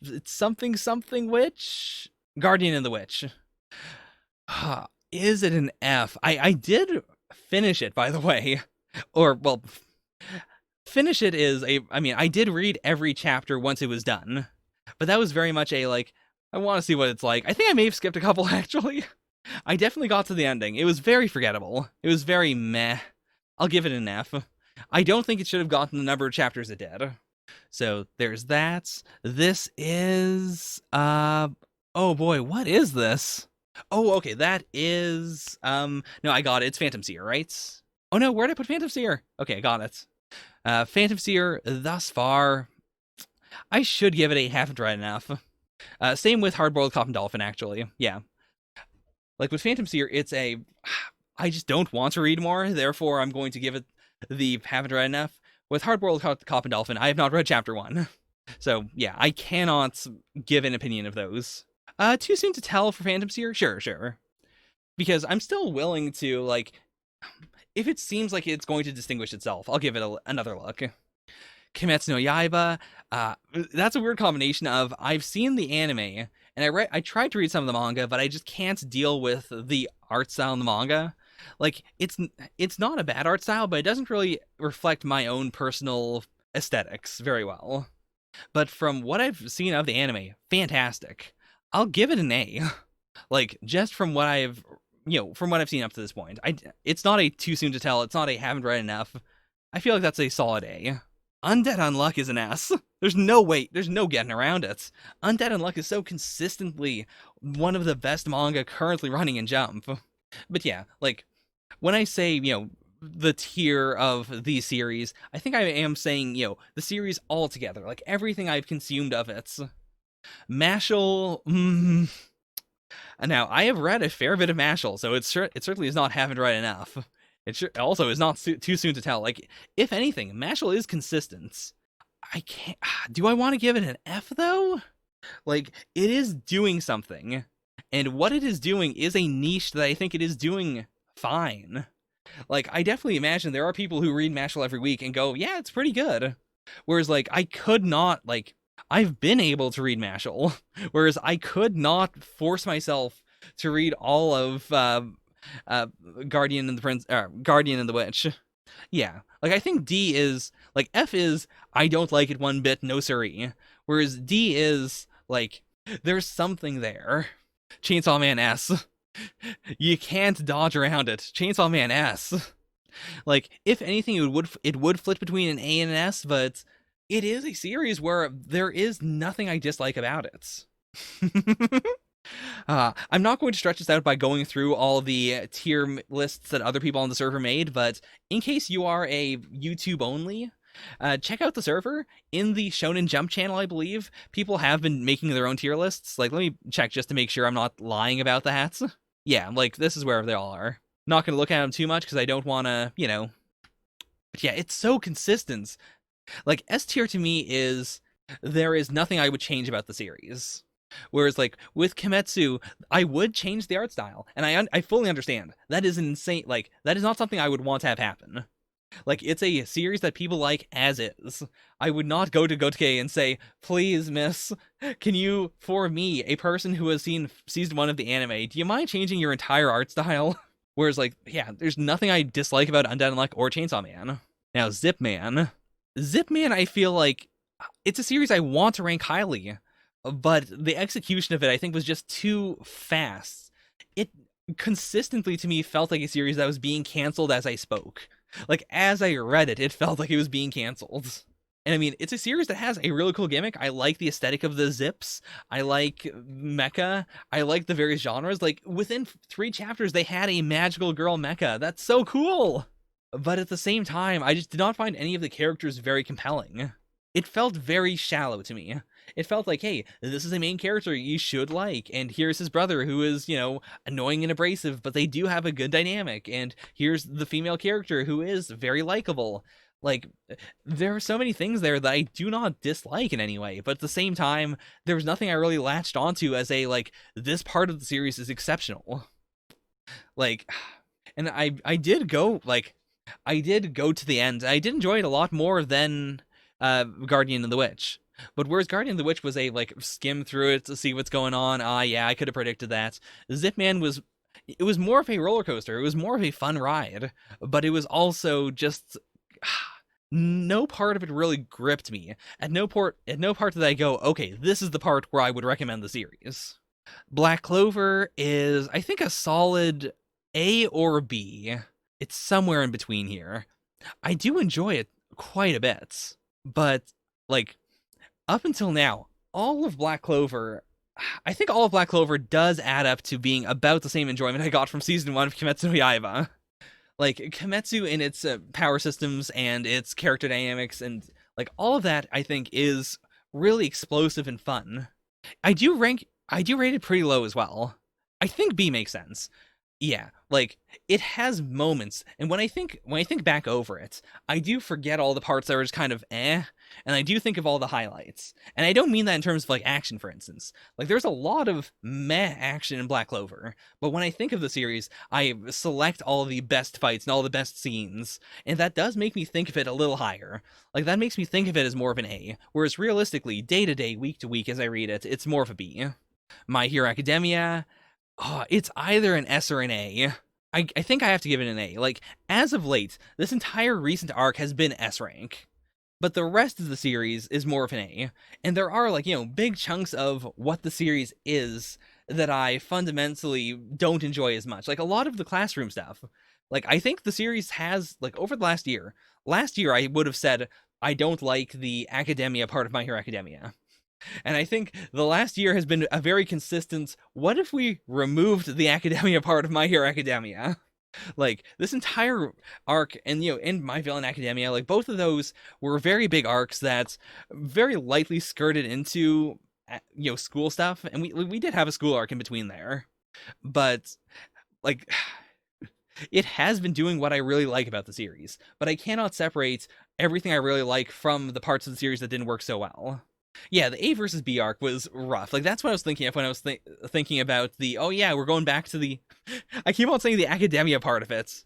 It's something witch? Guardian and the Witch. Is it an F? I did finish it, by the way. Or, well, finish it is I did read every chapter once it was done, but that was very much a, like, I want to see what it's like. I think I may have skipped a couple, actually. I definitely got to the ending. It was very forgettable. It was very meh. I'll give it an F. I don't think it should have gotten the number of chapters it did. So there's that. This is, oh boy, what is this? Oh, okay, that is, no, I got it. It's Phantom Seer, right? Oh no, where'd I put Phantom Seer? Okay, I got it. Phantom Seer, thus far, I should give it a haven't read enough. Same with Hard-Boiled Cop and Dolphin, actually. Yeah. Like, with Phantom Seer, it's a, I just don't want to read more, therefore I'm going to give it the haven't read enough. With Hard-Boiled Cop and Dolphin, I have not read chapter 1. So, yeah, I cannot give an opinion of those. Too soon to tell for Phantom Seer? Sure. Because I'm still willing to, like, if it seems like it's going to distinguish itself, I'll give it another look. Kimetsu no Yaiba, that's a weird combination of, I've seen the anime, and I tried to read some of the manga, but I just can't deal with the art style in the manga. Like, it's not a bad art style, but it doesn't really reflect my own personal aesthetics very well. But from what I've seen of the anime, fantastic. I'll give it an A. Like, just from what I've seen up to this point. It's not a too soon to tell, it's not a haven't read enough. I feel like that's a solid A. Undead Unluck is an S. There's no getting around it. Undead Unluck is so consistently one of the best manga currently running in Jump. But yeah, like, when I say, the tier of the series, I think I am saying, the series altogether, like, everything I've consumed of it. Mashle, Now, I have read a fair bit of Mashle, so it certainly is not haven't read enough. It also is not too soon to tell. Like, if anything, Mashle is consistent. I can't... Do I want to give it an F, though? Like, it is doing something. And what it is doing is a niche that I think it is doing fine. Like, I definitely imagine there are people who read Mashle every week and go, yeah, it's pretty good. Whereas, like, I could not, like... I've been able to read Mashle, whereas I could not force myself to read all of... Guardian and the Witch. Yeah, like, I think D is, like, F is, I don't like it one bit, no siree. Whereas D is, like, there's something there. Chainsaw Man S. You can't dodge around it. Chainsaw Man S. Like, if anything, it would flip between an A and an S, but it is a series where there is nothing I dislike about it. I'm not going to stretch this out by going through all the tier lists that other people on the server made, but in case you are a YouTube only, check out the server. In the Shonen Jump channel, I believe, people have been making their own tier lists. Like, let me check just to make sure I'm not lying about that. Yeah, like, this is where they all are. Not going to look at them too much because I don't want to, But yeah, it's so consistent. Like, S tier to me is, there is nothing I would change about the series. Whereas, like, with Kimetsu, I would change the art style, and I fully understand. That is insane. Like, that is not something I would want to have happen. Like, it's a series that people like as is. I would not go to Gotake and say, please, miss, can you, for me, a person who has seen season 1 of the anime, do you mind changing your entire art style? Whereas, like, yeah, there's nothing I dislike about Undead Unluck or Chainsaw Man. Now, Zip Man, I feel like it's a series I want to rank highly. But the execution of it, I think, was just too fast. It consistently, to me, felt like a series that was being canceled as I spoke. Like, as I read it, it felt like it was being canceled. And I mean, it's a series that has a really cool gimmick. I like the aesthetic of the zips. I like mecha. I like the various genres. Like, within 3 chapters, they had a magical girl mecha. That's so cool! But at the same time, I just did not find any of the characters very compelling. it felt very shallow to me. It felt like, hey, this is a main character you should like, and here's his brother who is, annoying and abrasive, but they do have a good dynamic, and here's the female character who is very likable. Like, there are so many things there that I do not dislike in any way, but at the same time, there was nothing I really latched onto as a, like, this part of the series is exceptional. Like, and I did go, like, I did go to the end. I did enjoy it a lot more than Guardian and the Witch. But whereas Guardian of the Witch was a, like, skim through it to see what's going on, yeah, I could have predicted that. Zipman was, it was more of a roller coaster. It was more of a fun ride, but it was also just, no part of it really gripped me. At no part did I go, okay, this is the part where I would recommend the series. Black Clover is, I think, a solid A or B. It's somewhere in between here. I do enjoy it quite a bit, but, like, up until now, all of Black Clover, I think all of Black Clover does add up to being about the same enjoyment I got from season 1 of Kimetsu no Yaiba. Like, Kimetsu in its power systems and its character dynamics and, like, all of that, I think, is really explosive and fun. I do rate it pretty low as well. I think B makes sense. Yeah, like, it has moments, and when I think back over it, I do forget all the parts that were just kind of and I do think of all the highlights. And I don't mean that in terms of, like, action, for instance. Like, there's a lot of meh action in Black Clover, but when I think of the series, I select all the best fights and all the best scenes, and that does make me think of it a little higher. Like, that makes me think of it as more of an A, whereas realistically, day to day, week to week, as I read it, it's more of a B. My Hero Academia, it's either an S or an A. I think I have to give it an A. Like, as of late, this entire recent arc has been S rank. But the rest of the series is more of an A. And there are, like, big chunks of what the series is that I fundamentally don't enjoy as much. Like, a lot of the classroom stuff. Like, I think the series has, like, over the last year I would have said I don't like the academia part of My Hero Academia. And I think the last year has been a very consistent, what if we removed the academia part of My Hero Academia? Like, this entire arc, and, and My Villain Academia, like, both of those were very big arcs that very lightly skirted into, school stuff, and we did have a school arc in between there. But, like, it has been doing what I really like about the series, but I cannot separate everything I really like from the parts of the series that didn't work so well. Yeah, the A versus B arc was rough. Like, that's what I was thinking of when I was thinking about the, oh yeah, we're going back to the, I keep on saying the academia part of it.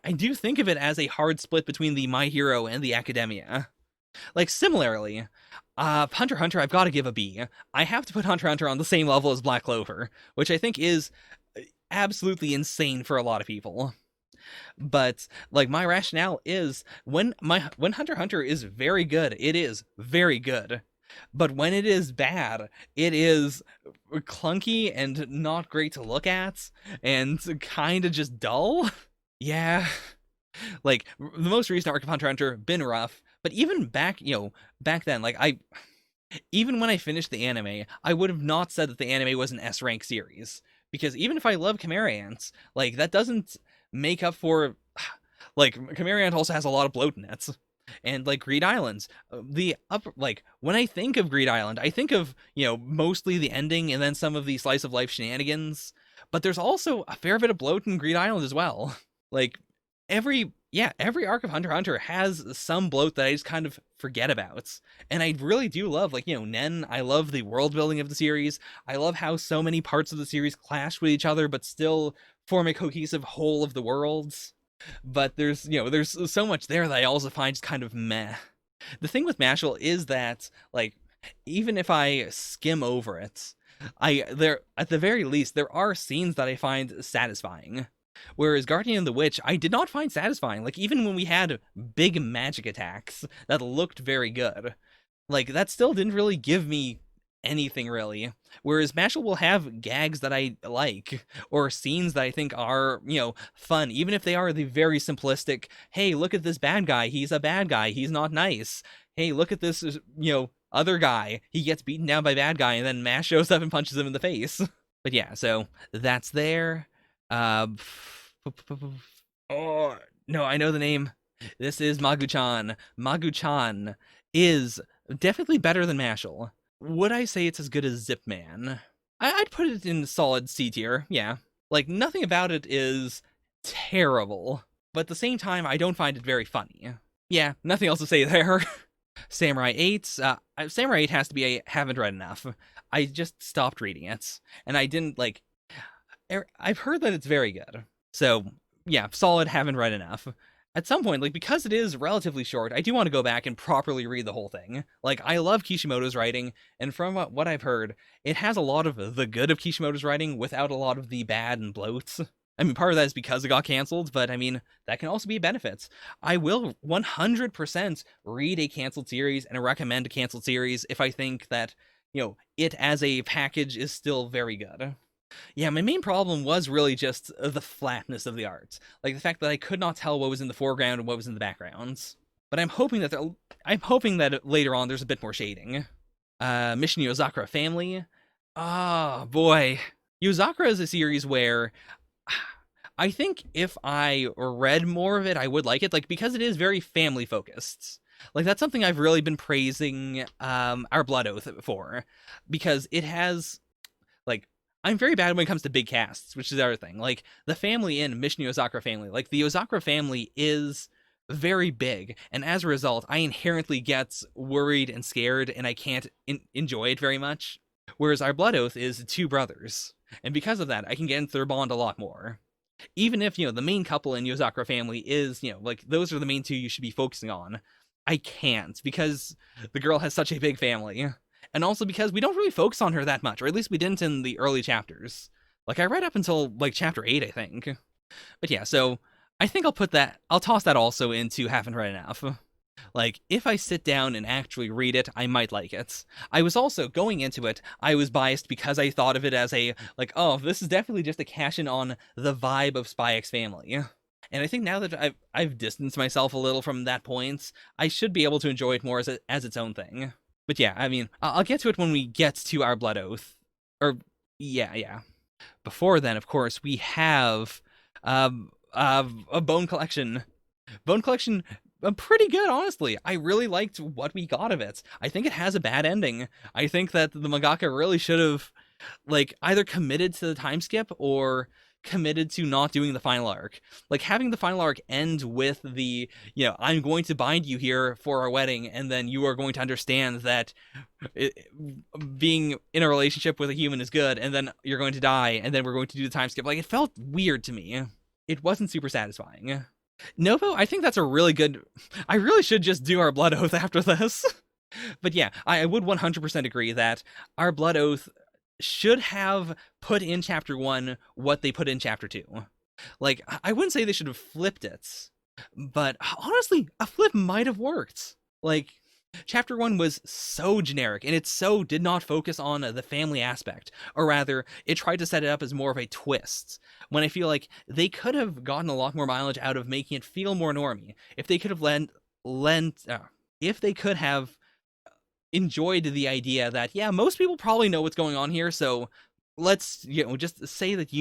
I do think of it as a hard split between the My Hero and the academia. Like, similarly, Hunter x Hunter, I've got to give a B. I have to put Hunter x Hunter on the same level as Black Clover, which I think is absolutely insane for a lot of people. But, like, my rationale is, when Hunter x Hunter is very good, it is very good. But when it is bad, it is clunky and not great to look at, and kind of just dull. Yeah. Like, the most recent arc of Hunter x Hunter, been rough, but even back then, like, even when I finished the anime, I would have not said that the anime was an S-rank series. Because even if I love Chimera Ants, like, that doesn't make up for, like, Chimera Ant also has a lot of bloat in it. And, like, Greed Islands, when I think of Greed Island, I think of, mostly the ending and then some of the slice of life shenanigans, but there's also a fair bit of bloat in Greed Island as well. Like, every arc of Hunter x Hunter has some bloat that I just kind of forget about. And I really do love, like, Nen, I love the world building of the series. I love how so many parts of the series clash with each other, but still form a cohesive whole of the worlds. But there's so much there that I also find just kind of meh. The thing with Mashal is that, like, even if I skim over it, at the very least, there are scenes that I find satisfying. Whereas Guardian of the Witch, I did not find satisfying. Like, even when we had big magic attacks that looked very good, like, that still didn't really give me anything, really. Whereas Mashal will have gags that I like, or scenes that I think are, fun, even if they are the very simplistic, hey, look at this bad guy, he's a bad guy, he's not nice. Hey, look at this, other guy, he gets beaten down by bad guy, and then Mash shows up and punches him in the face. But yeah, so that's there. Oh, no, I know the name. This is Magu-chan. Magu-chan is Definitely better than Mashal. Would I say it's as good as Zip Man? I'd put it in solid C tier, yeah. Like, nothing about it is terrible, but at the same time, I don't find it very funny. Yeah, nothing else to say there. Samurai 8, Samurai 8 has to be a haven't read enough. I just stopped reading it, and I didn't, like, I've heard that it's very good. So, yeah, solid haven't read enough. At some point, like, because it is relatively short, I do want to go back and properly read the whole thing. Like, I love Kishimoto's writing, and from what I've heard, it has a lot of the good of Kishimoto's writing without a lot of the bad and bloats. I mean, part of that is because it got canceled, but I mean, that can also be benefits. I will 100% read a canceled series and recommend a canceled series if I think that, it as a package is still very good. Yeah, my main problem was really just the flatness of the art. Like, the fact that I could not tell what was in the foreground and what was in the backgrounds. But I'm hoping that later on there's a bit more shading. Mission Yozakura Family. Oh, boy. Yozakura is a series where I think if I read more of it, I would like it, like, because it is very family focused. Like, that's something I've really been praising Our Blood Oath for, because it has, like, I'm very bad when it comes to big casts, which is the other thing. Like, the family in Mission Yozakura Family, like, the Yozakura family is very big, and as a result, I inherently get worried and scared, and I can't enjoy it very much. Whereas Our Blood Oath is two brothers, and because of that, I can get into their bond a lot more. Even if, the main couple in Yozakura Family is, like, those are the main two you should be focusing on, I can't, because the girl has such a big family. And also because we don't really focus on her that much, or at least we didn't in the early chapters. Like, I read up until, like, chapter 8, I think. But yeah, so I think I'll toss that also into haven't read enough. Like, if I sit down and actually read it, I might like it. I was also, going into it, I was biased because I thought of it as a, like, oh, this is definitely just a cash-in on the vibe of Spy X Family. And I think now that I've distanced myself a little from that point, I should be able to enjoy it more as its own thing. But yeah, I mean, I'll get to it when we get to Our Blood Oath. Or, yeah. Before then, of course, we have a Bone Collection. Bone Collection, pretty good, honestly. I really liked what we got of it. I think it has a bad ending. I think that the mangaka really should have, like, either committed to the time skip or committed to not doing the final arc. Like, having the final arc end with the, I'm going to bind you here for our wedding, and then you are going to understand that being in a relationship with a human is good, and then you're going to die, and then we're going to do the time skip. Like, it felt weird to me. It wasn't super satisfying. Novo, I think that's a really good... I really should just do Our Blood Oath after this. But yeah, I would 100% agree that Our Blood Oath should have put in chapter 1 what they put in chapter 2. Like, I wouldn't say they should have flipped it, but honestly, a flip might have worked. Like, chapter 1 was so generic, and it so did not focus on the family aspect, or rather, it tried to set it up as more of a twist, when I feel like they could have gotten a lot more mileage out of making it feel more normie, if they could have if they could have enjoyed the idea that, yeah, most people probably know what's going on here, so let's, just say that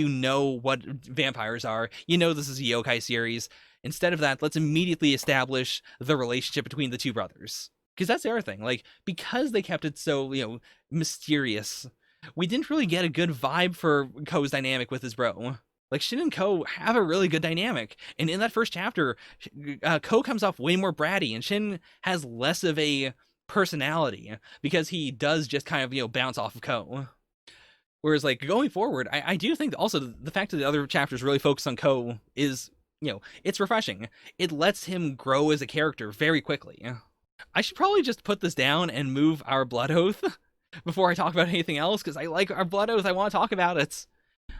what vampires are. This is a yokai series. Instead of that, let's immediately establish the relationship between the two brothers. Because that's the other thing. Like, because they kept it so, mysterious, we didn't really get a good vibe for Ko's dynamic with his bro. Like, Shin and Ko have a really good dynamic. And in that first chapter, Ko comes off way more bratty, and Shin has less of a personality because he does just kind of bounce off of Ko. Whereas, like, going forward, I do think also the fact that the other chapters really focus on Ko is, it's refreshing. It lets him grow as a character very quickly. I should probably just put this down and move Our Blood Oath before I talk about anything else, because I like Our Blood Oath. I want to talk about it.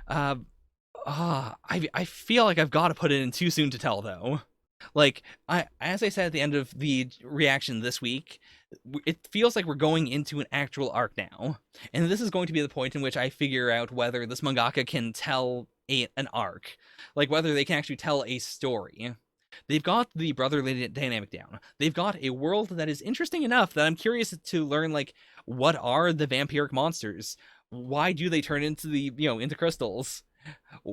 I feel like I've got to put it in Too Soon to Tell, though. Like, as I said at the end of the reaction this week, it feels like we're going into an actual arc now. And this is going to be the point in which I figure out whether this mangaka can tell an arc. Like, whether they can actually tell a story. They've got the brotherly dynamic down. They've got a world that is interesting enough that I'm curious to learn, like, what are the vampiric monsters? Why do they turn into into crystals?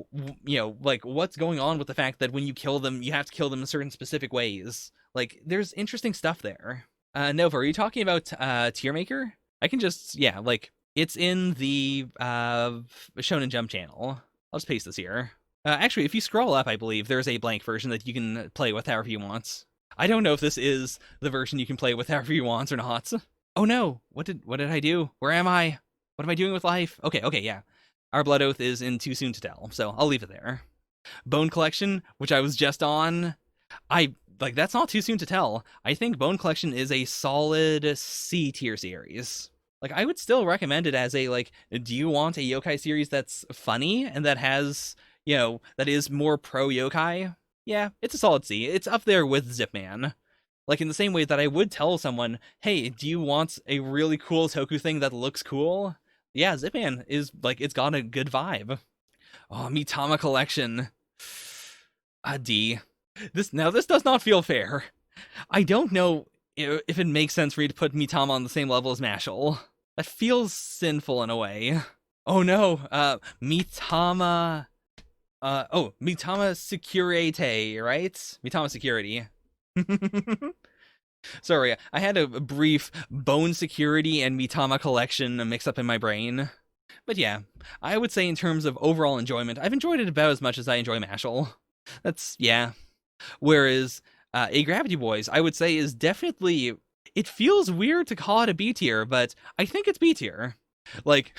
Like, what's going on with the fact that when you kill them, you have to kill them in certain specific ways? Like, there's interesting stuff there. Nova, are you talking about Tier Maker? I can just, yeah, like, it's in the Shonen Jump channel. I'll just paste this here. Actually, if you scroll up, I believe there's a blank version that you can play with however you want. I don't know if this is the version you can play with however you want or not. Oh no, what did I do? Where am I? What am I doing with life? Okay, yeah. Our Blood Oath is in Too Soon to Tell, so I'll leave it there. Bone Collection, which I was just on, that's not Too Soon to Tell. I think Bone Collection is a solid C tier series. Like, I would still recommend it as a, like, do you want a yokai series that's funny and that has, that is more pro yokai? Yeah, it's a solid C. It's up there with Zip Man. Like, in the same way that I would tell someone, hey, do you want a really cool Toku thing that looks cool? Yeah, Zip Man is, like, it's got a good vibe. Oh, Mitama Collection. A D. This does not feel fair. I don't know if it makes sense for you to put Mitama on the same level as Mashal. That feels sinful in a way. Oh no, Mitama... Mitama Security, right? Mitama Security. Sorry, I had a brief Bone Security and Mitama Collection mix up in my brain. But yeah, I would say in terms of overall enjoyment, I've enjoyed it about as much as I enjoy Mashal. That's, yeah. Whereas A Gravity Boys, I would say, is definitely... It feels weird to call it a B tier, but I think it's B tier. Like,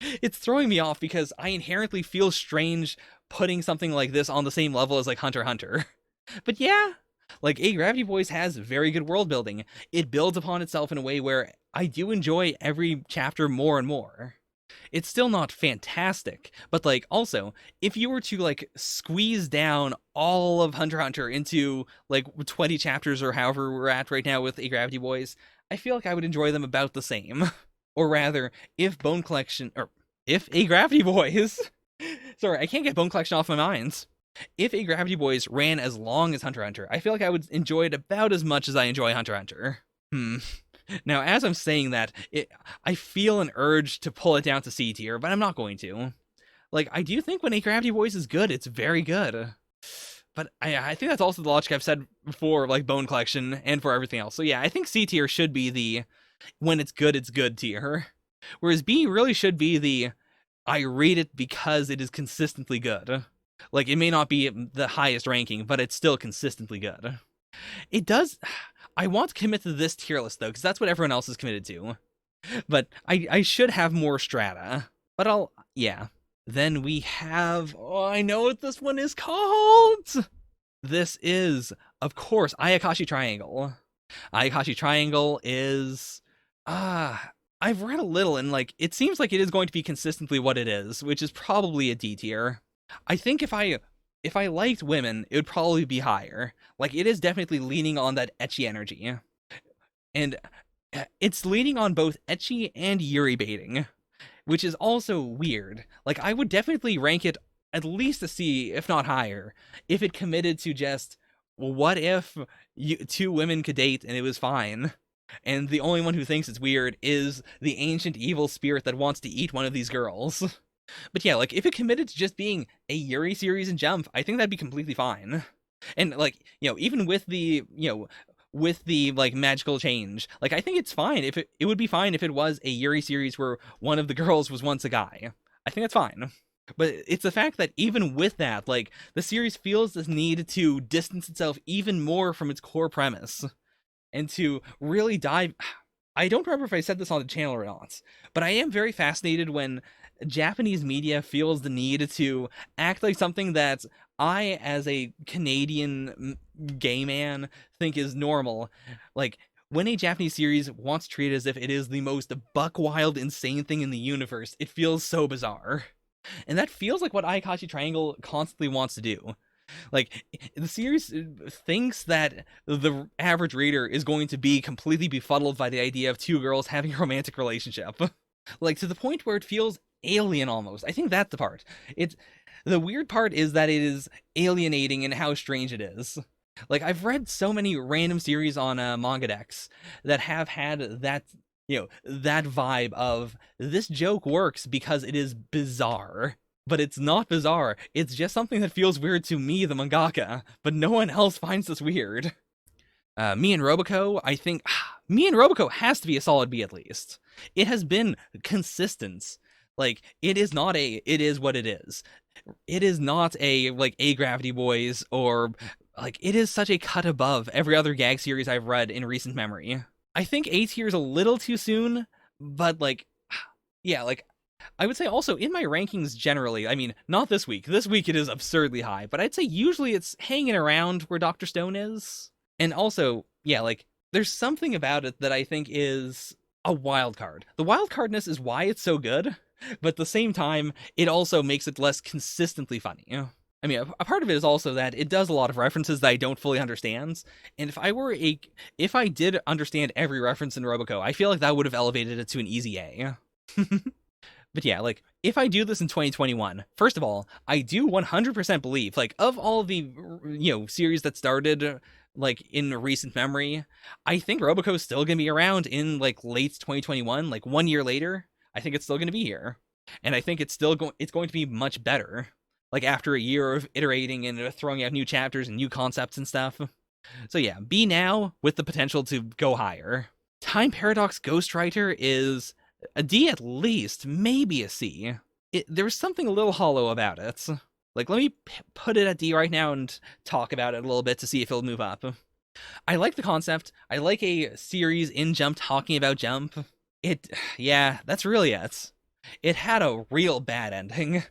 it's throwing me off because I inherently feel strange putting something like this on the same level as, like, Hunter x Hunter. But yeah, like, A Gravity Boys has very good world building. It builds upon itself in a way where I do enjoy every chapter more and more. It's still not fantastic, but, like, also, if you were to, like, squeeze down all of Hunter x Hunter into, like, 20 chapters or however we're at right now with A Gravity Boys, I feel like I would enjoy them about the same. Or rather, if A Gravity Boys... Sorry, I can't get Bone Collection off my mind. If A Gravity Boys ran as long as Hunter x Hunter, I feel like I would enjoy it about as much as I enjoy Hunter x Hunter. Now, as I'm saying that, I feel an urge to pull it down to C tier, but I'm not going to. Like, I do think when A Gravity Boys is good, it's very good. But I think that's also the logic I've said for, like, Bone Collection and for everything else. So yeah, I think C tier should be the when it's good tier. Whereas B really should be the I rate it because it is consistently good. Like, it may not be the highest ranking, but it's still consistently good. It does... I want to commit to this tier list, though, because that's what everyone else is committed to. But I should have more strata. But yeah. Then we have... Oh, I know what this one is called! This is, of course, Ayakashi Triangle. Ayakashi Triangle is... I've read a little, and, like, it seems like it is going to be consistently what it is, which is probably a D tier. I think if I liked women, it would probably be higher. Like, it is definitely leaning on that ecchi energy. And it's leaning on both ecchi and yuri baiting, which is also weird. Like, I would definitely rank it at least a C, if not higher, if it committed to just, what if two women could date and it was fine? And the only one who thinks it's weird is the ancient evil spirit that wants to eat one of these girls. But yeah, like, if it committed to just being a Yuri series and Jump, I think that'd be completely fine. And, like, even with the, like, magical change, like, I think it's fine if it would be fine if it was a Yuri series where one of the girls was once a guy. I think that's fine. But it's the fact that even with that, like, the series feels this need to distance itself even more from its core premise. And to really dive... I don't remember if I said this on the channel or not, but I am very fascinated when Japanese media feels the need to act like something that I, as a Canadian gay man, think is normal. Like, when a Japanese series wants to treat it as if it is the most buck-wild, insane thing in the universe, it feels so bizarre. And that feels like what Ayakashi Triangle constantly wants to do. Like, the series thinks that the average reader is going to be completely befuddled by the idea of two girls having a romantic relationship. Like, to the point where it feels alien almost. I think that's the part. The weird part is that it is alienating in how strange it is. Like, I've read so many random series on Mangadex that have had that, that vibe of, this joke works because it is bizarre. But it's not bizarre. It's just something that feels weird to me, the mangaka, but no one else finds this weird. Me and Roboco, I think... Me and Roboco has to be a solid B at least. It has been consistent. Like, it is not a, it is what it is. It is not a, like, A Gravity Boys, or, like, it is such a cut above every other gag series I've read in recent memory. I think A tier is a little too soon, but, like, yeah, like, I would say also in my rankings generally, I mean, not this week. This week it is absurdly high, but I'd say usually it's hanging around where Dr. Stone is. And also, yeah, like, there's something about it that I think is a wild card. The wild cardness is why it's so good, but at the same time, it also makes it less consistently funny. You know? I mean, a part of it is also that it does a lot of references that I don't fully understand. And if I did understand every reference in Roboco, I feel like that would have elevated it to an easy A. But yeah, like, if I do this in 2021, first of all, I do 100% believe, like, of all the, series that started, like, in recent memory, I think Roboco's still gonna be around in, like, late 2021, like, 1 year later. I think it's still gonna be here. And I think it's going to be much better, like, after a year of iterating and throwing out new chapters and new concepts and stuff. So yeah, B now, with the potential to go higher. Time Paradox Ghostwriter is a D at least, maybe a C. There's something a little hollow about it. Like, let me put it at D right now and talk about it a little bit to see if it'll move up. I like the concept. I like a series in Jump talking about Jump. Yeah, that's really it. It had a real bad ending.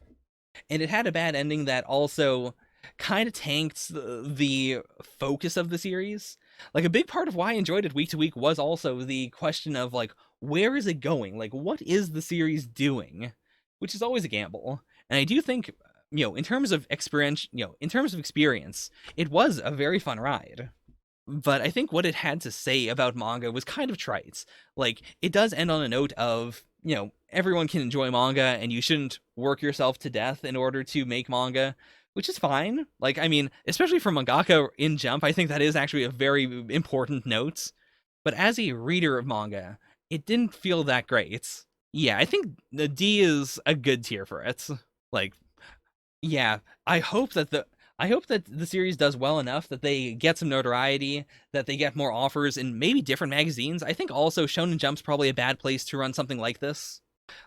And it had a bad ending that also kind of tanked the focus of the series. Like, a big part of why I enjoyed it week to week was also the question of, like, where is it going? Like, what is the series doing? Which is always a gamble. And I do think, in terms of experience, it was a very fun ride. But I think what it had to say about manga was kind of trite. Like, it does end on a note of, everyone can enjoy manga and you shouldn't work yourself to death in order to make manga, which is fine. Like, I mean, especially for mangaka in Jump, I think that is actually a very important note. But as a reader of manga, it didn't feel that great. Yeah, I think the D is a good tier for it. Like, yeah, I hope that the series does well enough that they get some notoriety, that they get more offers in maybe different magazines. I think also Shonen Jump's probably a bad place to run something like this.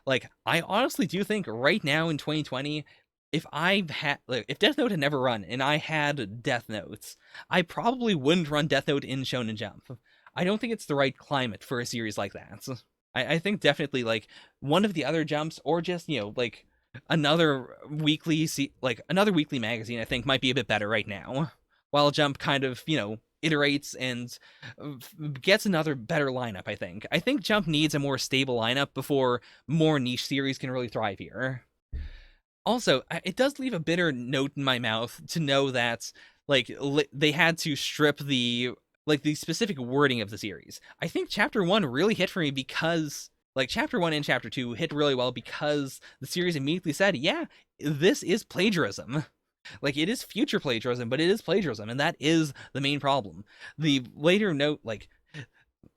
Like, I honestly do think right now in 2020, if Death Note had never run and I had Death Notes, I probably wouldn't run Death Note in Shonen Jump. I don't think it's the right climate for a series like that. I think definitely, like, one of the other Jumps, or just, like, another weekly magazine, I think might be a bit better right now, while Jump kind of, iterates and gets another better lineup. I think Jump needs a more stable lineup before more niche series can really thrive here. Also, it does leave a bitter note in my mouth to know that, like, they had to strip the specific wording of the series. I think chapter 1 really hit for me because, like, chapter 1 and chapter 2 hit really well because the series immediately said, yeah, this is plagiarism. Like, it is future plagiarism, but it is plagiarism, and that is the main problem. The later note, like,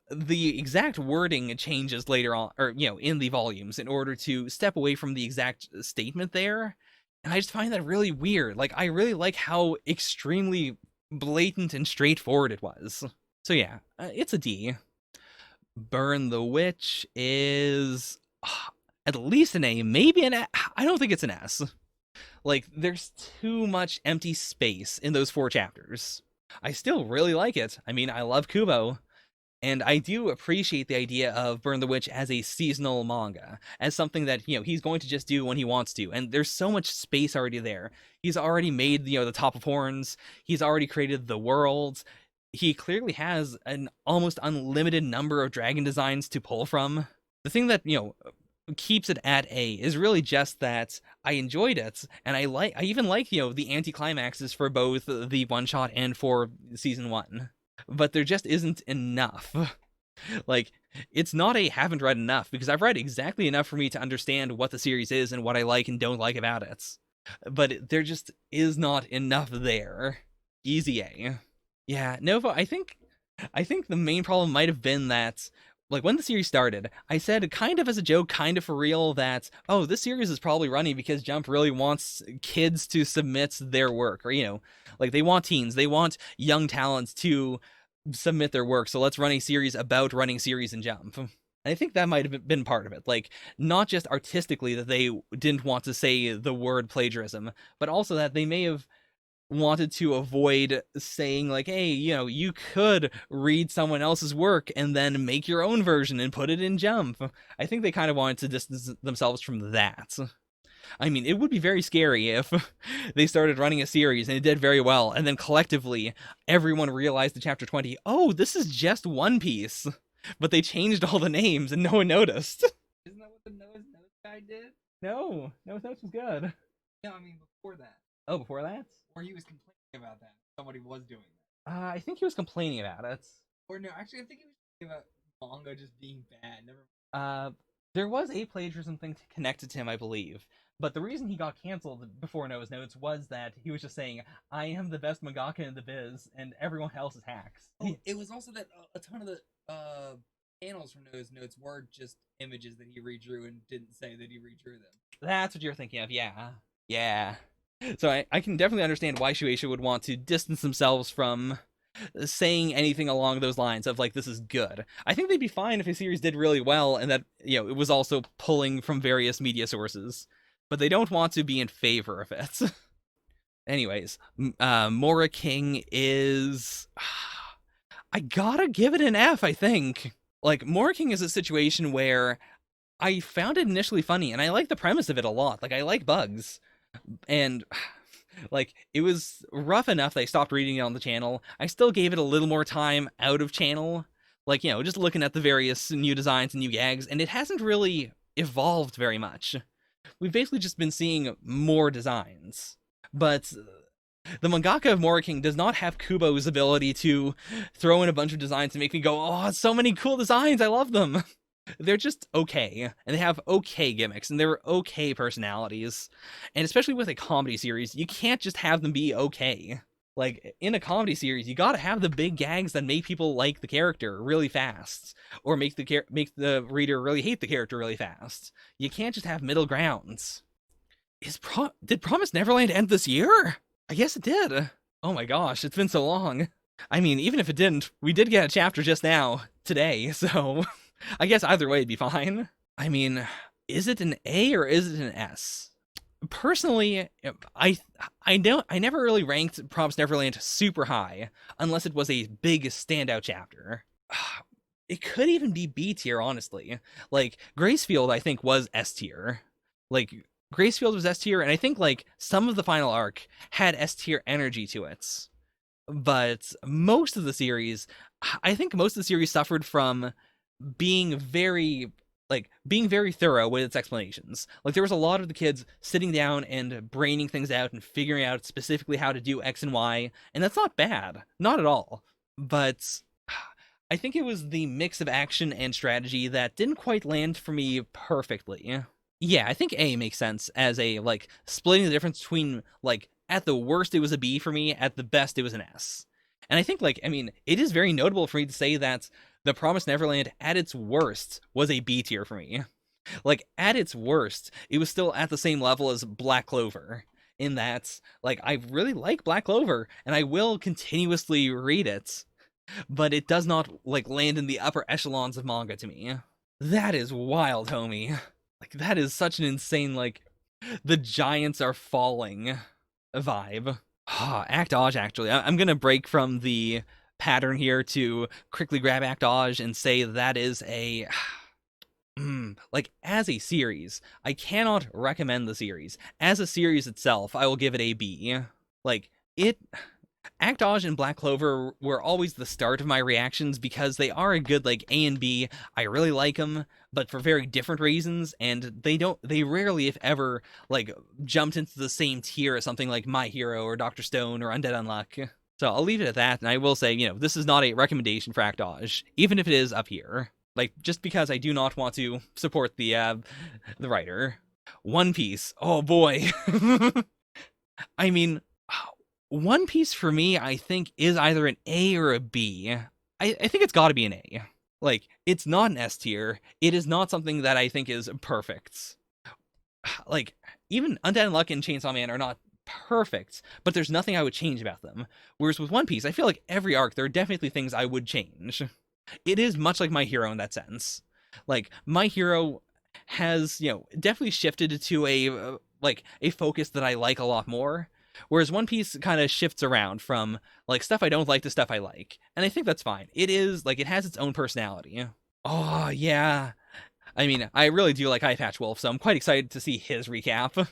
the exact wording changes later on, or, in the volumes in order to step away from the exact statement there. And I just find that really weird. Like, I really like how extremely blatant and straightforward it was. So yeah, it's a D. Burn the Witch is at least an A, maybe an A. I don't think it's an S. Like, there's too much empty space in those 4 chapters. I still really like it. I mean, I love Kubo. And I do appreciate the idea of Burn the Witch as a seasonal manga, as something that, he's going to just do when he wants to. And there's so much space already there. He's already made, the Top of Horns. He's already created the world. He clearly has an almost unlimited number of dragon designs to pull from. The thing that, keeps it at A is really just that I enjoyed it, and I even like, the anti-climaxes for both the one-shot and for season 1. But there just isn't enough. Like, it's not a haven't read enough, because I've read exactly enough for me to understand what the series is and what I like and don't like about it. But there just is not enough there. Easy A. Yeah, Nova, I think the main problem might have been that, like, when the series started, I said, kind of as a joke, kind of for real, that, oh, this series is probably running because Jump really wants kids to submit their work, or, like, they want teens, they want young talents to submit their work, so let's run a series about running series in Jump. And I think that might have been part of it. Like, not just artistically that they didn't want to say the word plagiarism, but also that they may have wanted to avoid saying, like, hey, you know, you could read someone else's work and then make your own version and put it in Jump. I think they kind of wanted to distance themselves from that. I mean, it would be very scary if they started running a series and it did very well, and then collectively everyone realized in Chapter 20, oh, this is just One Piece, but they changed all the names and no one noticed.
Isn't that what the Noah's Notes guy did?
No, Noah's Notes was good.
No, I mean before that.
Oh, before that?
Or he was complaining about that. Somebody was doing that.
I think he was complaining about it.
Or no, actually, I think he was complaining about manga just being bad. Never.
There was a plagiarism thing connected to him, I believe. But the reason he got canceled before Noah's Notes was that he was just saying, I am the best mangaka in the biz, and everyone else is hacks.
Oh, it was also that a ton of the panels from Noah's Notes were just images that he redrew and didn't say that he redrew them.
That's what you're thinking of, yeah. Yeah. So I can definitely understand why Shueisha would want to distance themselves from saying anything along those lines of, like, this is good. I think they'd be fine if a series did really well and that, you know, it was also pulling from various media sources. But they don't want to be in favor of it. Anyways, Mora King is... I gotta give it an F, I think. Like, Mora King is a situation where I found it initially funny, and I like the premise of it a lot. Like, I like bugs. And, like, it was rough enough that I stopped reading it on the channel. I still gave it a little more time out of channel. Like, you know, just looking at the various new designs and new gags, and it hasn't really evolved very much. We've basically just been seeing more designs. But the mangaka of Mora King does not have Kubo's ability to throw in a bunch of designs and make me go, oh, so many cool designs, I love them. They're just okay, and they have okay gimmicks, and they're okay personalities. And especially with a comedy series, you can't just have them be okay. Like, in a comedy series, you gotta have the big gags that make people like the character really fast, or make the reader really hate the character really fast. You can't just have middle grounds. Did Promised Neverland end this year? I guess it did. Oh my gosh, it's been so long. I mean, even if it didn't, we did get a chapter just now, today, so I guess either way it'd be fine. I mean, is it an A or is it an S? Personally, I never really ranked Promised Neverland super high unless it was a big standout chapter. It could even be B tier, honestly. Like, Gracefield, I think, was S tier. Like, Gracefield was S tier, and I think, like, some of the final arc had S tier energy to it. But most of the series, I think most of the series suffered from being very thorough with its explanations. Like, there was a lot of the kids sitting down and braining things out and figuring out specifically how to do X and Y, and that's not bad. Not at all. But I think it was the mix of action and strategy that didn't quite land for me perfectly. Yeah, I think A makes sense as a, like, splitting the difference between, like, at the worst it was a B for me, at the best it was an S. And I think, like, I mean, it is very notable for me to say that The Promised Neverland, at its worst, was a B tier for me. Like, at its worst, it was still at the same level as Black Clover, in that, like, I really like Black Clover, and I will continuously read it, but it does not, like, land in the upper echelons of manga to me. That is wild, homie. Like, that is such an insane, like, the giants are falling vibe. Act Dodge, actually. I'm gonna break from the pattern here to quickly grab Act Dodge and say that is a... like, as a series, I cannot recommend the series. As a series itself, I will give it a B. Like, Act Dodge and Black Clover were always the start of my reactions because they are a good, like, A and B. I really like them, but for very different reasons, and they rarely, if ever, like, jumped into the same tier as something like My Hero or Dr. Stone or Undead Unluck. So I'll leave it at that, and I will say, you know, this is not a recommendation for Act Dodge, even if it is up here. Like, just because I do not want to support the writer. One Piece. Oh boy. I mean, One Piece for me, I think, is either an A or a B. I think it's gotta be an A. Like, it's not an S tier. It is not something that I think is perfect. Like, even Undead Unluck and Chainsaw Man are not perfect, but there's nothing I would change about them. Whereas with One Piece, I feel like every arc, there are definitely things I would change. It is much like My Hero in that sense. Like, My Hero has, definitely shifted to a focus that I like a lot more. Whereas One Piece kind of shifts around from, like, stuff I don't like to stuff I like. And I think that's fine. It is, like, it has its own personality. Oh, yeah. I mean, I really do like Eye Patch Wolf, so I'm quite excited to see his recap.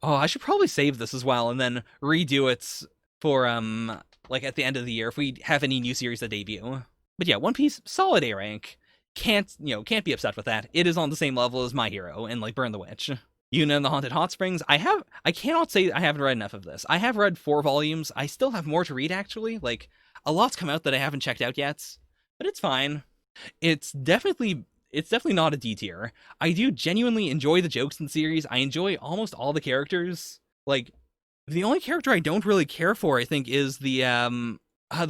Oh, I should probably save this as well and then redo it for, like, at the end of the year if we have any new series that debut. But yeah, One Piece, solid A rank. Can't be upset with that. It is on the same level as My Hero and, like, Burn the Witch. Yuna and the Haunted Hot Springs, I cannot say I haven't read enough of this. I have read 4 volumes. I still have more to read, actually. Like, a lot's come out that I haven't checked out yet. But it's fine. It's definitely not a D tier. I do genuinely enjoy the jokes in the series. I enjoy almost all the characters. Like, the only character I don't really care for, I think, is the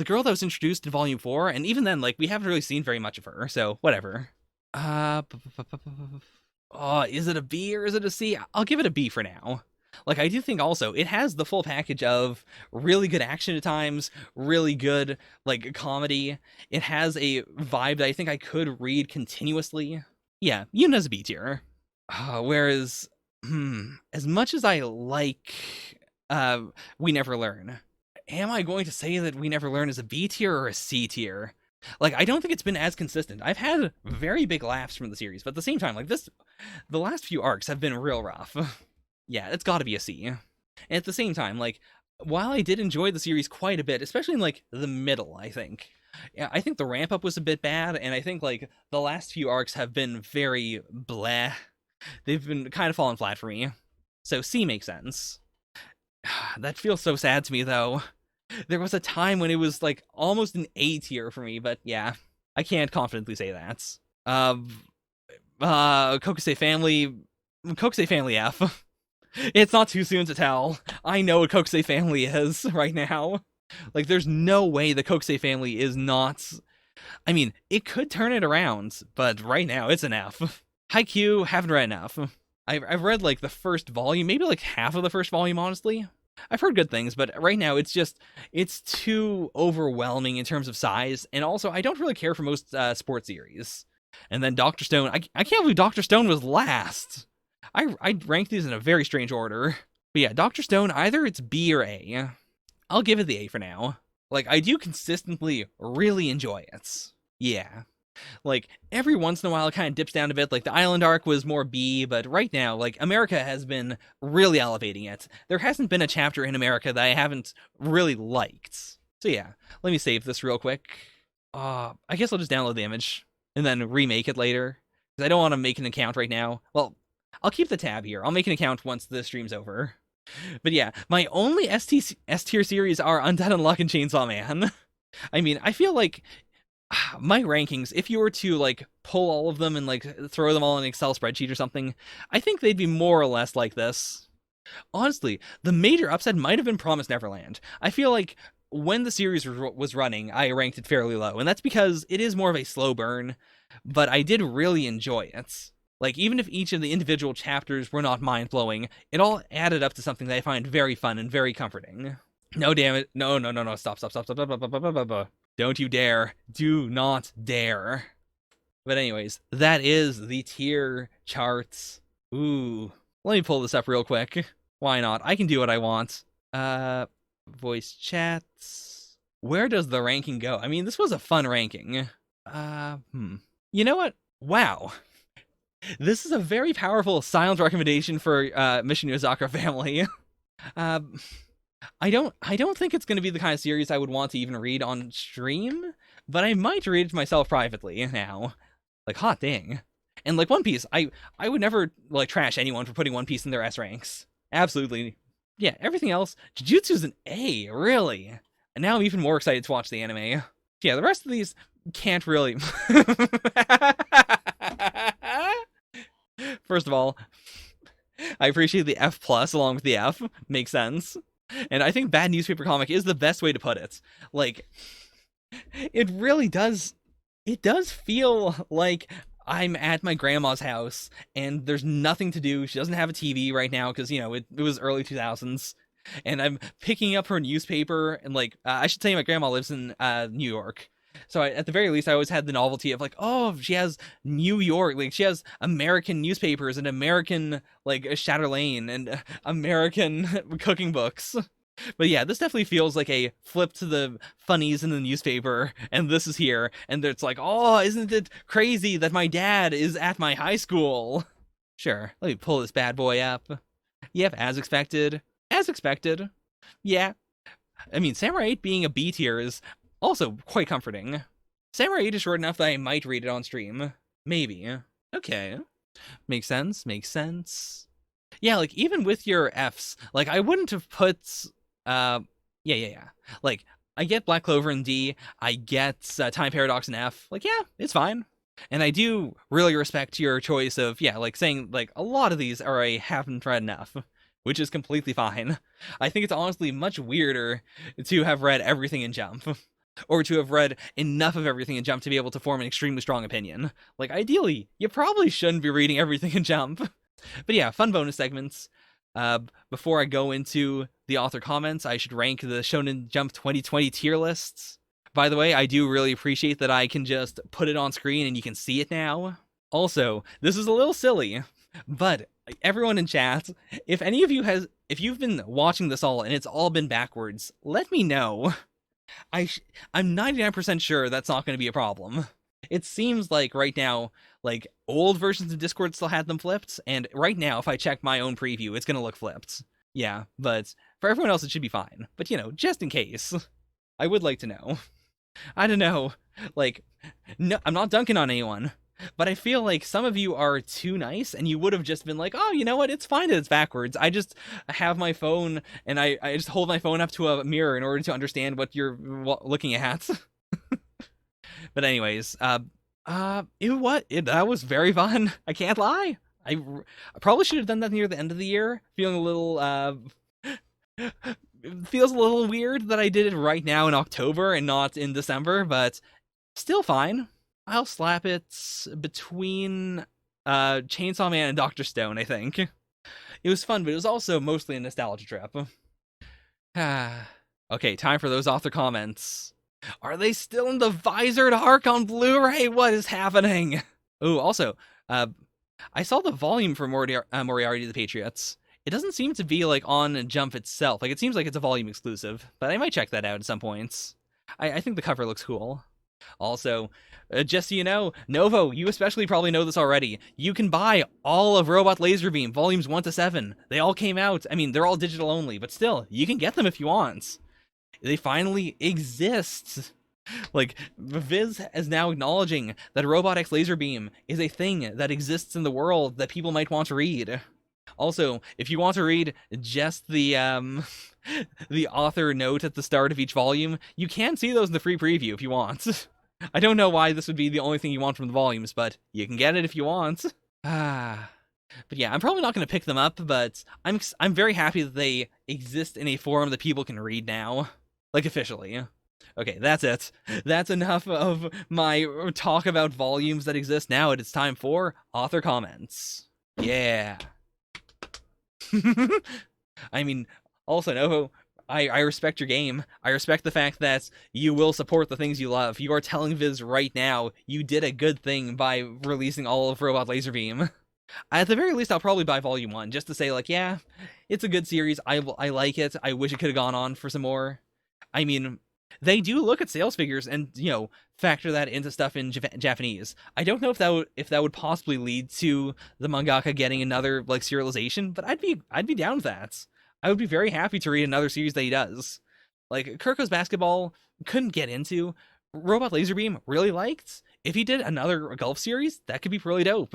girl that was introduced in Volume 4, and even then, like, we haven't really seen very much of her, so whatever. Oh, is it a B or is it a C? I'll give it a B for now. Like, I do think also it has the full package of really good action at times, really good, like, comedy. It has a vibe that I think I could read continuously. Yeah, Yuna's a B tier. Whereas, as much as I like We Never Learn, am I going to say that We Never Learn is a B tier or a C tier? Like, I don't think it's been as consistent. I've had very big laughs from the series, but at the same time, like, the last few arcs have been real rough. Yeah, it's gotta be a C. And at the same time, like, while I did enjoy the series quite a bit, especially in, like, the middle, I think the ramp up was a bit bad, and I think, like, the last few arcs have been very bleh. They've been kind of falling flat for me. So C makes sense. That feels so sad to me, though. There was a time when it was, like, almost an A tier for me, but yeah, I can't confidently say that. Kokusei Family F. It's not too soon to tell. I know what Kokusei Family is right now. Like, there's no way the Kokusei Family is not... I mean, it could turn it around, but right now, it's an F. Haikyuu, haven't read enough. I've read, like, the first volume, maybe, like, half of the first volume, honestly. I've heard good things, but right now, it's too overwhelming in terms of size, and also, I don't really care for most sports series. And then Dr. Stone, I can't believe Dr. Stone was last! I ranked these in a very strange order. But yeah, Dr. Stone, either it's B or A. I'll give it the A for now. Like, I do consistently really enjoy it. Yeah. Like, every once in a while it kind of dips down a bit. Like, the Island arc was more B, but right now, like, America has been really elevating it. There hasn't been a chapter in America that I haven't really liked. So yeah, let me save this real quick. I guess I'll just download the image and then remake it later. Because I don't want to make an account right now. Well, I'll keep the tab here. I'll make an account once the stream's over. But yeah, my only S-tier series are Undead Unluck and Chainsaw Man. I mean, I feel like my rankings, if you were to, like, pull all of them and, like, throw them all in an Excel spreadsheet or something, I think they'd be more or less like this. Honestly, the major upset might have been Promised Neverland. I feel like when the series was running, I ranked it fairly low, and that's because it is more of a slow burn, but I did really enjoy it. Like, even if each of the individual chapters were not mind-blowing, it all added up to something that I find very fun and very comforting. No, damn it. No. Stop. Don't you dare. Do not dare. But anyways, that is the tier charts. Ooh. Let me pull this up real quick. Why not? I can do what I want. Voice chats. Where does the ranking go? I mean, this was a fun ranking. You know what? Wow. This is a very powerful silent recommendation for Mission Yozakura Family. I don't think it's going to be the kind of series I would want to even read on stream, but I might read it myself privately now. Like, hot dang. And, like, One Piece, I would never, like, trash anyone for putting One Piece in their S ranks. Absolutely. Yeah, everything else, Jujutsu's an A, really. And now I'm even more excited to watch the anime. Yeah, the rest of these can't really... First of all, I appreciate the F plus along with the F. Makes sense. And I think bad newspaper comic is the best way to put it. Like, it really does... It does feel like I'm at my grandma's house, and there's nothing to do. She doesn't have a TV right now, because, you know, it was early 2000s. and I'm picking up her newspaper, and like I should tell you, my grandma lives in New York. So at the very least, I always had the novelty of like, oh, she has New York, like she has American newspapers and American like Chatterlane and American cooking books. But yeah, this definitely feels like a flip to the funnies in the newspaper, and this is here, and it's like, oh, isn't it crazy that my dad is at my high school? Sure, let me pull this bad boy up. Yep, as expected. As expected. Yeah. I mean, Samurai 8 being a B tier is also quite comforting. Samurai 8 is short enough that I might read it on stream. Maybe. Okay. Makes sense, makes sense. Yeah, like, even with your Fs, like, I wouldn't have put, yeah. Like, I get Black Clover in D, I get Time Paradox in F. Like, yeah, it's fine. And I do really respect your choice of, yeah, like, saying, like, a lot of these are I haven't read enough, which is completely fine. I think it's honestly much weirder to have read everything in Jump, or to have read enough of everything in Jump to be able to form an extremely strong opinion. Like, ideally, you probably shouldn't be reading everything in Jump. But yeah, fun bonus segments. Before I go into the author comments, I should rank the Shonen Jump 2020 tier lists. By the way, I do really appreciate that I can just put it on screen and you can see it now. Also, this is a little silly, but everyone in chat, if any of you if you've been watching this all and it's all been backwards, let me know. I'm 99% sure that's not going to be a problem. It seems like right now, like, old versions of Discord still had them flipped, and right now, if I check my own preview, it's gonna look flipped. Yeah, but for everyone else, it should be fine. But, you know, just in case, I would like to know. I don't know, like, no, I'm not dunking on anyone, but I feel like some of you are too nice, and you would have just been like, oh, you know what, it's fine that it's backwards. I just have my phone, and I just hold my phone up to a mirror in order to understand what you're looking at. But anyways, that was very fun. I can't lie. I probably should have done that near the end of the year. Feeling a little, it feels a little weird that I did it right now in October and not in December, but still fine. I'll slap it between Chainsaw Man and Dr. Stone, I think. It was fun, but it was also mostly a nostalgia trip. Okay, time for those author comments. Are they still in the Visored arc on Blu-ray? What is happening? Oh, also, I saw the volume for Moriarty the Patriots. It doesn't seem to be, like, on Jump itself. Like, it seems like it's a volume exclusive, but I might check that out at some points. I think the cover looks cool. Also, just so you know, Novo, you especially probably know this already. You can buy all of Robot Laserbeam, volumes 1 to 7. They all came out. I mean, they're all digital only, but still, you can get them if you want. They finally exist. Like, Viz is now acknowledging that Robot X Laserbeam is a thing that exists in the world that people might want to read. Also, if you want to read just the the author note at the start of each volume, you can see those in the free preview if you want. I don't know why this would be the only thing you want from the volumes, but you can get it if you want. But yeah, I'm probably not going to pick them up, but I'm very happy that they exist in a forum that people can read now. Like, officially. Okay, that's it. That's enough of my talk about volumes that exist now. It's time for author comments. Yeah. I mean, also, Novo, I respect your game. I respect the fact that you will support the things you love. You are telling Viz right now you did a good thing by releasing all of Robot Laserbeam. At the very least, I'll probably buy Volume 1, just to say, like, yeah, it's a good series. I like it. I wish it could have gone on for some more. I mean, they do look at sales figures and, you know, factor that into stuff in Japanese. I don't know if that would possibly lead to the mangaka getting another, like, serialization, but I'd be down with that. I would be very happy to read another series that he does. Like, Kirko's Basketball, couldn't get into. Robot Laserbeam, really liked. If he did another golf series, that could be really dope.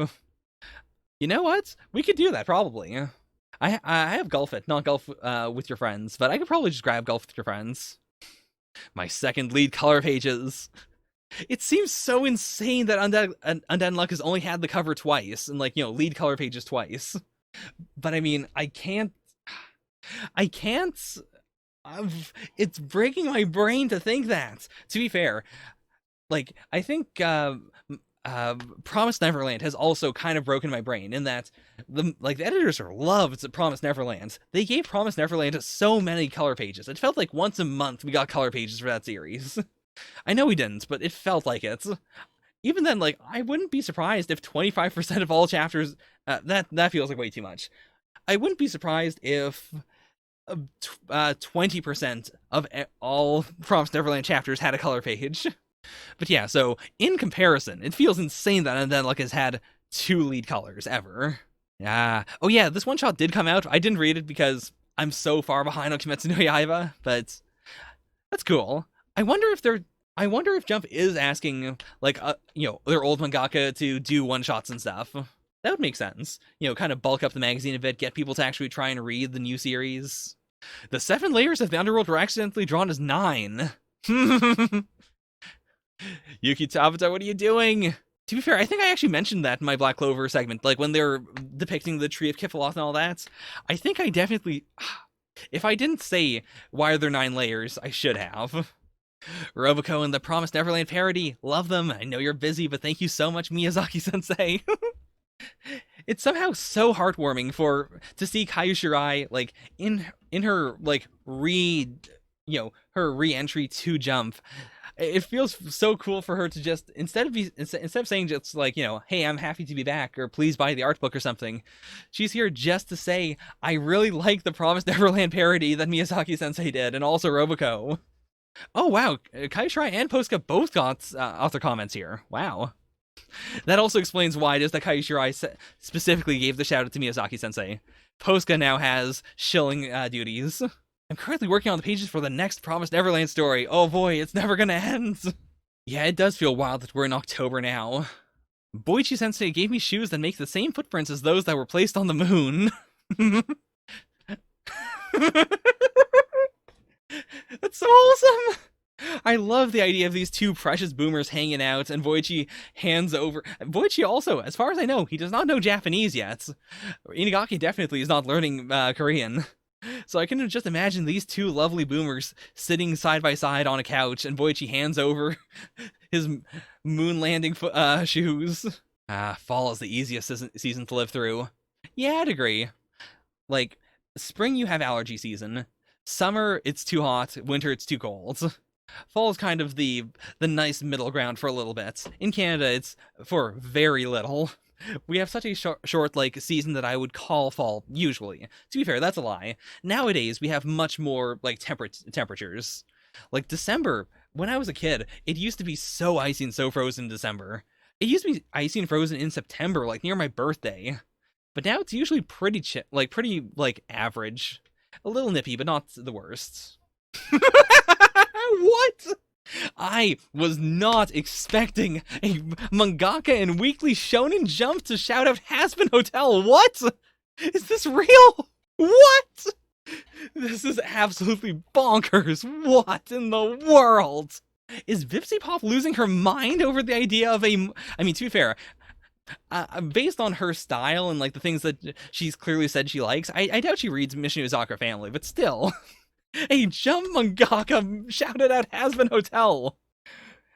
You know what? We could do that, probably. I have Golf It, not Golf with your friends, but I could probably just grab Golf with your friends. My second lead color pages. It seems so insane that Undead Unluck has only had the cover twice, and, like, you know, lead color pages twice. But I mean, I can't... It's breaking my brain to think that. To be fair, like, I think Promised Neverland has also kind of broken my brain in that the editors loved Promised Neverland. They gave Promised Neverland so many color pages. It felt like once a month we got color pages for that series. I know we didn't, but it felt like it. Even then, like, I wouldn't be surprised if 25% of all chapters, that feels like way too much. I wouldn't be surprised if 20% of all Promised Neverland chapters had a color page. But yeah, so in comparison, it feels insane that Undead Unluck has had 2 lead colors ever. Yeah. Oh yeah, this one shot did come out. I didn't read it because I'm so far behind on Kimetsu no Yaiba, but that's cool. I wonder if Jump is asking, like, their old mangaka to do one-shots and stuff. That would make sense. Kind of bulk up the magazine a bit, get people to actually try and read the new series. The 7 layers of the underworld were accidentally drawn as 9. Yuki Tabata, what are you doing? To be fair, I think I actually mentioned that in my Black Clover segment, like when they were depicting the Tree of Kiphalot and all that. I think I definitely... If I didn't say, why are there 9 layers, I should have. Roboco and the Promised Neverland parody. Love them. I know you're busy, but thank you so much, Miyazaki-sensei. It's somehow so heartwarming to see Kayu Shirai, like, in her, like, her re-entry to Jump. It feels so cool for her to just, instead of saying just like, hey, I'm happy to be back, or please buy the art book or something, she's here just to say, I really like the Promised Neverland parody that Miyazaki-sensei did, and also Roboco. Oh wow, Kayu Shirai and Posca both got author comments here. Wow. That also explains why it is that Kayu Shirai specifically gave the shout out to Miyazaki-sensei. Posca now has shilling duties. I'm currently working on the pages for the next Promised Neverland story. Oh boy, it's never gonna end. Yeah, it does feel wild that we're in October now. Boichi-sensei gave me shoes that make the same footprints as those that were placed on the moon. That's so awesome! I love the idea of these 2 precious boomers hanging out, and Boichi hands over. Boichi also, as far as I know, he does not know Japanese yet. Inagaki definitely is not learning Korean. So I can just imagine these 2 lovely boomers sitting side by side on a couch, and Boichi hands over his moon landing shoes. Fall is the easiest season to live through. Yeah, I'd agree. Like, spring you have allergy season. Summer, it's too hot. Winter, it's too cold. Fall is kind of the nice middle ground for a little bit. In Canada, it's for very little. We have such a short, like, season that I would call fall, usually. To be fair, that's a lie. Nowadays, we have much more, like, temperatures. Like, December, when I was a kid, it used to be so icy and so frozen in December. It used to be icy and frozen in September, like, near my birthday. But now it's usually pretty, average. A little nippy, but not the worst. What? I was not expecting a mangaka and weekly Shonen Jump to shout out Hazbin Hotel. What? Is this real? What? This is absolutely bonkers. What in the world? Is Vipsy Pop losing her mind over the idea of I mean, to be fair, based on her style and, like, the things that she's clearly said she likes, I doubt she reads Mission Uzakura Family, but still. A Jump mangaka shouted out Hazbin Hotel.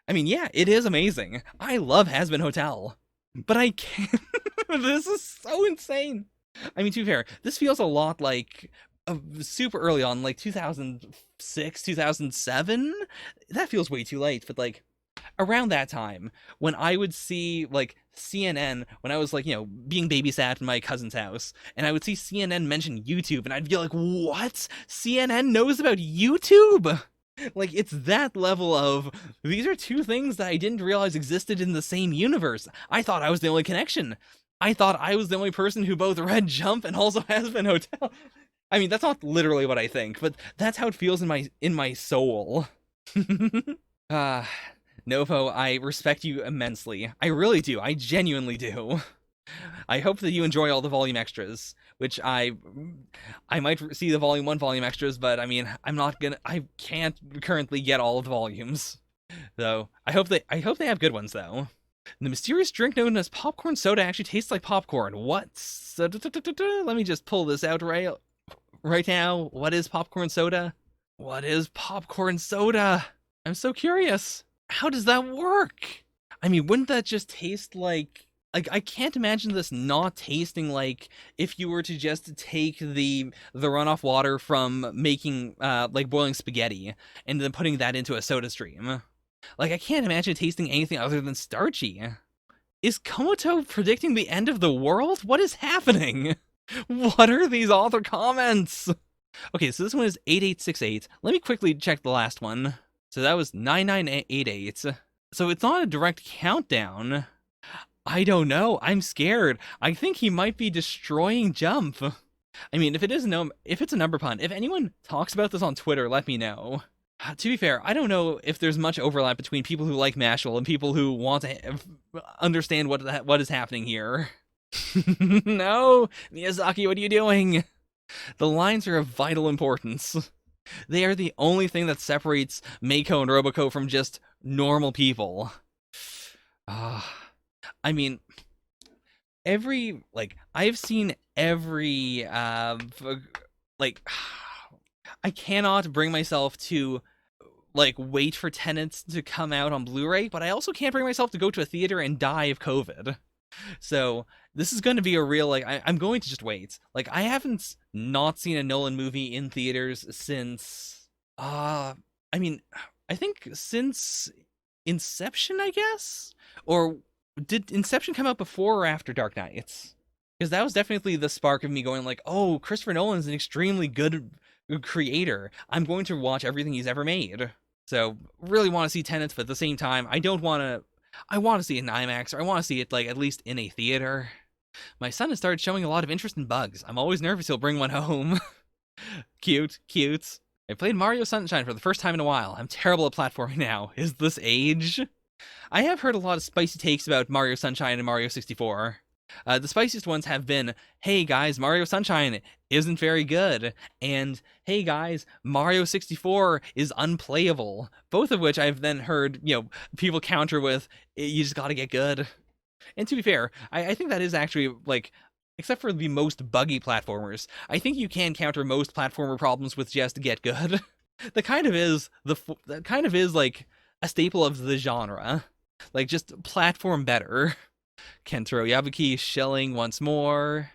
I mean, yeah, it is amazing. I love Hazbin Hotel. But I can't... This is so insane. I mean, to be fair, this feels a lot like super early on, like 2006, 2007? That feels way too late, but, like, around that time, when I would see, like, CNN, when I was, like, being babysat in my cousin's house, and I would see CNN mention YouTube, and I'd be like, what? CNN knows about YouTube? Like, it's that level of, these are 2 things that I didn't realize existed in the same universe. I thought I was the only connection. I thought I was the only person who both read Jump and also Hazbin Hotel. I mean, that's not literally what I think, but that's how it feels in my soul. Novo, I respect you immensely. I really do. I genuinely do. I hope that you enjoy all the volume extras, which I might see the volume 1 volume extras, but I mean, I can't currently get all of the volumes. Though, I hope they have good ones, though. The mysterious drink known as popcorn soda actually tastes like popcorn. What? Let me just pull this out right now. What is popcorn soda? What is popcorn soda? I'm so curious. How does that work? I mean, wouldn't that just taste like I can't imagine this not tasting like if you were to just take the runoff water from making like boiling spaghetti and then putting that into a soda stream. Like I can't imagine it tasting anything other than starchy. Is Komoto predicting the end of the world? What is happening? What are these author comments? Okay, so this one is 8868. Let me quickly check the last one. So that was 9988. So it's not a direct countdown. I don't know. I'm scared. I think he might be destroying Jump. I mean, if it's a number pun, if anyone talks about this on Twitter, let me know. To be fair, I don't know if there's much overlap between people who like Mashal and people who want to understand what is happening here. No, Miyazaki, what are you doing? The lines are of vital importance. They are the only thing that separates Mako and Roboco from just normal people. I mean, I've seen every like I cannot bring myself to like wait for Tenets to come out on Blu-ray, but I also can't bring myself to go to a theater and die of COVID. So this is going to be a real I'm going to just wait. Like I haven't not seen a Nolan movie in theaters since I mean I think since Inception, I guess? Or did Inception come out before or after Dark Knight? Because that was definitely the spark of me going like, oh, Christopher Nolan's an extremely good creator. I'm going to watch everything he's ever made. So really want to see Tenets, but at the same time, I want to see it in IMAX, or I want to see it like at least in a theater. My son has started showing a lot of interest in bugs. I'm always nervous he'll bring one home. Cute. I played Mario Sunshine for the first time in a while. I'm terrible at platforming now. Is this age? I have heard a lot of spicy takes about Mario Sunshine and Mario 64. The spiciest ones have been, hey guys, Mario Sunshine isn't very good, and hey guys, Mario 64 is unplayable. Both of which I've then heard, people counter with, you just gotta get good. And to be fair, I think that is actually, like, except for the most buggy platformers, I think you can counter most platformer problems with just get good. That kind of is like a staple of the genre. Like, just platform better. Kentaro Yabuki shelling once more.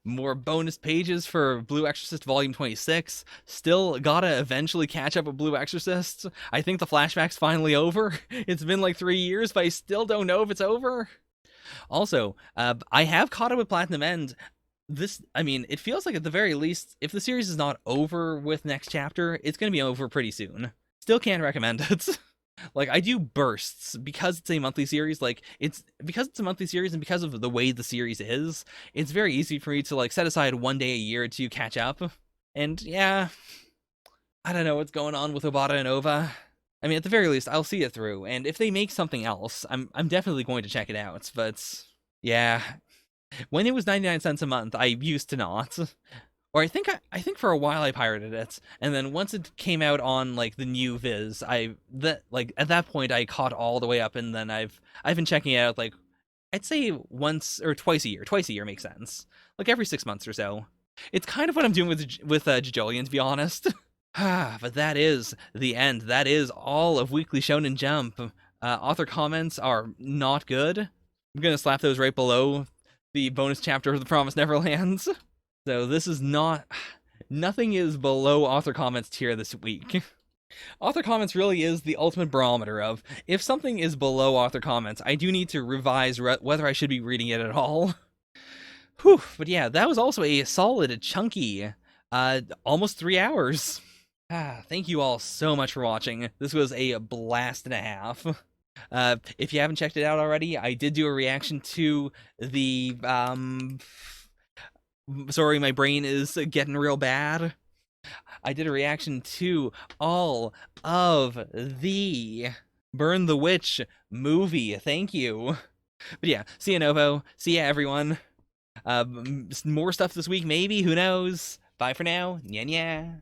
More bonus pages for Blue Exorcist Volume 26. Still gotta eventually catch up with Blue Exorcist. I think the flashback's finally over. It's been like 3 years, but I still don't know if it's over. Also, I have caught up with Platinum End. It feels like at the very least, if the series is not over with next chapter, it's gonna be over pretty soon. Still can't recommend it. Like, I do bursts because it's a monthly series. Like, because it's a monthly series and because of the way the series is, it's very easy for me to, like, set aside 1 day a year to catch up. And, yeah, I don't know what's going on with Obata and Ova. I mean, at the very least, I'll see it through. And if they make something else, I'm definitely going to check it out. But, yeah, when it was 99 cents a month, I used to not. Or I think for a while I pirated it, and then once it came out on like the new Viz, at that point I caught all the way up, and then I've been checking it out like I'd say once or twice a year. Twice a year makes sense, like every 6 months or so. It's kind of what I'm doing with Jojolian, to be honest. But that is the end. That is all of Weekly Shonen Jump. Author comments are not good. I'm gonna slap those right below the bonus chapter of the Promised Neverlands. So this is nothing is below author comments tier this week. Author comments really is the ultimate barometer of, if something is below author comments, I do need to revise whether I should be reading it at all. Whew, but yeah, that was also a solid, chunky, almost 3 hours. Thank you all so much for watching. This was a blast and a half. If you haven't checked it out already, I did do a reaction to the, sorry, my brain is getting real bad. I did a reaction to all of the Burn the Witch movie. Thank you. But yeah, see ya, Novo. See ya, everyone. More stuff this week, maybe. Who knows? Bye for now. Nya nya.